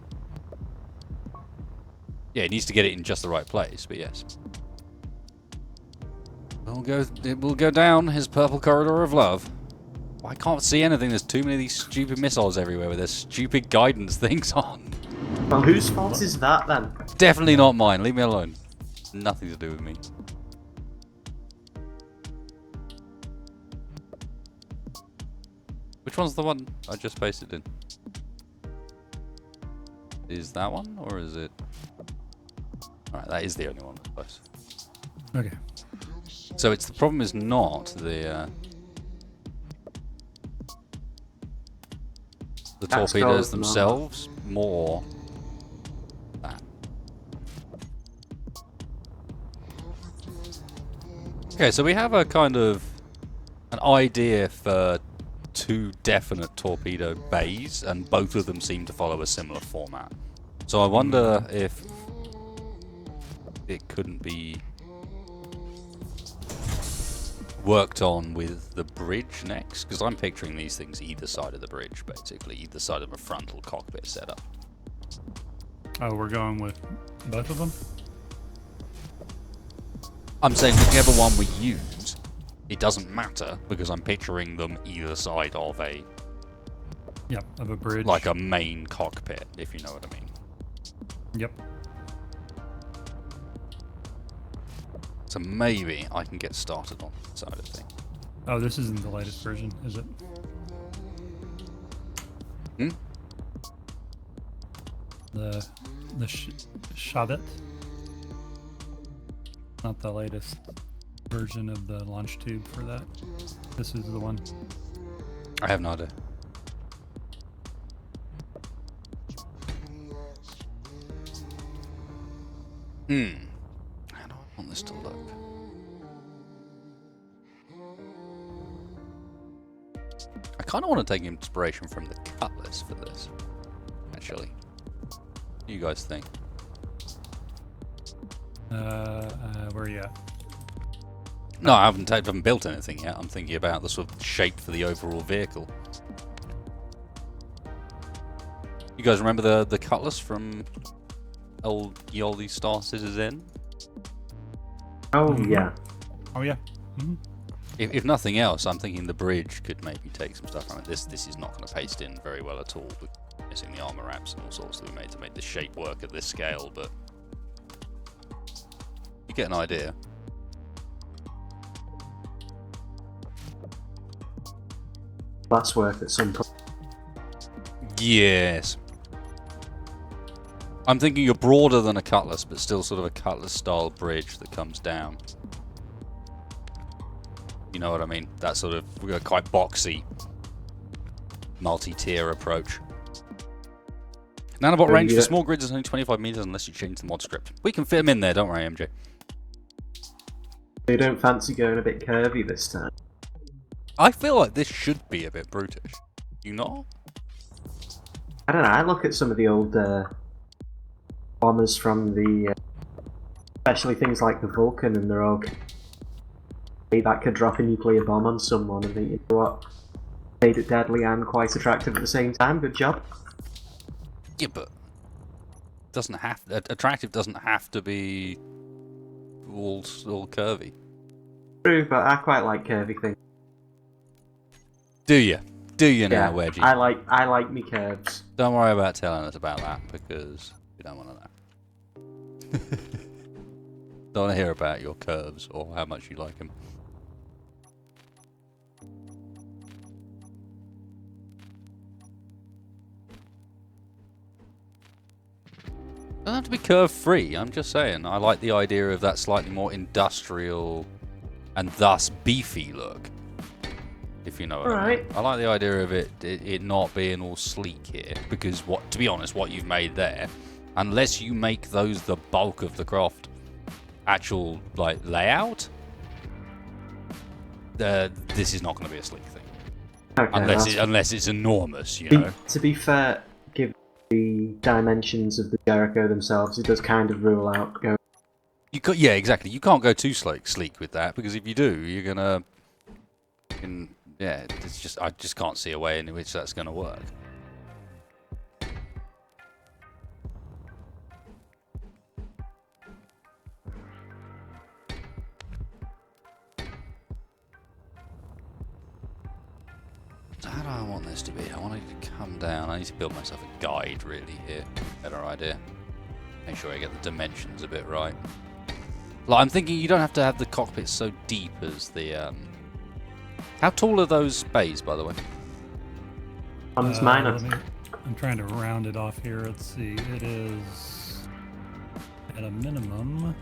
Yeah, it needs to get it in just the right place, but yes. It will go down his purple corridor of love. I can't see anything. There's too many of these stupid missiles everywhere with their stupid guidance things on. well, whose fault is that then? Definitely not mine. Leave me alone. Nothing to do with me. Which one's the one I just pasted in? Is that one, or is it... Alright, that is the only one, I suppose. Okay. So it's the problem is not the That's torpedoes called themselves, more that. Okay, so we have a kind of an idea for two definite torpedo bays, and both of them seem to follow a similar format. So I wonder if it couldn't be worked on with the bridge next, because I'm picturing these things either side of the bridge, basically, either side of a frontal cockpit setup. Oh, we're going with both of them? I'm saying whichever one we use, it doesn't matter, because I'm picturing them either side of a... Yep, of a bridge. like a main cockpit, if you know what I mean. Yep. So maybe I can get started on that side of things. Oh, this isn't the latest version, is it? Hmm? The SHAVIT? Not the latest version of the launch tube for that. This is the one. I have no idea. How do I want this to look? I kind of want to take inspiration from the Cutlass for this, actually. What do you guys think? Where are you at? No, I haven't built anything yet. I'm thinking about the sort of shape for the overall vehicle. You guys remember the Cutlass from Yoli Star Citizen? Oh yeah. Oh yeah. Mm-hmm. If nothing else, I'm thinking the bridge could maybe take some stuff from it. This is not going to paste in very well at all. We're missing the armor wraps and all sorts that we made to make the shape work at this scale, but you get an idea. That's worth at some point. Yes. I'm thinking you're broader than a Cutlass, but still sort of a Cutlass-style bridge that comes down. You know what I mean? That sort of quite boxy, multi-tier approach. Nanobot range for small grids is only 25 meters unless you change the mod script. We can fit them in there, don't worry, MJ. You don't fancy going a bit curvy this time? I feel like this should be a bit brutish. You not? I don't know. I look at some of the old bombers from the, especially things like the Vulcan, and they're all that could drop a nuclear bomb on someone, and think, you know what, made it deadly and quite attractive at the same time. Good job. Yeah, but doesn't have attractive doesn't have to be all curvy. True, but I quite like curvy things. Do you? Do you Yeah, now, Wedgie? I like me curves. Don't worry about telling us about that, because we don't want to know. Don't want to hear about your curves or how much you like them. Doesn't have to be curve free. I'm just saying. I like the idea of that slightly more industrial and thus beefy look. If you know what I mean. I like the idea of it not being all sleek here, because to be honest, what you've made there, unless you make those the bulk of the craft actual like layout, this is not going to be a sleek thing. Okay, unless it's enormous, you know. To be fair, given the dimensions of the Jericho themselves, it does kind of rule out going. Yeah, exactly. You can't go too sleek with that, because if you do, you're gonna. Yeah, it's just I just can't see a way in which that's gonna work. So how do I want this to be? I want it to come down. I need to build myself a guide, really, here. Better idea. Make sure I get the dimensions a bit right. Like, I'm thinking you don't have to have the cockpit so deep as the... How tall are those bays, by the way? I'm trying to round it off here. Let's see. It is at a minimum...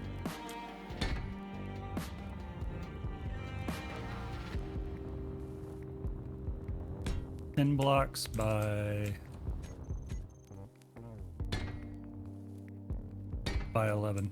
10 blocks by 11.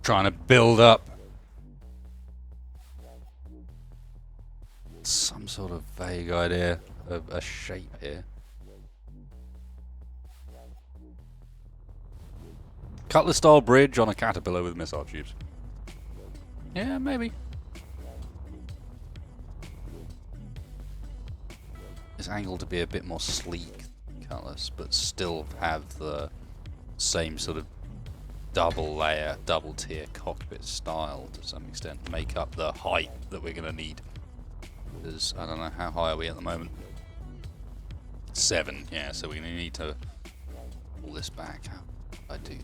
Trying to build up some sort of vague idea of a shape here. Cutlass style bridge on a caterpillar with missile tubes. Yeah, maybe. This angle to be a bit more sleek, Cutlass, but still have the same sort of double layer, double tier cockpit style to some extent. Make up the height that we're going to need. Because I don't know, how high are we at the moment? 7, yeah, so we're going to need to pull this back. How I do?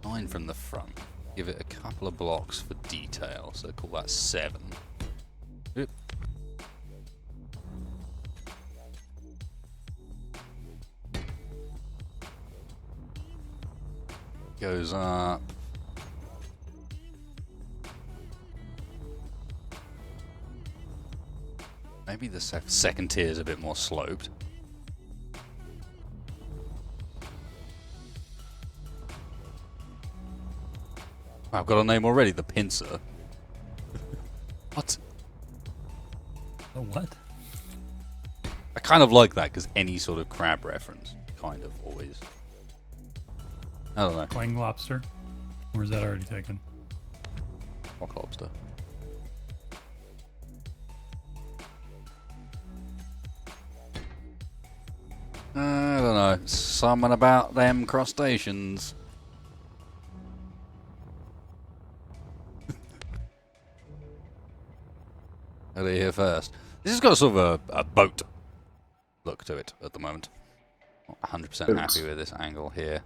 9 from the front. Give it a couple of blocks for detail, so call that 7. Oop. Goes up. Maybe the second tier is a bit more sloped. I've got a name already, the Pincer. What? The what? I kind of like that, because any sort of crab reference kind of always... I don't know. Clang lobster? Or is that already taken? Rock lobster. I don't know. Something about them crustaceans. Heard it here first. This has got sort of a boat look to it at the moment. Not 100% happy with this angle here.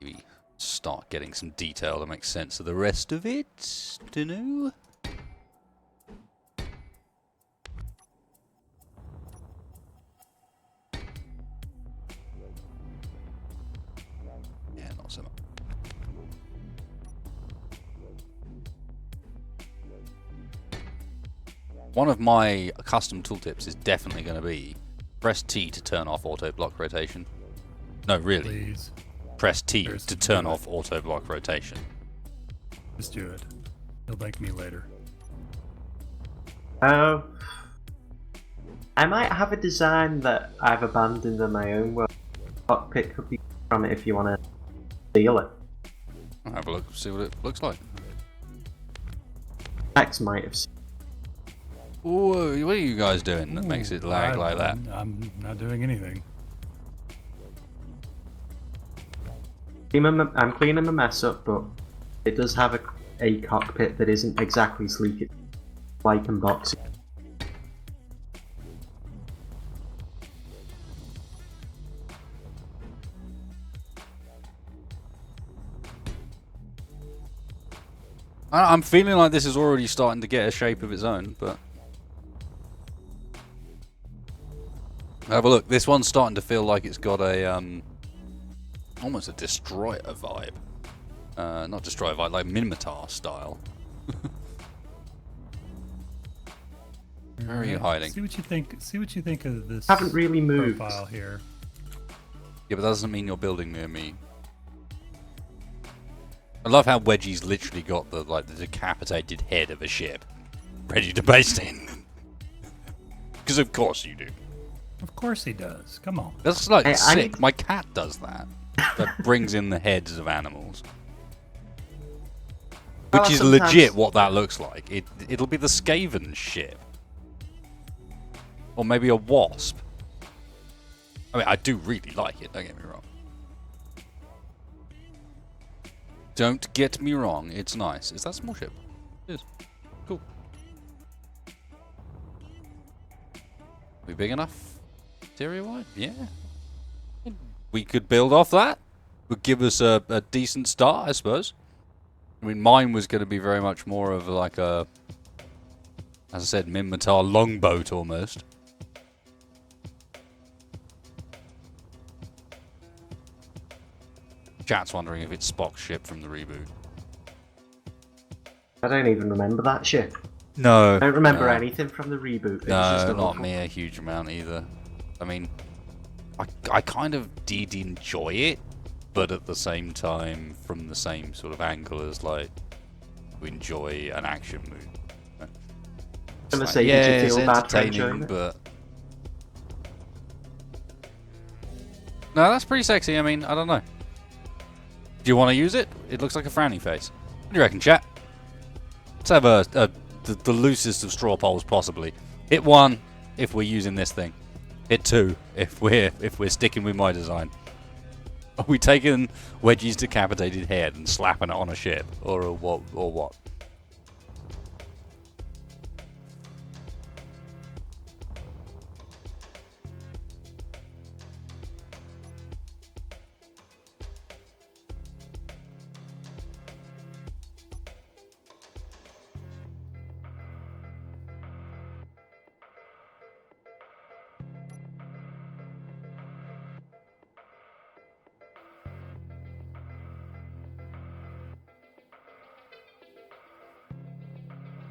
Maybe start getting some detail to make sense of the rest of it. Dunno. Yeah, not so much. One of my custom tooltips is definitely going to be press T to turn off auto block rotation. No, really. Please. Press T to turn off auto block rotation. Just do it. He'll thank me later. I might have a design that I've abandoned on my own where cockpit could be from it if you want to steal it. I'll have a look, see what it looks like. X might have seen. Whoa, what are you guys doing that makes it lag like that? I'm not doing anything. I'm cleaning the mess up, but it does have a cockpit that isn't exactly sleek. It's like unboxing. I'm feeling like this is already starting to get a shape of its own, but... Have a look. This one's starting to feel like it's got a, almost a Destroyer vibe. Not Destroyer vibe, like Minotaur style. Where are you hiding? See what you think. See what you think of this. Haven't really moved. Profile here. Yeah, but that doesn't mean you're building near me. I love how Wedgie's literally got the decapitated head of a ship ready to baste in. Because of course you do. Of course he does. Come on. That's like sick. My cat does that. That brings in the heads of animals. Which is legit what that looks like. It'll be the Skaven ship. Or maybe a wasp. I mean, I do really like it, don't get me wrong. Don't get me wrong, it's nice. Is that a small ship? It is. Cool. We big enough? Interior-wide? Yeah. We could build off that. Would give us a decent start, I suppose. I mean, mine was going to be very much more of like a, as I said, Minotaur longboat almost. Chat's wondering if it's Spock's ship from the reboot. I don't even remember that ship. No. I don't remember anything from the reboot. It was just No, a not local. me a huge amount either. I mean, I kind of did enjoy it, but at the same time, from the same sort of angle as like, we enjoy an action movie. I was gonna say, yeah, did you it's feel bad for enjoying entertaining, it? but... No, that's pretty sexy. I mean, I don't know. Do you want to use it? It looks like a frowny face. What do you reckon, chat? Let's have the loosest of straw polls possibly. Hit 1 if we're using this thing. Hit 2 if we're sticking with my design. Are we taking Wedgie's decapitated head and slapping it on a ship, or what? Or what?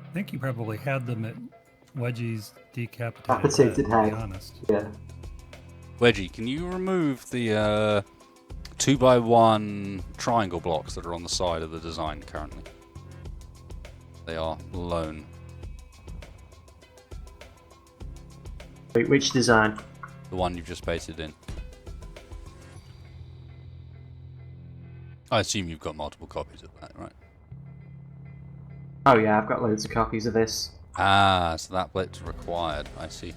I think you probably had them at Wedgie's decapitated Decapitated head, to head. be honest. Yeah. Wedgie, can you remove the 2x1 triangle blocks that are on the side of the design currently? They are lone. Wait, which design? The one you've just pasted in. I assume you've got multiple copies of that, right? Oh yeah, I've got loads of copies of this. Ah, so that bit's required. I see.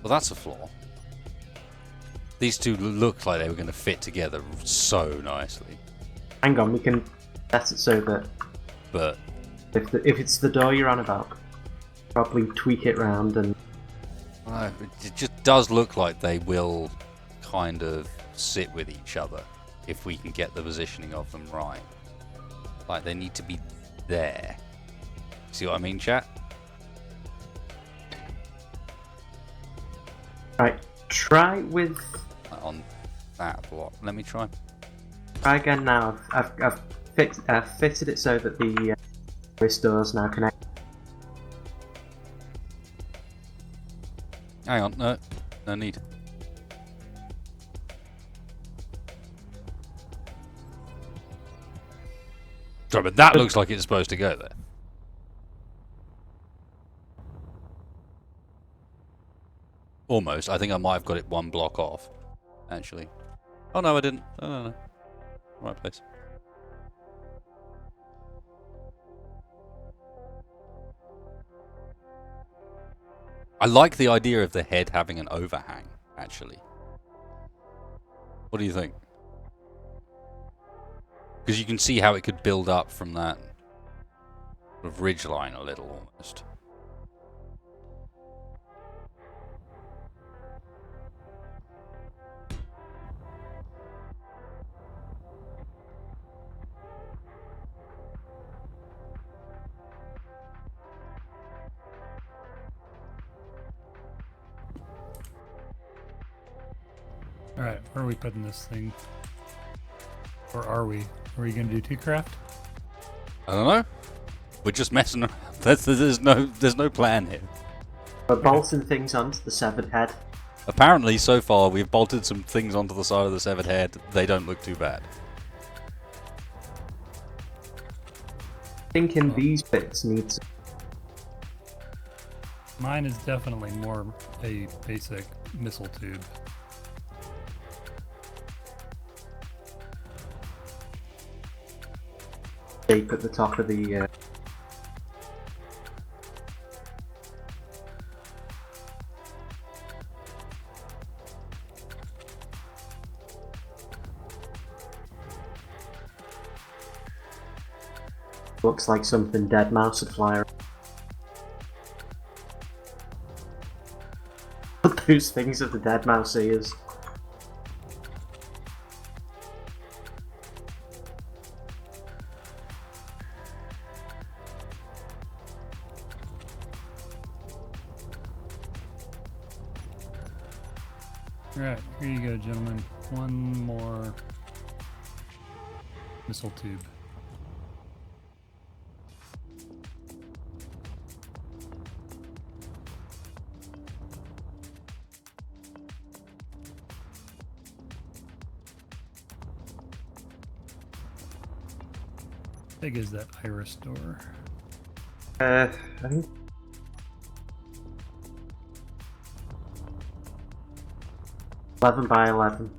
Well, that's a flaw. These two look like they were going to fit together so nicely. Hang on, we can set it so that But if it's the door you're on about, probably tweak it round and it just does look like they will kind of sit with each other if we can get the positioning of them right. Like, they need to be there. See what I mean, chat? right. Try with. On that block. Let me try. Try again now. I've fitted it so that the wrist doors now connect. Hang on, no need. Sorry, but that looks like it's supposed to go there. Almost. I think I might have got it one block off, actually. Oh no, I didn't. No. Right place. I like the idea of the head having an overhang, actually. What do you think? Because you can see how it could build up from that sort of ridge line a little, almost. Alright, where are we putting this thing? Or are we? Are we gonna do 2 craft? I don't know. We're just messing around. There's no plan here. We're bolting things onto the severed head. Apparently, so far, we've bolted some things onto the side of the severed head. They don't look too bad. Thinking these bits need to... Mine is definitely more a basic missile tube. shape at the top of the... Looks like something dead mouse would fly around. Those things are the dead mouse ears. Alright, here you go, gentlemen. One more missile tube. How big is that iris door? I think 11 by 11.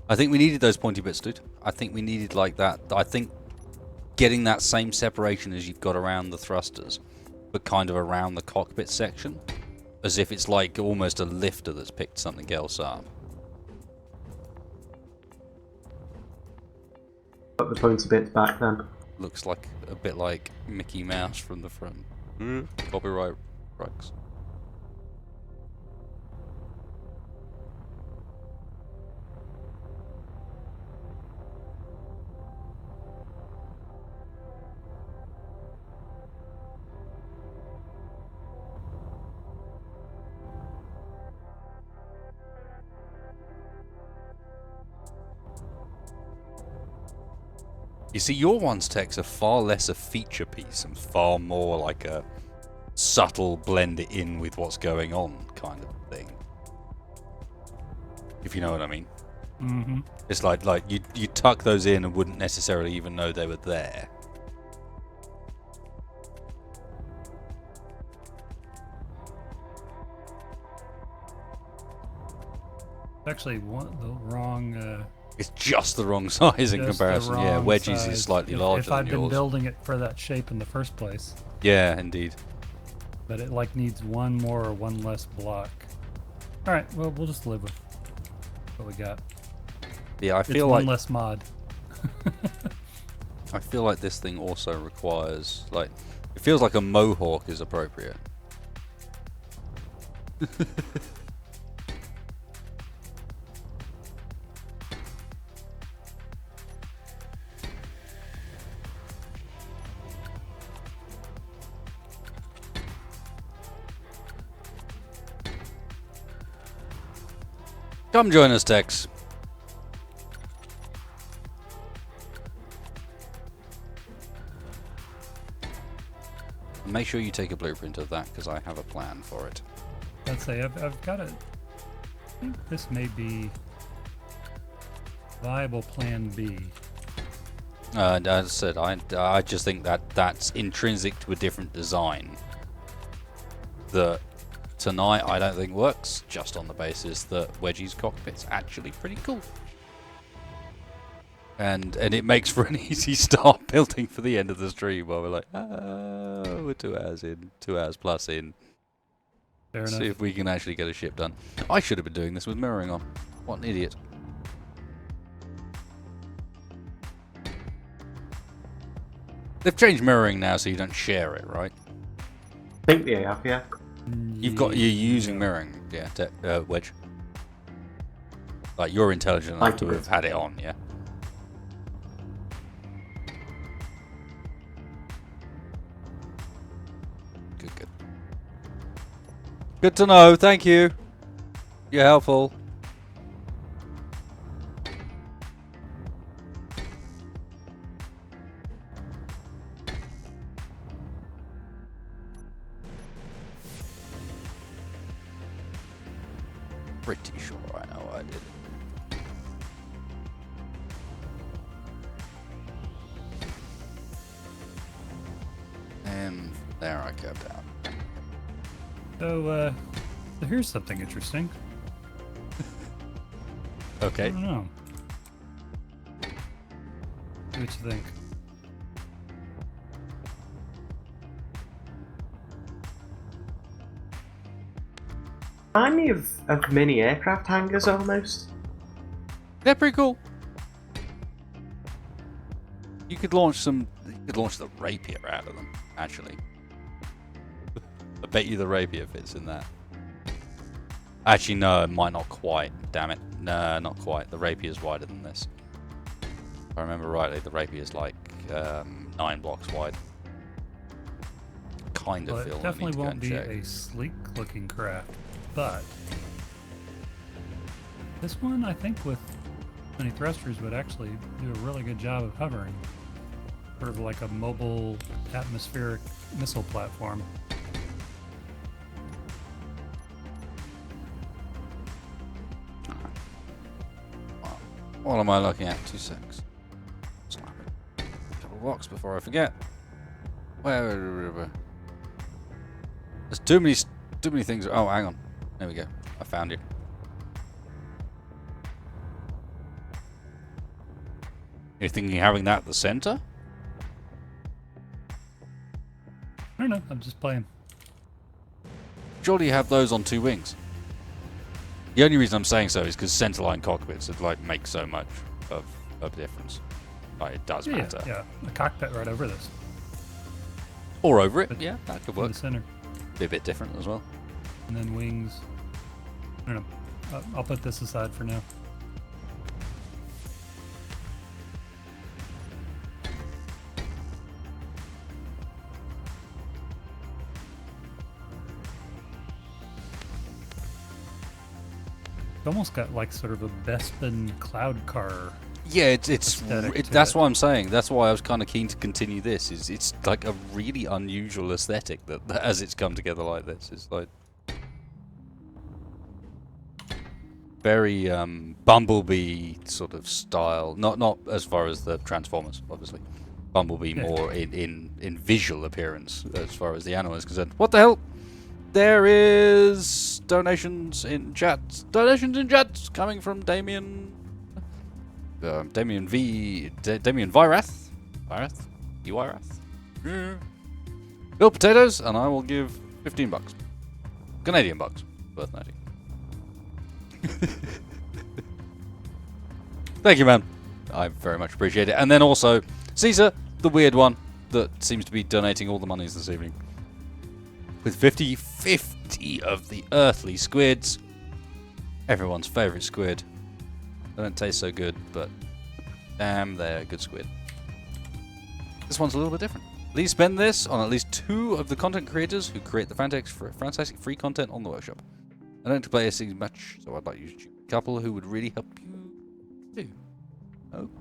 I think we needed those pointy bits, dude. I think we needed like that. I think getting that same separation as you've got around the thrusters, but kind of around the cockpit section, as if it's like almost a lifter that's picked something else up. Put the pointy bits back then. Looks like a bit like Mickey Mouse from the front. Copyright strikes. You see, your one's text are far less a feature piece and far more like a subtle blend it in with what's going on kind of thing. If you know what I mean. Mm-hmm. It's like you tuck those in and wouldn't necessarily even know they were there. Actually, the wrong. It's just the wrong size in Just comparison. the Yeah, wrong Wedge's size. is slightly If larger I'd than been yours. building it for that shape in the first place, Yeah, indeed. but it like needs one more or one less block. All right, well we'll just live with what we got. Yeah, I It's feel one like less mod. I feel like this thing also requires like it feels like a mohawk is appropriate. Come join us, Tex. Make sure you take a blueprint of that, because I have a plan for it. Let's say I've got a... I think this may be viable plan B. As I said, I just think that that's intrinsic to a different design. That tonight I don't think works, just on the basis that Wedgie's cockpit's actually pretty cool. And it makes for an easy start building for the end of the stream where we're like, we're 2 hours in, 2 hours plus in. Fair enough. See if we can actually get a ship done. I should have been doing this with mirroring on. What an idiot. They've changed mirroring now so you don't share it, right? I think they have, yeah. You're using mirroring, yeah, Wedge. Like, you're intelligent enough to have had it on, yeah. Good. Good to know, thank you. You're helpful. Pretty sure I know I did. And there I kept out. So here's something interesting. Okay. I don't know. What you think? Remind me of mini aircraft hangars almost. They're pretty cool. You could launch some. You could launch the rapier out of them. Actually, I bet you the rapier fits in that. Actually, no, it might not quite. Damn it, no, not quite. The rapier's wider than this. If I remember rightly, the rapier's like 9 blocks wide. Kind of Well, feel. it definitely won't be a sleek-looking craft, but this one, I think, with many thrusters, would actually do a really good job of hovering. Sort of like a mobile atmospheric missile platform. What am I looking at? 2 secs. Slap it. Couple of blocks before I forget. Where? There's too many things. Oh, hang on. There we go. I found you. You're thinking having that at the center? I don't know. I'm just playing. Surely you have those on 2 wings. The only reason I'm saying so is because centerline cockpits would like make so much of difference. Like, it does matter. Yeah, a cockpit right over this. Or over it. But Yeah, that could in work. the center. Be a bit different as well. And then wings. I don't know. I'll put this aside for now. It's almost got like sort of a Bespin cloud car. Yeah, that's it. what I'm saying. That's why I was kind of keen to continue this. It's like a really unusual aesthetic that as it's come together like this. It's like very Bumblebee sort of style. Not as far as the Transformers, obviously. Bumblebee more in visual appearance as far as the animal is concerned. What the hell? There is donations in chat. Donations in chat coming from Damien. Damien Virath. Bill Potatoes, and I will give $15. Canadian bucks. Worth noting. Thank you, man. I very much appreciate it. And then also, Caesar, the weird one that seems to be donating all the monies this evening. With 50 of the earthly squids. Everyone's favourite squid. They don't taste so good, but damn, they're good squid. This one's a little bit different. Please spend this on at least 2 of the content creators who create the fantastic free content on the workshop. I don't play a much, so I'd like you to choose a couple who would really help you too.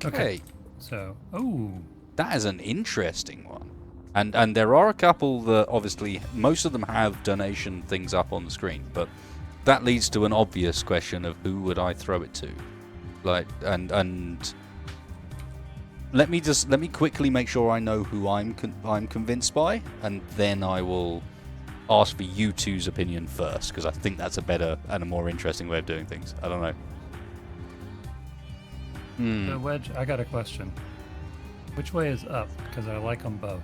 Okay. So, oh. That is an interesting one. And there are a couple that obviously most of them have donation things up on the screen, but that leads to an obvious question of who would I throw it to, like and let me quickly make sure I know who I'm convinced by, and then I will ask for you two's opinion first, because I think that's a better and a more interesting way of doing things. I don't know. So Wedge, I got a question. Which way is up? Because I like them both.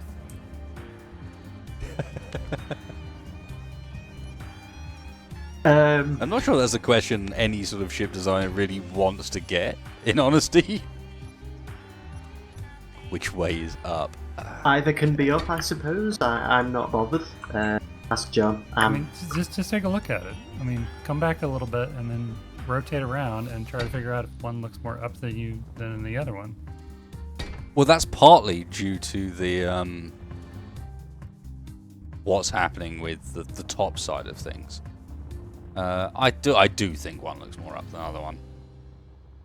I'm not sure that's a question any sort of ship designer really wants to get, in honesty. Which way is up? Either can be up, I suppose. I'm not bothered. Ask John. I mean, just take a look at it. I mean, come back a little bit and then rotate around and try to figure out if one looks more up than the other one. Well, that's partly due to the what's happening with the top side of things. I do think one looks more up than the other one.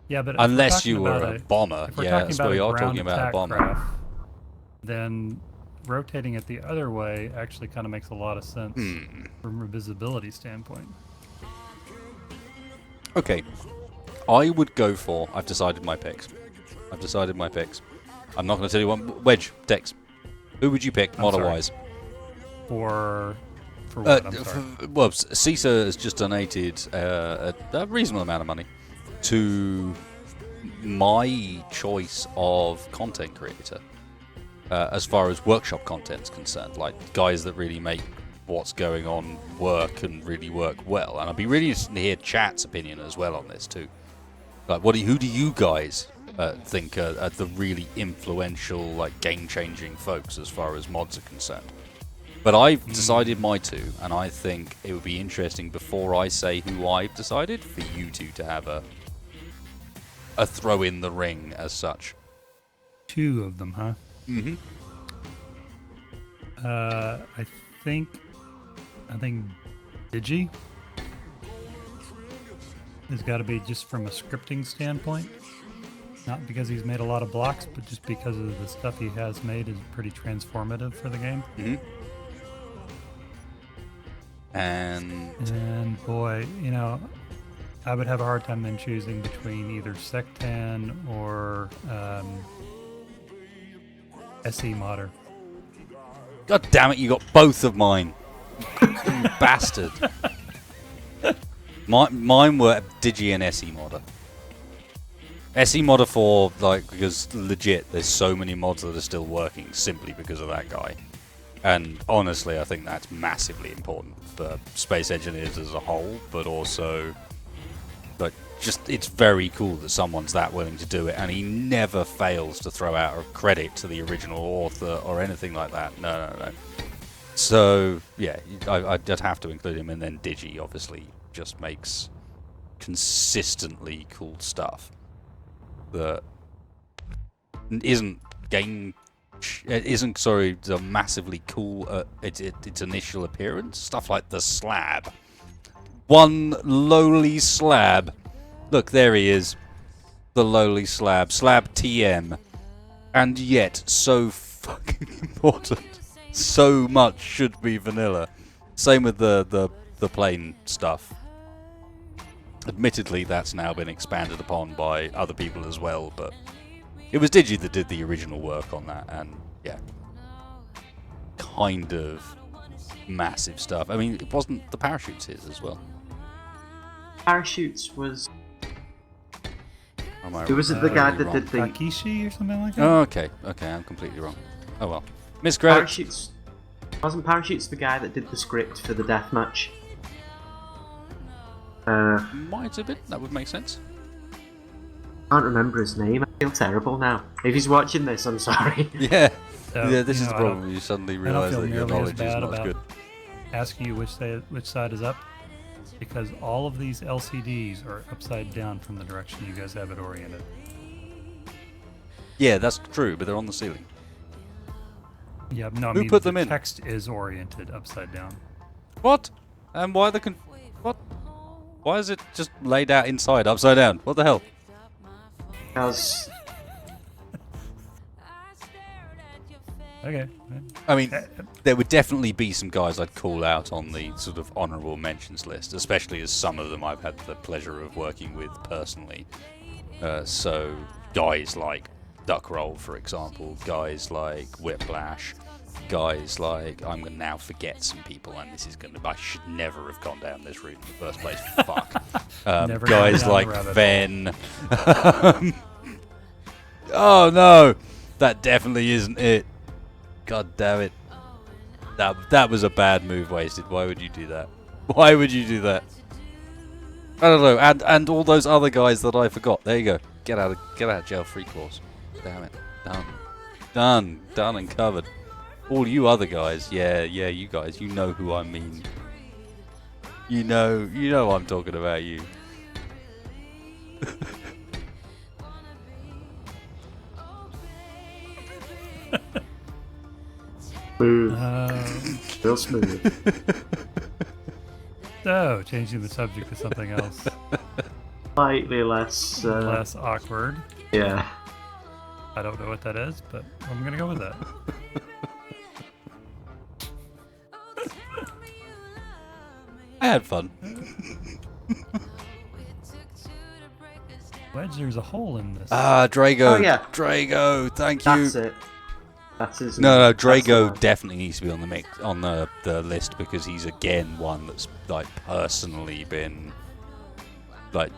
Yeah, but unless you were a bomber, if we're yeah, talking so about we a are talking ground about a attack bomber. craft, then rotating it the other way actually kind of makes a lot of sense from a visibility standpoint. Okay, I would go for. I've decided my picks. I'm not going to tell you one. Wedge, Dex, who would you pick model-wise? For what? I'm sorry. Well, CISA has just donated a reasonable amount of money to my choice of content creator as far as workshop content's concerned, like guys that really make what's going on work and really work well. And I'd be really interested to hear chat's opinion as well on this too. Like, who do you guys think are the really influential, like game-changing folks as far as mods are concerned? But I've decided my two, and I think it would be interesting before I say who I've decided for you two to have a throw in the ring as such. Two of them, huh? Mm-hmm. I think Digi has got to be just from a scripting standpoint. Not because he's made a lot of blocks, but just because of the stuff he has made is pretty transformative for the game. Mm-hmm. And boy, I would have a hard time then choosing between either Sectan or SE Modder. God damn it, you got both of mine. You bastard. Mine were Digi and SE Modder. SE Modder for, because legit, there's so many mods that are still working simply because of that guy. And honestly, I think that's massively important for space engineers as a whole, but also, it's very cool that someone's that willing to do it, and he never fails to throw out a credit to the original author or anything like that. No. So, yeah, I'd have to include him, and then Digi obviously just makes consistently cool stuff that isn't the massively cool its initial appearance. Stuff like the slab. One lowly slab. Look, there he is. The lowly slab. Slab TM. And yet, so fucking important. So much should be vanilla. Same with the plain stuff. Admittedly, that's now been expanded upon by other people as well, but it was Digi that did the original work on that, and yeah, kind of massive stuff. I mean, it wasn't the parachutes his as well. Parachutes was. Am I Who was it? The guy that wrong? did the Takishi or something like that? Oh, okay, I'm completely wrong. Oh well, Miss Credit. parachutes? Wasn't Parachutes the guy that did the script for the deathmatch? Might have been. That would make sense. I can't remember his name. I feel terrible now. If he's watching this, I'm sorry. Yeah. So, Yeah, this is the I problem. don't- You suddenly I don't realise feel that your nearly as knowledge is bad not as about good. asking you which side is up, because all of these LCDs are upside down from the direction you guys have it oriented. Yeah, that's true, but they're on the ceiling. Yeah, no, I Who mean put the them in? text is oriented upside down. What? And why what? Why is it just laid out inside, upside down? What the hell? Because Okay. I mean, there would definitely be some guys I'd call out on the sort of honourable mentions list, especially as some of them I've had the pleasure of working with personally. So guys like Duckroll, for example, guys like Whiplash, guys like, I'm going to now forget some people, and this is going to, I should never have gone down this route in the first place. Fuck. Guys like Ven. Oh no, that definitely isn't it. God damn it. That was a bad move wasted. Why would you do that? Why would you do that? I don't know. And all those other guys that I forgot. There you go. Get out of jail free clause. Damn it. Done and covered. All you other guys. Yeah, you guys. You know who I mean. You know I'm talking about you. Smooth. Real smooth. So, changing the subject to something else. Slightly less... less awkward. Yeah. I don't know what that is, but I'm gonna go with that. I had fun. Wedge, there's a hole in this. Drago. Oh, yeah. Drago, thank you. That's it. That's his No, name. Drago definitely needs to be on the mix on the list because he's again one that's like personally been like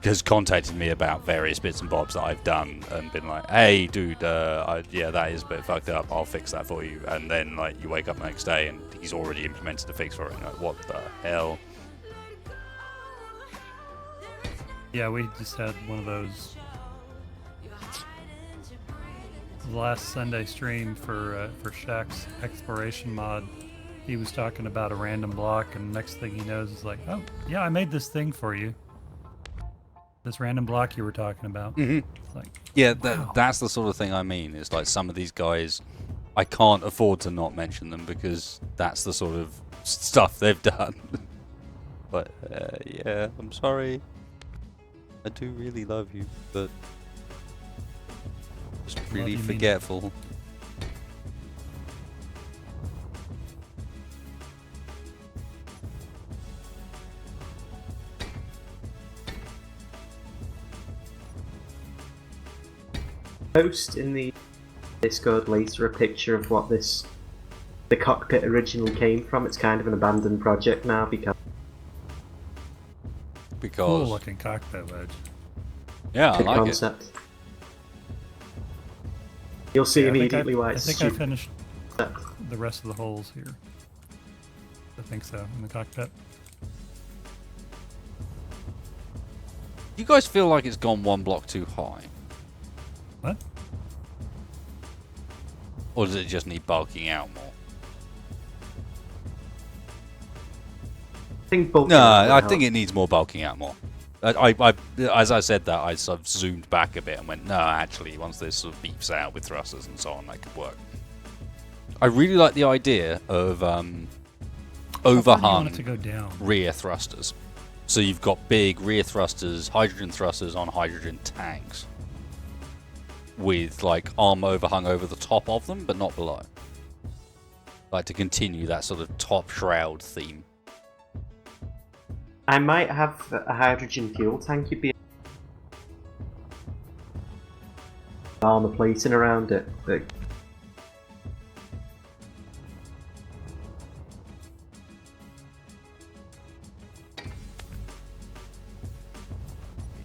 has contacted me about various bits and bobs that I've done and been like, hey dude, yeah, that is a bit fucked up, I'll fix that for you, and then like you wake up the next day and he's already implemented a fix for it, and like, what the hell? Yeah, we just had one of those last Sunday stream for Shaq's exploration mod. He was talking about a random block, and next thing he knows is like, oh yeah, I made this thing for you. This random block you were talking about. Mm-hmm. It's like, yeah, wow. that's the sort of thing I mean. It's like some of these guys, I can't afford to not mention them because that's the sort of stuff they've done. But yeah, I'm sorry. I do really love you, but just really you mean- forgetful. Post in the Discord later a picture of what the cockpit originally came from. It's kind of an abandoned project now because Cool looking cockpit, Wedge. Yeah, I the like concept. You'll see Yeah, immediately why I it's think I stupid. finished the rest of the holes here. I think so, in the cockpit. You guys feel like it's gone one block too high? What? Or does it just need bulking out more? I think bulking No, out would I help. think it needs more bulking out more. I as I said that, I sort of zoomed back a bit and went, no, actually, once this sort of beeps out with thrusters and so on, that could work. I really like the idea of How far do you want overhung it to go down? rear thrusters. So you've got big rear thrusters, hydrogen thrusters on hydrogen tanks, with like arm overhung over the top of them, but not below. Like to continue that sort of top shroud theme. I might have a hydrogen fuel tank. You'd be armor plating around it. But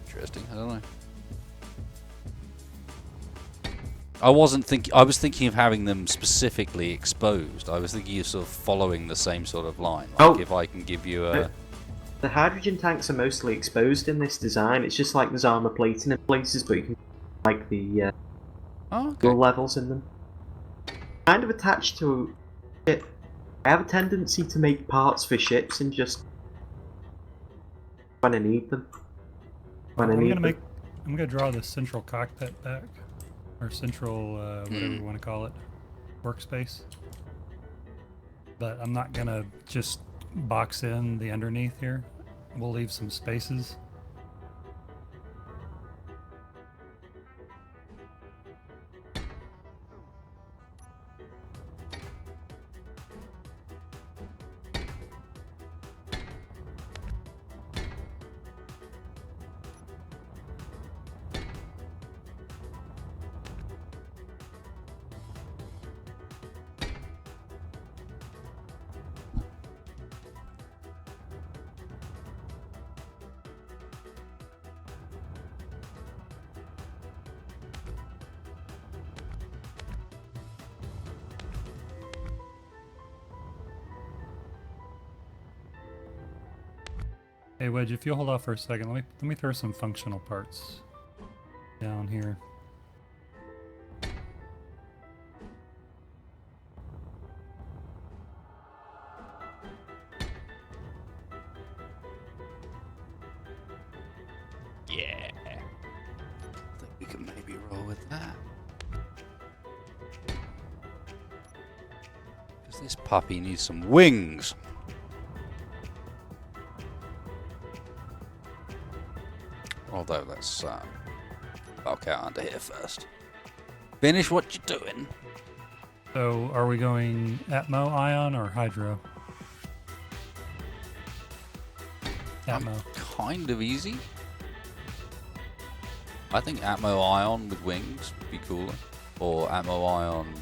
Interesting. I don't know. I wasn't thinking. I was thinking of having them specifically exposed. I was thinking of sort of following the same sort of line. Like Oh. if I can give you a. the hydrogen tanks are mostly exposed in this design. It's just like there's armor plating in places, but you can like the Oh, okay. fuel levels in them. Kind of attached to it. I have a tendency to make parts for ships and just when I need them. When I need them. I'm gonna draw the central cockpit back, or central whatever you want to call it, workspace. But I'm not gonna just box in the underneath here. We'll leave some spaces. Hey Wedge, if you'll hold off for a second, let me throw some functional parts down here. Yeah. I think we can maybe roll with that. Because this puppy needs some wings. Although let's bulk out under here first. Finish what you're doing. So, are we going Atmo, Ion, or Hydro? Atmo. Kind of easy. I think Atmo Ion with wings would be cooler. Or Atmo Ion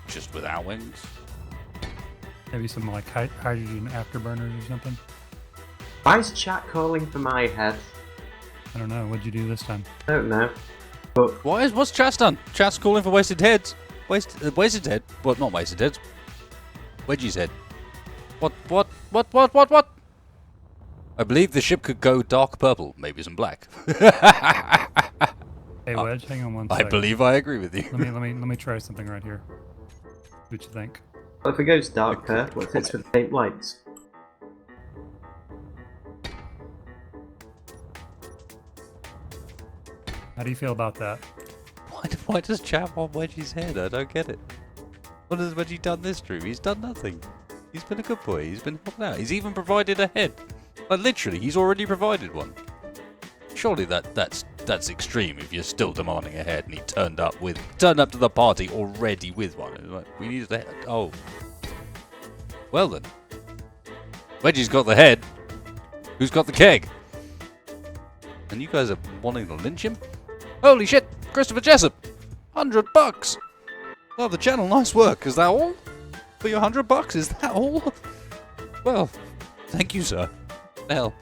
just without wings. Maybe some like hydrogen afterburners or something? Why is chat calling for my head? I don't know. What'd you do this time? I don't know. But What's Chat's done? Chat's calling for wasted heads. Wasted head? Well, not wasted heads. Wedgie's head. What? I believe the ship could go dark purple, maybe some black. Hey Wedge, hang on one I second. believe I agree with you. Let me try something right here. What you think? what if it goes dark purple? What if it's with faint lights? How do you feel about that? Why does Chat want Wedgie's head? I don't get it. What has Wedgie done this stream? He's done nothing. He's been a good boy. He's been helping out. He's even provided a head. Like literally, he's already provided one. Surely that's extreme if you're still demanding a head and he turned up to the party already with one. It's like, we need the head. Oh. Well then. Wedgie's got the head. Who's got the keg? And you guys are wanting to lynch him? Holy shit! Christopher Jessup! $100! Love the channel, nice work. Is that all? For your $100? Is that all? Well, thank you, sir. Hell.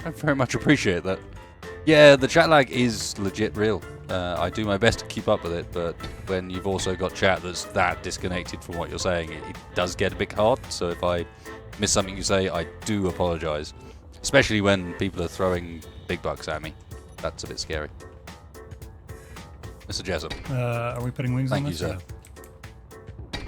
I very much appreciate that. Yeah, the chat lag is legit real. I do my best to keep up with it, but when you've also got chat that's that disconnected from what you're saying, it does get a bit hard. So if I miss something you say, I do apologise. Especially when people are throwing big bucks at me. That's a bit scary. Mr. Jessup. Are we putting wings on Thank you, this? sir.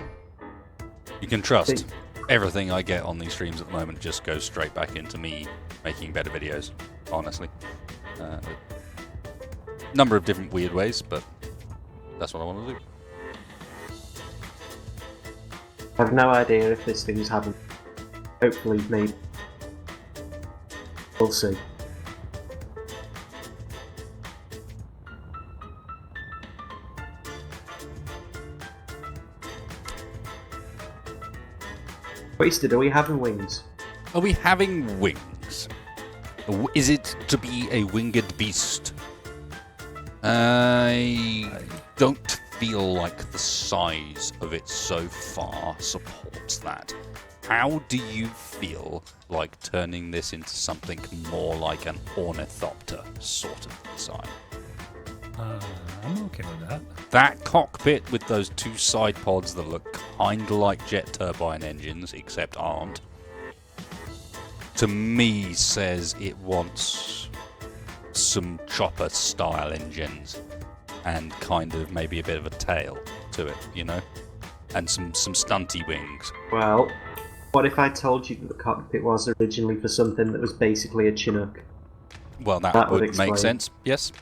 You can trust everything I get on these streams at the moment just goes straight back into me making better videos, honestly. Number of different weird ways, but that's what I want to do. I have no idea if this thing's having. Hopefully, maybe. We'll see. Wasted, are we having wings? Are we having wings? Is it to be a winged beast? I don't feel like the size of it so far supports that. How do you feel like turning this into something more like an ornithopter sort of design? I'm okay with that. That cockpit with those two side pods that look kind of like jet turbine engines, except aren't, to me says it wants some chopper style engines and kind of maybe a bit of a tail to it, you know? And some stunty wings. Well, what if I told you that the cockpit was originally for something that was basically a Chinook? Well, that would explain. make sense, yes.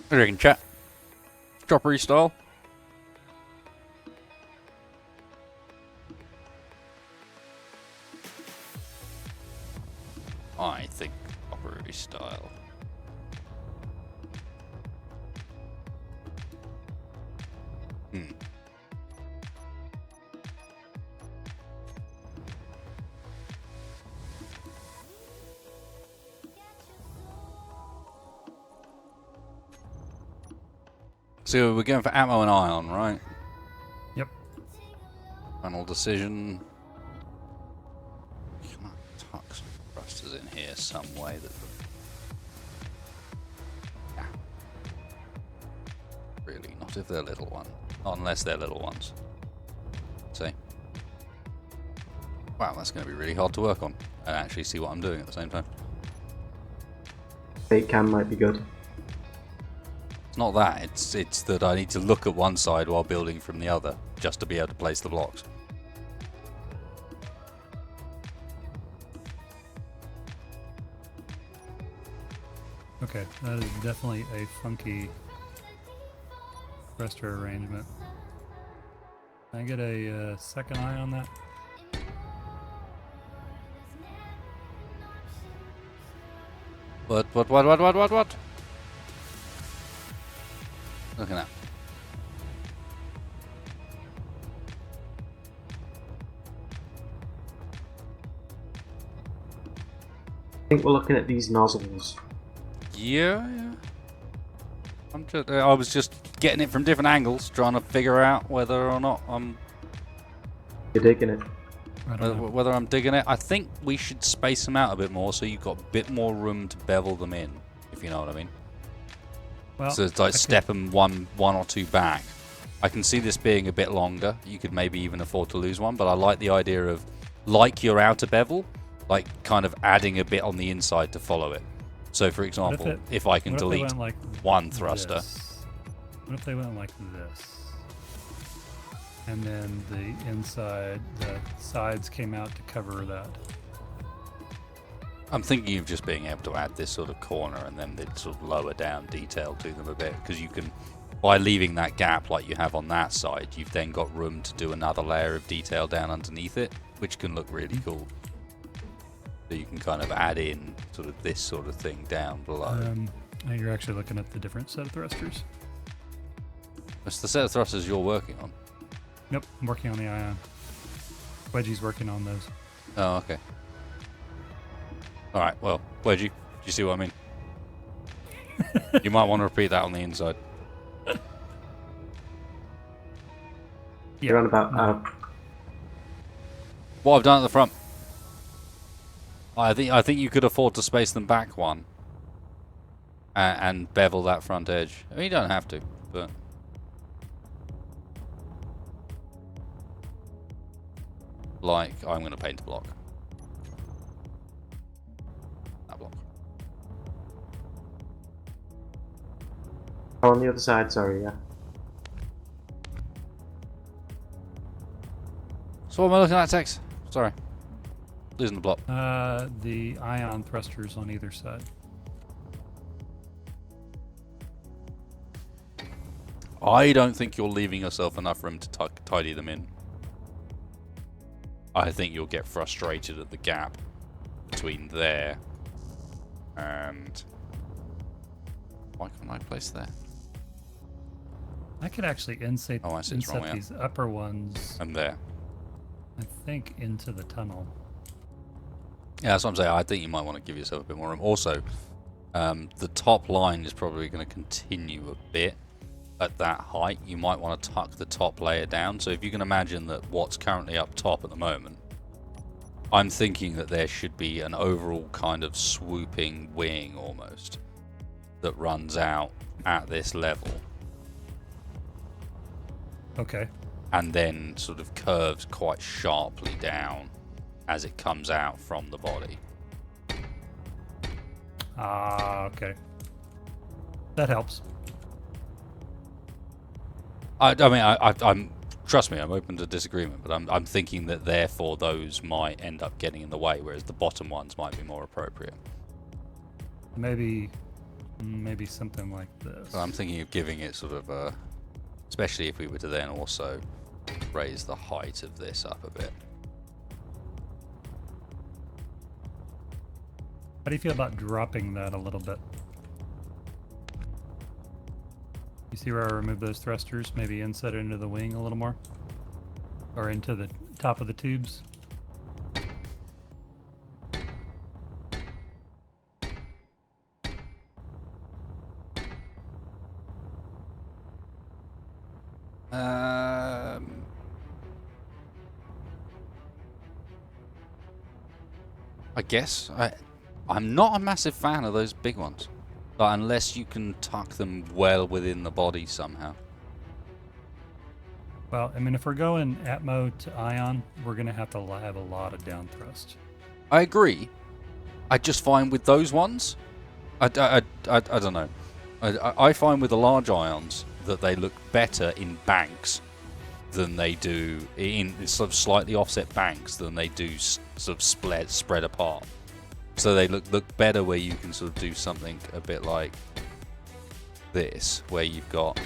What do you reckon, chat? Choppery style? I think choppery style. So we're going for ammo and ion, right? Yep. Final decision. Can I tuck some thrusters in here some way that... Yeah. Really, not if they're little ones. Not unless they're little ones. See? Wow, that's going to be really hard to work on and actually see what I'm doing at the same time. Bait cam might be good. It's not that, it's that I need to look at one side while building from the other, just to be able to place the blocks. Okay, that is definitely a funky thruster arrangement. Can I get a second eye on that? What? Look at that. I think we're looking at these nozzles. Yeah. I was just getting it from different angles, trying to figure out whether or not You're digging it. I don't know. whether I'm digging it. I think we should space them out a bit more so you've got a bit more room to bevel them in, if you know what I mean. Well, So it's like step them one or two back. I can see this being a bit longer. You could maybe even afford to lose one, but I like the idea of, like your outer bevel, like kind of adding a bit on the inside to follow it. So for example, if I can what if they delete went like one thruster. this? What if they went like this? And then the inside, the sides came out to cover that. I'm thinking of just being able to add this sort of corner and then the sort of lower down detail to them a bit, because you can, by leaving that gap like you have on that side, you've then got room to do another layer of detail down underneath it, which can look really cool. So you can kind of add in sort of this sort of thing down below. Now you're actually looking at the different set of thrusters. That's the set of thrusters you're working on. Nope, I'm working on the ion. Wedgie's working on those. Oh, okay. Alright, well, Wedgie, do you see what I mean? You might want to repeat that on the inside. You're on about What I've done at the front. I think you could afford to space them back one and bevel that front edge. I mean, you don't have to, but like I'm going to paint a block. That block. on the other side, sorry, yeah. So what am I looking at, Tex? Sorry. Losing the block. The ion thrusters on either side. I don't think you're leaving yourself enough room to tidy them in. I think you'll get frustrated at the gap between there and... Why can't I place there? I could actually inset, Oh, I see, it's wrong, yeah. these upper ones, And there. I think, into the tunnel. Yeah, that's what I'm saying. I think you might want to give yourself a bit more room. Also, the top line is probably going to continue a bit at that height. You might want to tuck the top layer down. So if you can imagine that what's currently up top at the moment, I'm thinking that there should be an overall kind of swooping wing almost that runs out at this level Okay. and then sort of curves quite sharply down as it comes out from the body. Ah, okay. That helps. I'm trust me, I'm open to disagreement, but I'm thinking that therefore those might end up getting in the way, whereas the bottom ones might be more appropriate. Maybe something like this. So I'm thinking of giving it sort of a, especially if we were to then also raise the height of this up a bit. How do you feel about dropping that a little bit? You see where I removed those thrusters? Maybe inset it into the wing a little more? Or into the top of the tubes? I guess I'm not a massive fan of those big ones, but unless you can tuck them well within the body somehow. Well, I mean, if we're going Atmo to Ion, we're going to have a lot of down thrust. I agree. I just find with those ones, I don't know. I find with the large ions that they look better in banks than they do in sort of slightly offset banks than they do sort of spread apart. So they look better where you can sort of do something a bit like this, where you've got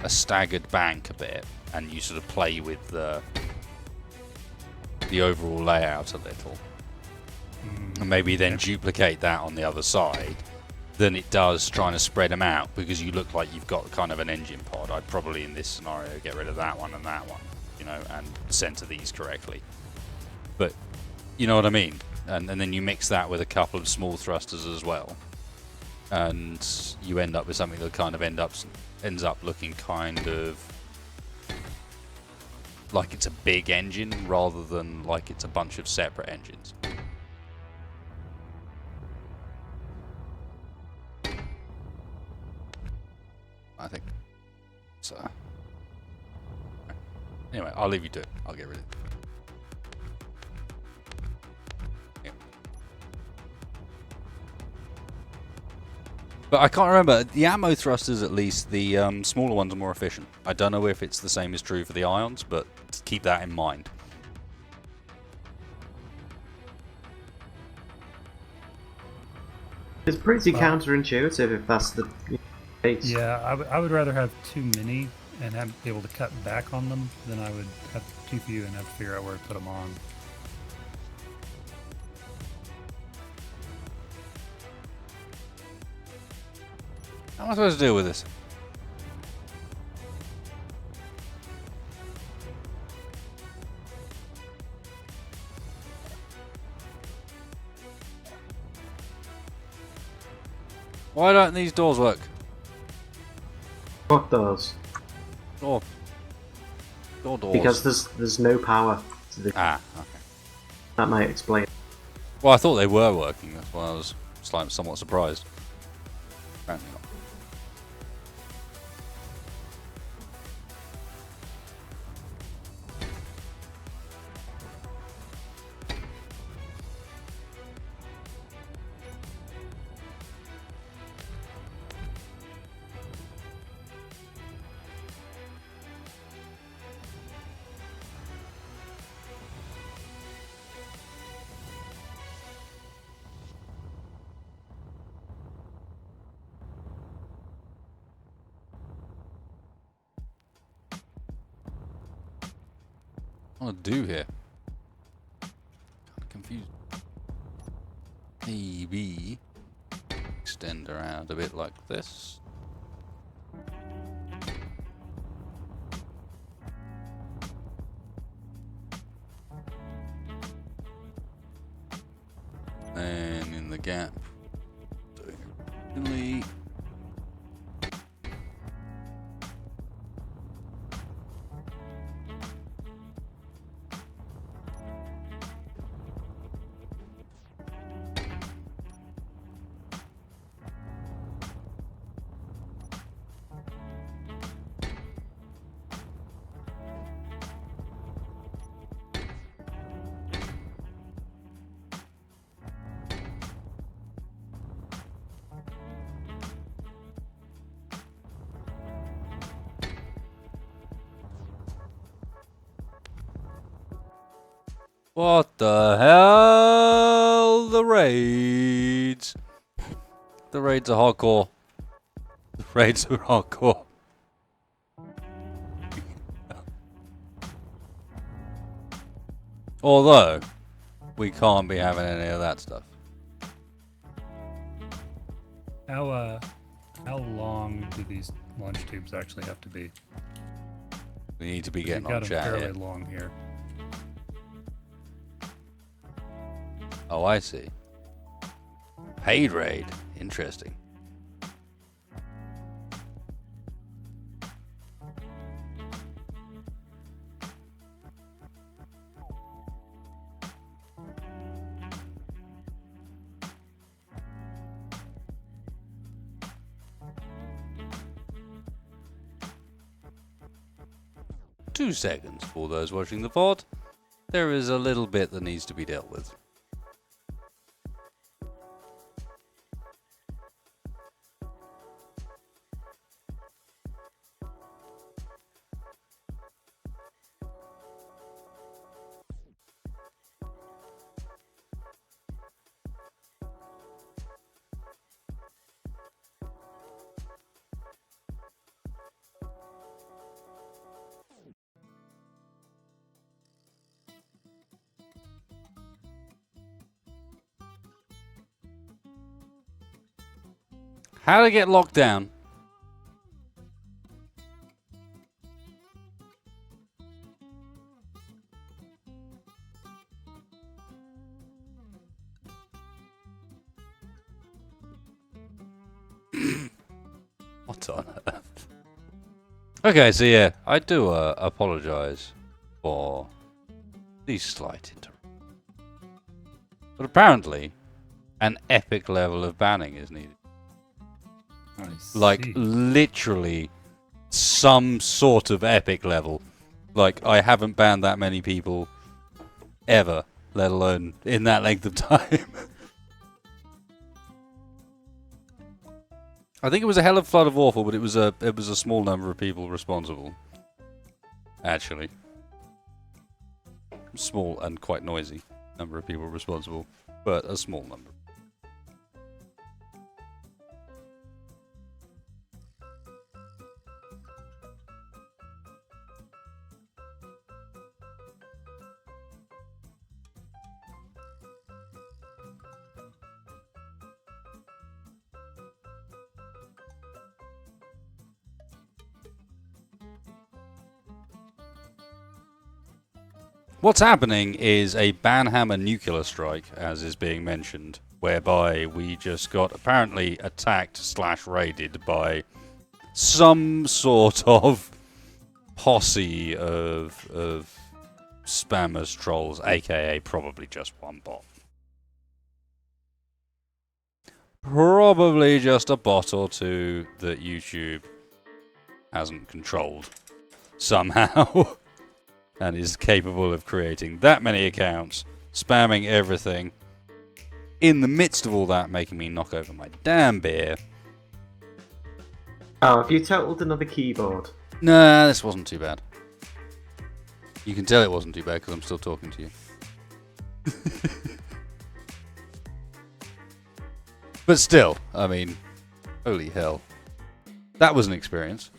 a staggered bank a bit, and you sort of play with the overall layout a little, and maybe then duplicate that on the other side than it does trying to spread them out, because you look like you've got kind of an engine pod. I'd probably in this scenario get rid of that one and that one, you know, and center these correctly. But you know what I mean? And then you mix that with a couple of small thrusters as well, and you end up with something that kind of ends up looking kind of like it's a big engine rather than like it's a bunch of separate engines. I think so. Anyway, I'll leave you to it. I'll get rid of it. Yeah. But I can't remember. The ammo thrusters, at least, the smaller ones are more efficient. I don't know if it's the same is true for the ions, but keep that in mind. It's pretty counterintuitive if that's the case. Yeah, I would rather have too many and be able to cut back on them than I would have too few and have to figure out where to put them on. How am I supposed to deal with this? Why don't these doors work? What does? Door doors. Because there's no power to the. Okay. That might explain. Well, I thought they were working. That's why I was somewhat surprised. Apparently not. What do I want to do here? Kind of confused. Maybe extend around a bit like this. And in the gap, doing it really. What the hell? The raids. The raids are hardcore. The raids are hardcore. Although, we can't be having any of that stuff. How long do these launch tubes actually have to be? We need to be You've getting got on them chat fairly here. long here. Oh, I see. Paid raid. Interesting. 2 seconds for those watching the VOD. There is a little bit that needs to be dealt with. How to get locked down? What on earth? Okay, so yeah, I do apologize for the slight interruption. But apparently, an epic level of banning is needed. Like, literally, some sort of epic level. Like, I haven't banned that many people ever, let alone in that length of time. I think it was a hell of a flood of awful, but it was a small number of people responsible. Actually. Small and quite noisy number of people responsible, but a small number. What's happening is a banhammer nuclear strike, as is being mentioned, whereby we just got apparently attacked / raided by some sort of posse of spammers, trolls, aka probably just one bot. Probably just a bot or two that YouTube hasn't controlled somehow. And is capable of creating that many accounts, spamming everything. In the midst of all that, making me knock over my damn beer. Oh, have you totaled another keyboard? Nah, this wasn't too bad. You can tell it wasn't too bad because I'm still talking to you. But still, I mean, holy hell. That was an experience.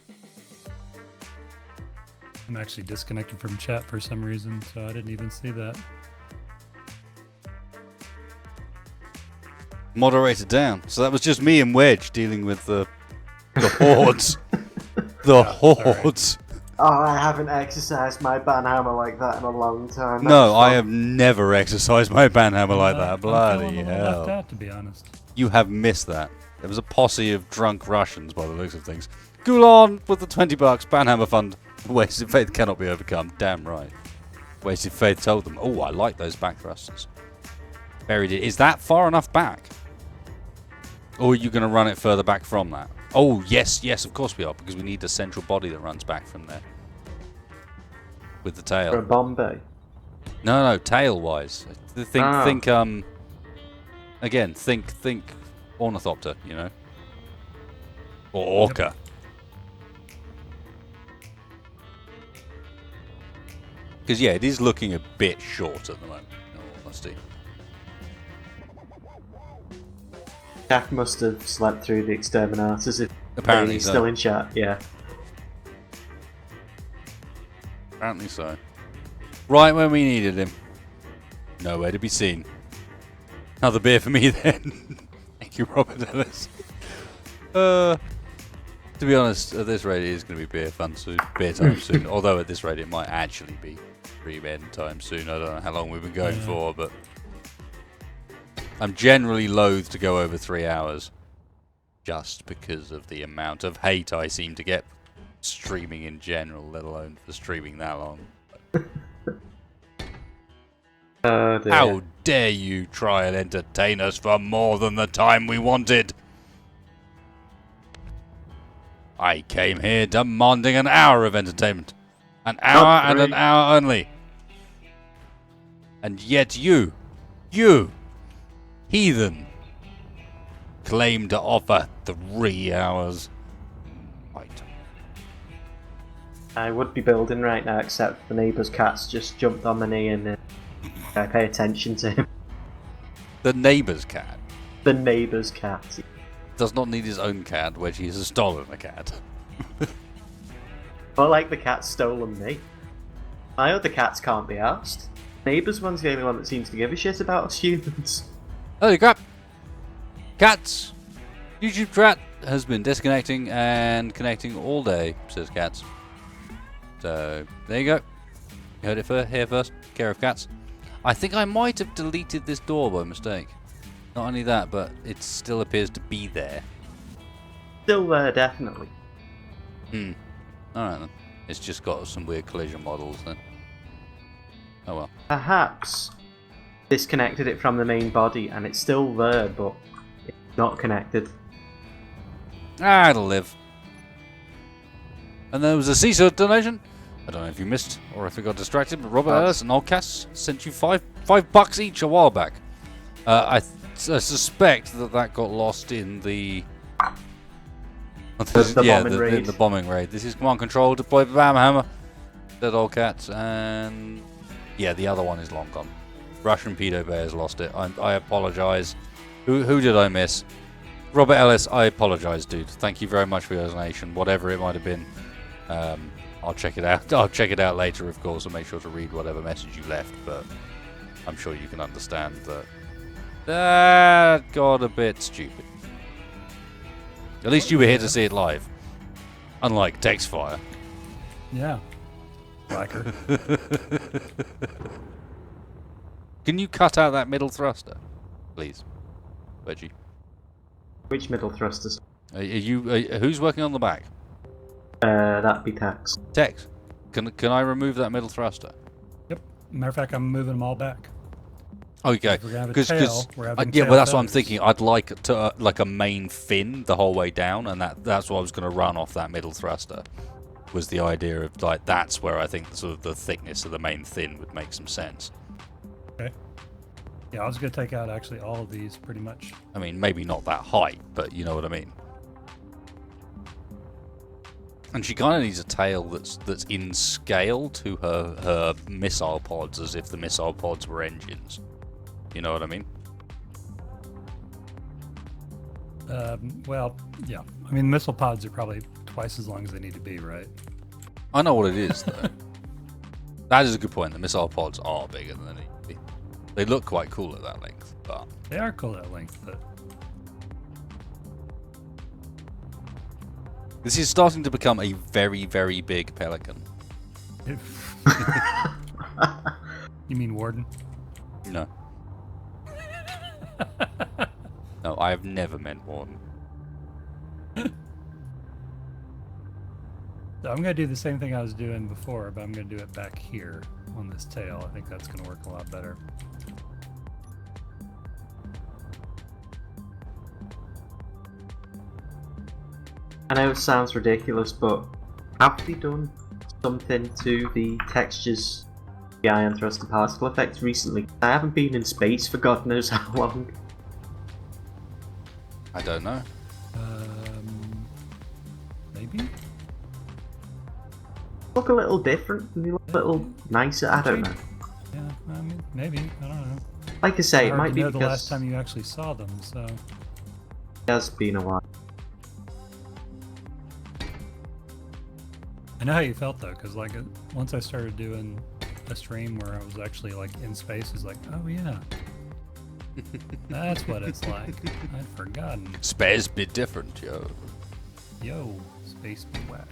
I'm actually disconnected from chat for some reason, so I didn't even see that. Moderator down. So that was just me and Wedge dealing with the hordes. The hordes. Oh, I haven't exercised my banhammer like that in a long time. No, I have never exercised my banhammer like that. I'm Bloody feeling a little left hell. out, to be honest. You have missed that. There was a posse of drunk Russians by the looks of things. Gulan with the $20 banhammer fund. Wasted faith cannot be overcome. Damn right. Wasted faith told them. Oh, I like those back thrusters. Buried it. Is that far enough back? Or are you going to run it further back from that? Oh, yes, yes, of course we are, because we need a central body that runs back from there. With the tail. For a Bombay. No, tail-wise. Think, again, think ornithopter, you know? Or orca. Yep. Because, yeah, it is looking a bit short at the moment, in all honesty. Jack must have slept through the exterminators if apparently he's so. Still in chat, yeah. Apparently so. Right when we needed him. Nowhere to be seen. Another beer for me then. Thank you, Robert Ellis. To be honest, at this rate it is going to be beer time soon. Although at this rate it might actually be end time soon. I don't know how long we've been going for, but I'm generally loath to go over 3 hours. Just because of the amount of hate I seem to get streaming in general, let alone for streaming that long. How dare you try and entertain us for more than the time we wanted? I came here demanding an hour of entertainment. An hour Not and an 3. hour only. And yet you, heathen, claim to offer 3 hours. Right. I would be building right now, except the neighbour's cat's just jumped on my knee and I pay attention to him. The neighbour's cat The neighbour's cat. does not need his own cat, where he has stolen a cat. Or like the cat's stolen me. My other cats can't be asked. Neighbour's one's the only one that seems to give a shit about us humans. Holy crap! Cats! YouTube chat has been disconnecting and connecting all day, says Cats. So, there you go. You heard it here first. Care of Cats. I think I might have deleted this door by mistake. Not only that, but it still appears to be there. Still there, definitely. Alright then. It's just got some weird collision models then. Oh well. Perhaps disconnected it from the main body and it's still there, but it's not connected. Ah, it'll live. And there was a CISO donation. I don't know if you missed or if you got distracted, but Robert Ellis and Oldcast sent you $5 each a while back. I suspect that got lost in the the bombing raid. This is command control deploy Bam Hammer. Dead Oldcats, and yeah, the other one is long gone. Russian pedo bears lost it. I apologise. Who did I miss? Robert Ellis, I apologise, dude. Thank you very much for your donation, whatever it might have been. I'll check it out. I'll check it out later, of course, and make sure to read whatever message you left. But I'm sure you can understand that got a bit stupid. At least you were here to see it live, unlike text fire. Yeah. Blacker. Can you cut out that middle thruster, please, Wedgie? Which middle thrusters? Who's working on the back? That'd be Tex. Tex, can I remove that middle thruster? Yep. Matter of fact, I'm moving them all back. Okay, We're gonna have a because tail, we're having yeah, tail well that's what I'm feathers. thinking. I'd like to like a main fin the whole way down, and that's what I was going to run off that middle thruster. Was the idea of like that's where I think sort of the thickness of the main fin would make some sense. Okay. Yeah, I was gonna take out actually all of these pretty much. I mean, maybe not that height, but you know what I mean. And she kind of needs a tail that's in scale to her missile pods, as if the missile pods were engines. You know what I mean? Well, yeah. I mean, missile pods are probably twice as long as they need to be, right? I know what it is, though. That is a good point. The missile pods are bigger than they need to be. They look quite cool at that length, but They are cool at length, but this is starting to become a very, very big pelican. You mean Warden? No. No, I have never meant one. So I'm gonna do the same thing I was doing before, but I'm gonna do it back here on this tail. I think that's gonna work a lot better. I know it sounds ridiculous, but have they done something to the textures, the ion thrust and particle effects recently? I haven't been in space for God knows how long. I don't know. Maybe? Look a little different, and they look a little nicer. I don't know. Yeah, I mean, maybe. I don't know. Like I say, it Hard might to be know the last because time you actually saw them, so... it has been a while. I know how you felt, though, because, like, once I started doing a stream where I was actually, like, in space, it's like, oh, yeah. That's what it's like. I'd forgotten. Space be different, yo. Yo, space be whack.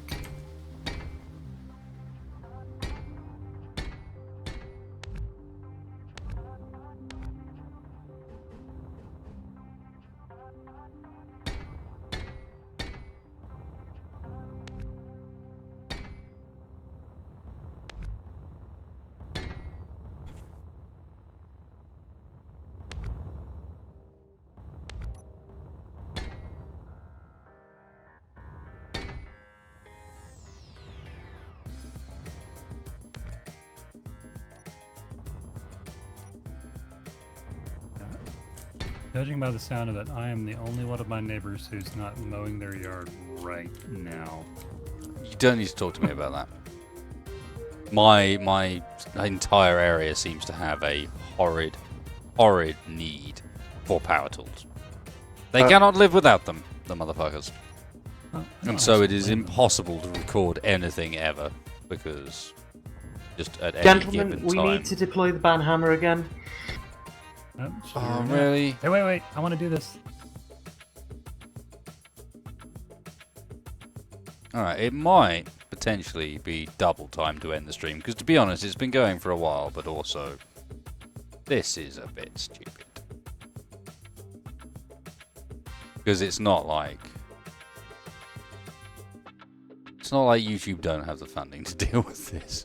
Judging by the sound of it, I am the only one of my neighbors who's not mowing their yard right now. You don't need to talk to me about that. My entire area seems to have a horrid need for power tools. They cannot live without them, the motherfuckers. And so it is impossible to record anything ever, because just at any given Gentlemen, we time... need to deploy the banhammer again. Oh, really? Hey, wait, I want to do this. Alright, it might potentially be double time to end the stream, because to be honest, it's been going for a while, but also, this is a bit stupid. Because it's not like YouTube don't have the funding to deal with this.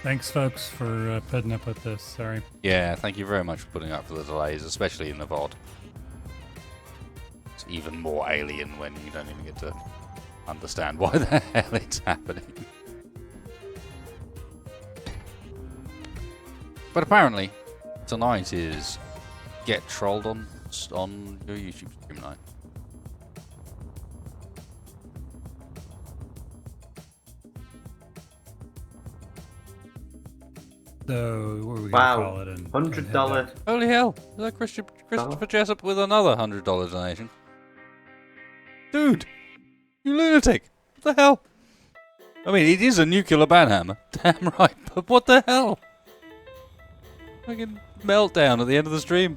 Thanks, folks, for putting up with this. Sorry. Yeah, thank you very much for putting up for the delays, especially in the VOD. It's even more alien when you don't even get to understand why the hell it's happening. But apparently, tonight is Get Trolled on your YouTube stream night. So, what are we Wow, going to call it? $100. Holy hell! Is that Christopher Jessup with another $100 donation? Dude! You lunatic! What the hell? I mean, it is a nuclear banhammer. Damn right, but what the hell? Fucking meltdown at the end of the stream.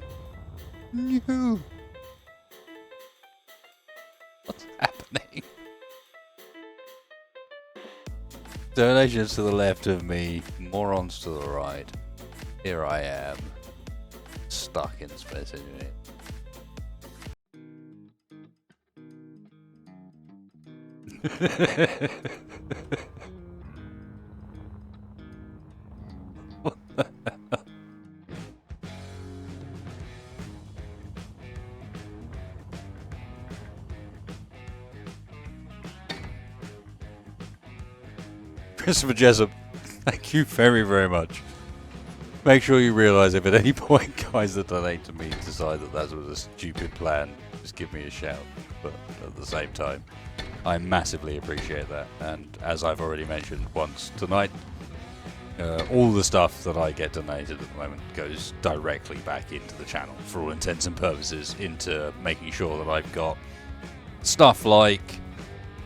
No. What's happening? Donations to the left of me, morons to the right. Here I am, stuck in space anyway. What the hell? Christopher Jessup, thank you very, very much. Make sure you realise if at any point guys that donate to me decide that that was a stupid plan, just give me a shout. But at the same time, I massively appreciate that. And as I've already mentioned once tonight, all the stuff that I get donated at the moment goes directly back into the channel, for all intents and purposes, into making sure that I've got stuff like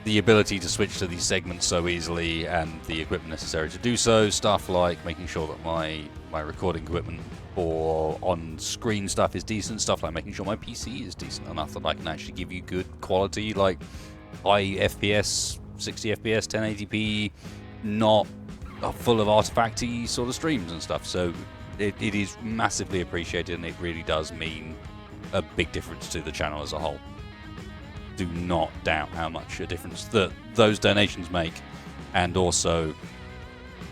the ability to switch to these segments so easily and the equipment necessary to do so, stuff like making sure that my recording equipment for on-screen stuff is decent, stuff like making sure my PC is decent enough that I can actually give you good quality, like high FPS, 60 FPS, 1080p, not full of artifacty sort of streams and stuff. So it is massively appreciated, and it really does mean a big difference to the channel as a whole. Do not doubt how much a difference that those donations make, and also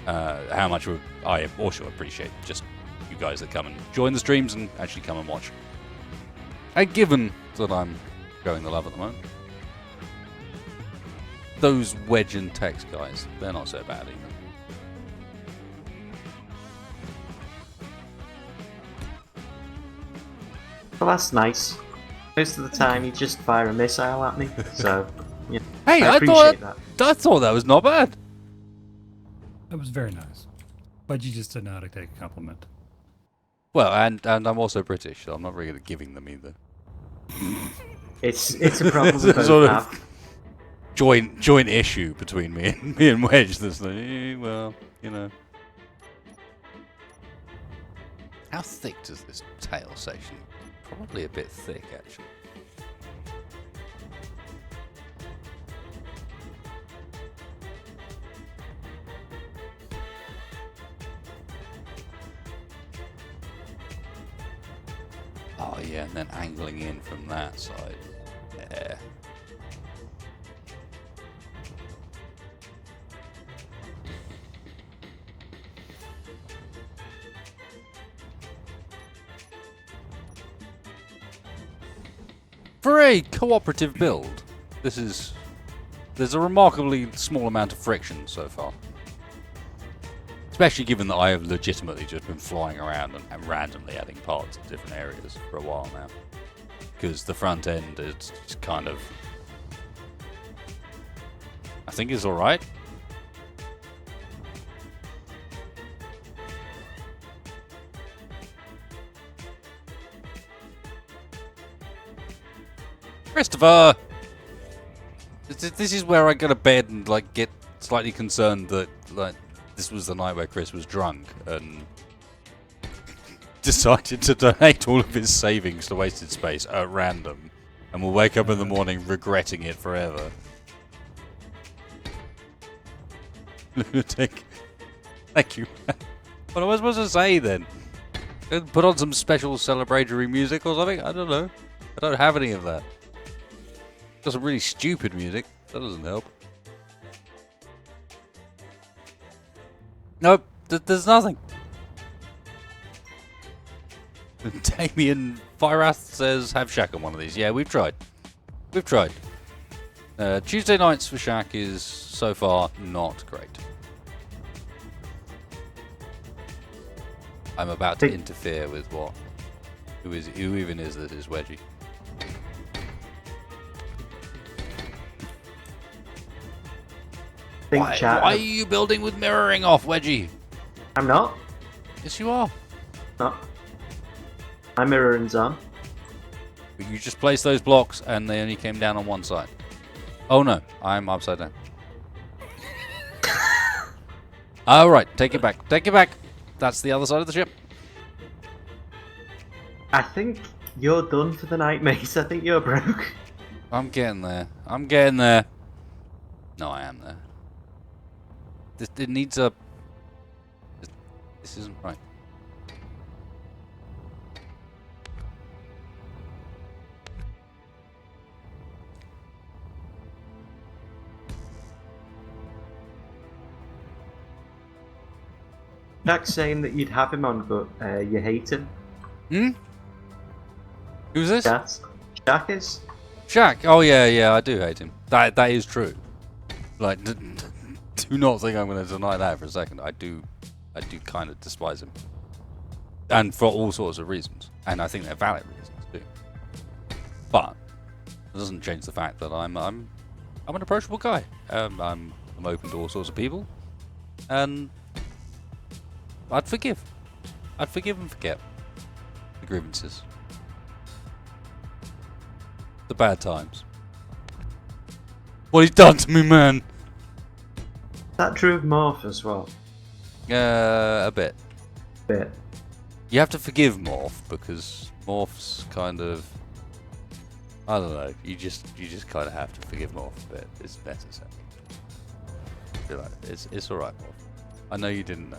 how much I also appreciate just you guys that come and join the streams and actually come and watch. And given that I'm going the love at the moment, those Wedge and Tex guys, they're not so bad either. Well, that's nice. Most of the time, you just fire a missile at me, so you know, Hey, I I appreciate that. thought that was not bad. That was very nice. But you just didn't know how to take a compliment. Well, and I'm also British, so I'm not really giving them either. It's a problem we It's both sort of have. joint issue between me and Wedge. That's like, well, you know. How thick does this tail section? Probably a bit thick, actually. Oh yeah, and then angling in from that side. Yeah. For a cooperative build, there's a remarkably small amount of friction so far. Especially given that I have legitimately just been flying around and randomly adding parts to different areas for a while now. Because the front end is just kind of... I think it's alright. Christopher! This is where I go to bed and like get slightly concerned that like this was the night where Chris was drunk and decided to donate all of his savings to wasted space at random, and will wake up in the morning regretting it forever. Lunatic. Thank you. What am I supposed to say then? Put on some special celebratory music or something? I don't know. I don't have any of that. Got some really stupid music. That doesn't help. Nope. There's nothing. Damien Firath says, have Shaq on one of these. Yeah, we've tried. We've tried. Tuesday nights for Shaq is so far not great. I'm about to interfere with what? Who even is that is Wedgie? Why are you building with mirroring off, Wedgie? I'm not. Yes, you are. No. My mirroring's on. But you just placed those blocks and they only came down on one side. Oh no, I'm upside down. Alright, take it back. Take it back. That's the other side of the ship. I think you're done for the night, mate. I think you're broke. I'm getting there. I'm getting there. No, I am there. It needs a... This isn't right. Jack's saying that you'd have him on, but you hate him. Hmm? Who's this? Shaq is. Shaq? Oh yeah, I do hate him. That is true. Like, do not think I'm going to deny that for a second. I do kind of despise him, and for all sorts of reasons, and I think they're valid reasons too. But it doesn't change the fact that I'm an approachable guy. I'm open to all sorts of people, and I'd forgive and forget the grievances, the bad times. What he's done to me, man. Is that true of Morph as well? A bit. Bit. You have to forgive Morph because Morph's kind of, I don't know. You just kind of have to forgive Morph a bit. It's necessary. I feel like it's all right, Morph. I know you didn't know.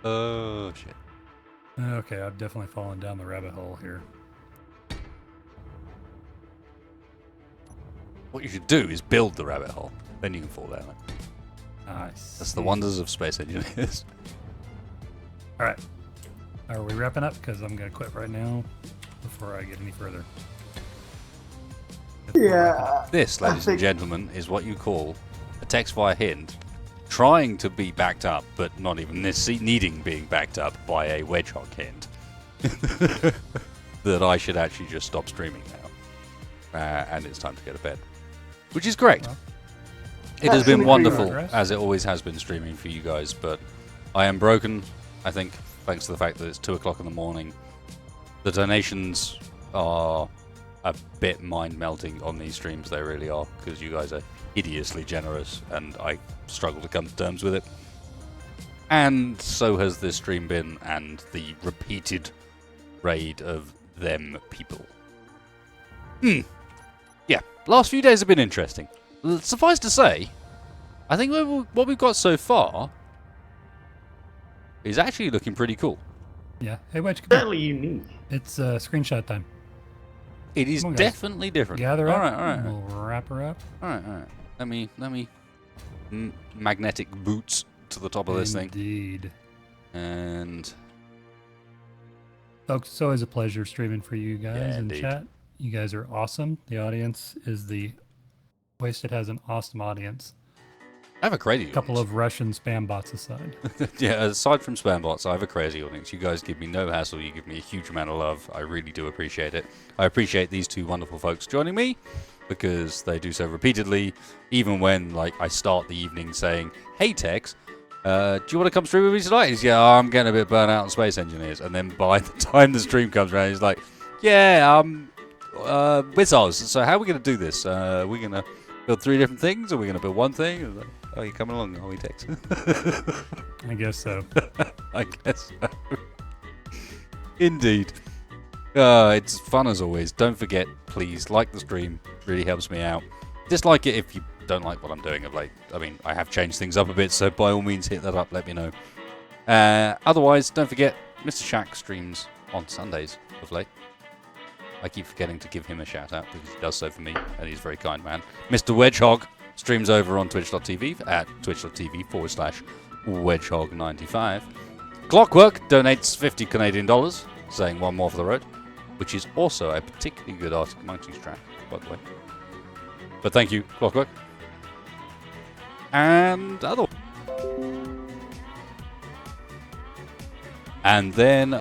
Oh shit. Okay, I've definitely fallen down the rabbit hole here. What you should do is build the rabbit hole. Then you can fall down it. Nice. That's the wonders of space engineers. Alright. Are we wrapping up? Because I'm going to quit right now before I get any further. Yeah. This, ladies and gentlemen, is what you call a text via hint trying to be backed up, but not even needing being backed up by a Wedgehog hint. That I should actually just stop streaming now. And it's time to go to bed. Which is great. Well, it has been wonderful, as it always has been streaming for you guys, but I am broken, I think, thanks to the fact that it's 2 o'clock in the morning. The donations are a bit mind-melting on these streams, they really are, because you guys are hideously generous, and I struggle to come to terms with it. And so has this stream been, and the repeated raid of them people. Yeah, last few days have been interesting. Suffice to say, I think what we've got so far is actually looking pretty cool. Yeah. Hey, Wedge, come Fairly unique. It's screenshot time. It is definitely different. Gather up. All right. We'll wrap her up. All right. Let me magnetic boots to the top of this thing. Indeed. And Folks, it's always a pleasure streaming for you guys Yeah, in indeed. chat. You guys are awesome. The audience is Wasted has an awesome audience. I have a crazy A couple audience. of Russian spam bots aside. Yeah, aside from spam bots, I have a crazy audience. You guys give me no hassle. You give me a huge amount of love. I really do appreciate it. I appreciate these two wonderful folks joining me because they do so repeatedly, even when like I start the evening saying, "Hey Tex, do you want to come stream with me tonight?" He's I'm getting a bit burnt out on Space Engineers, and then by the time the stream comes around, he's like, "Yeah, Wizards. So how are we going to do this? We're going to build 3 different things, or are we going to build one thing?" Like, "Oh, you coming along, are we, Tex?" I guess so. I guess so. Indeed. It's fun as always. Don't forget, please, like the stream. Really helps me out. Dislike it if you don't like what I'm doing of late. I mean, I have changed things up a bit, so by all means hit that up, let me know. Otherwise, don't forget, Mr. Shack streams on Sundays of late. I keep forgetting to give him a shout out because he does so for me, and he's a very kind man. Mr. Wedgehog streams over on twitch.tv at twitch.tv/Wedgehog95. Clockwork donates 50 Canadian dollars, saying one more for the road, which is also a particularly good Arctic Monkeys track, by the way. But thank you, Clockwork. And other. And then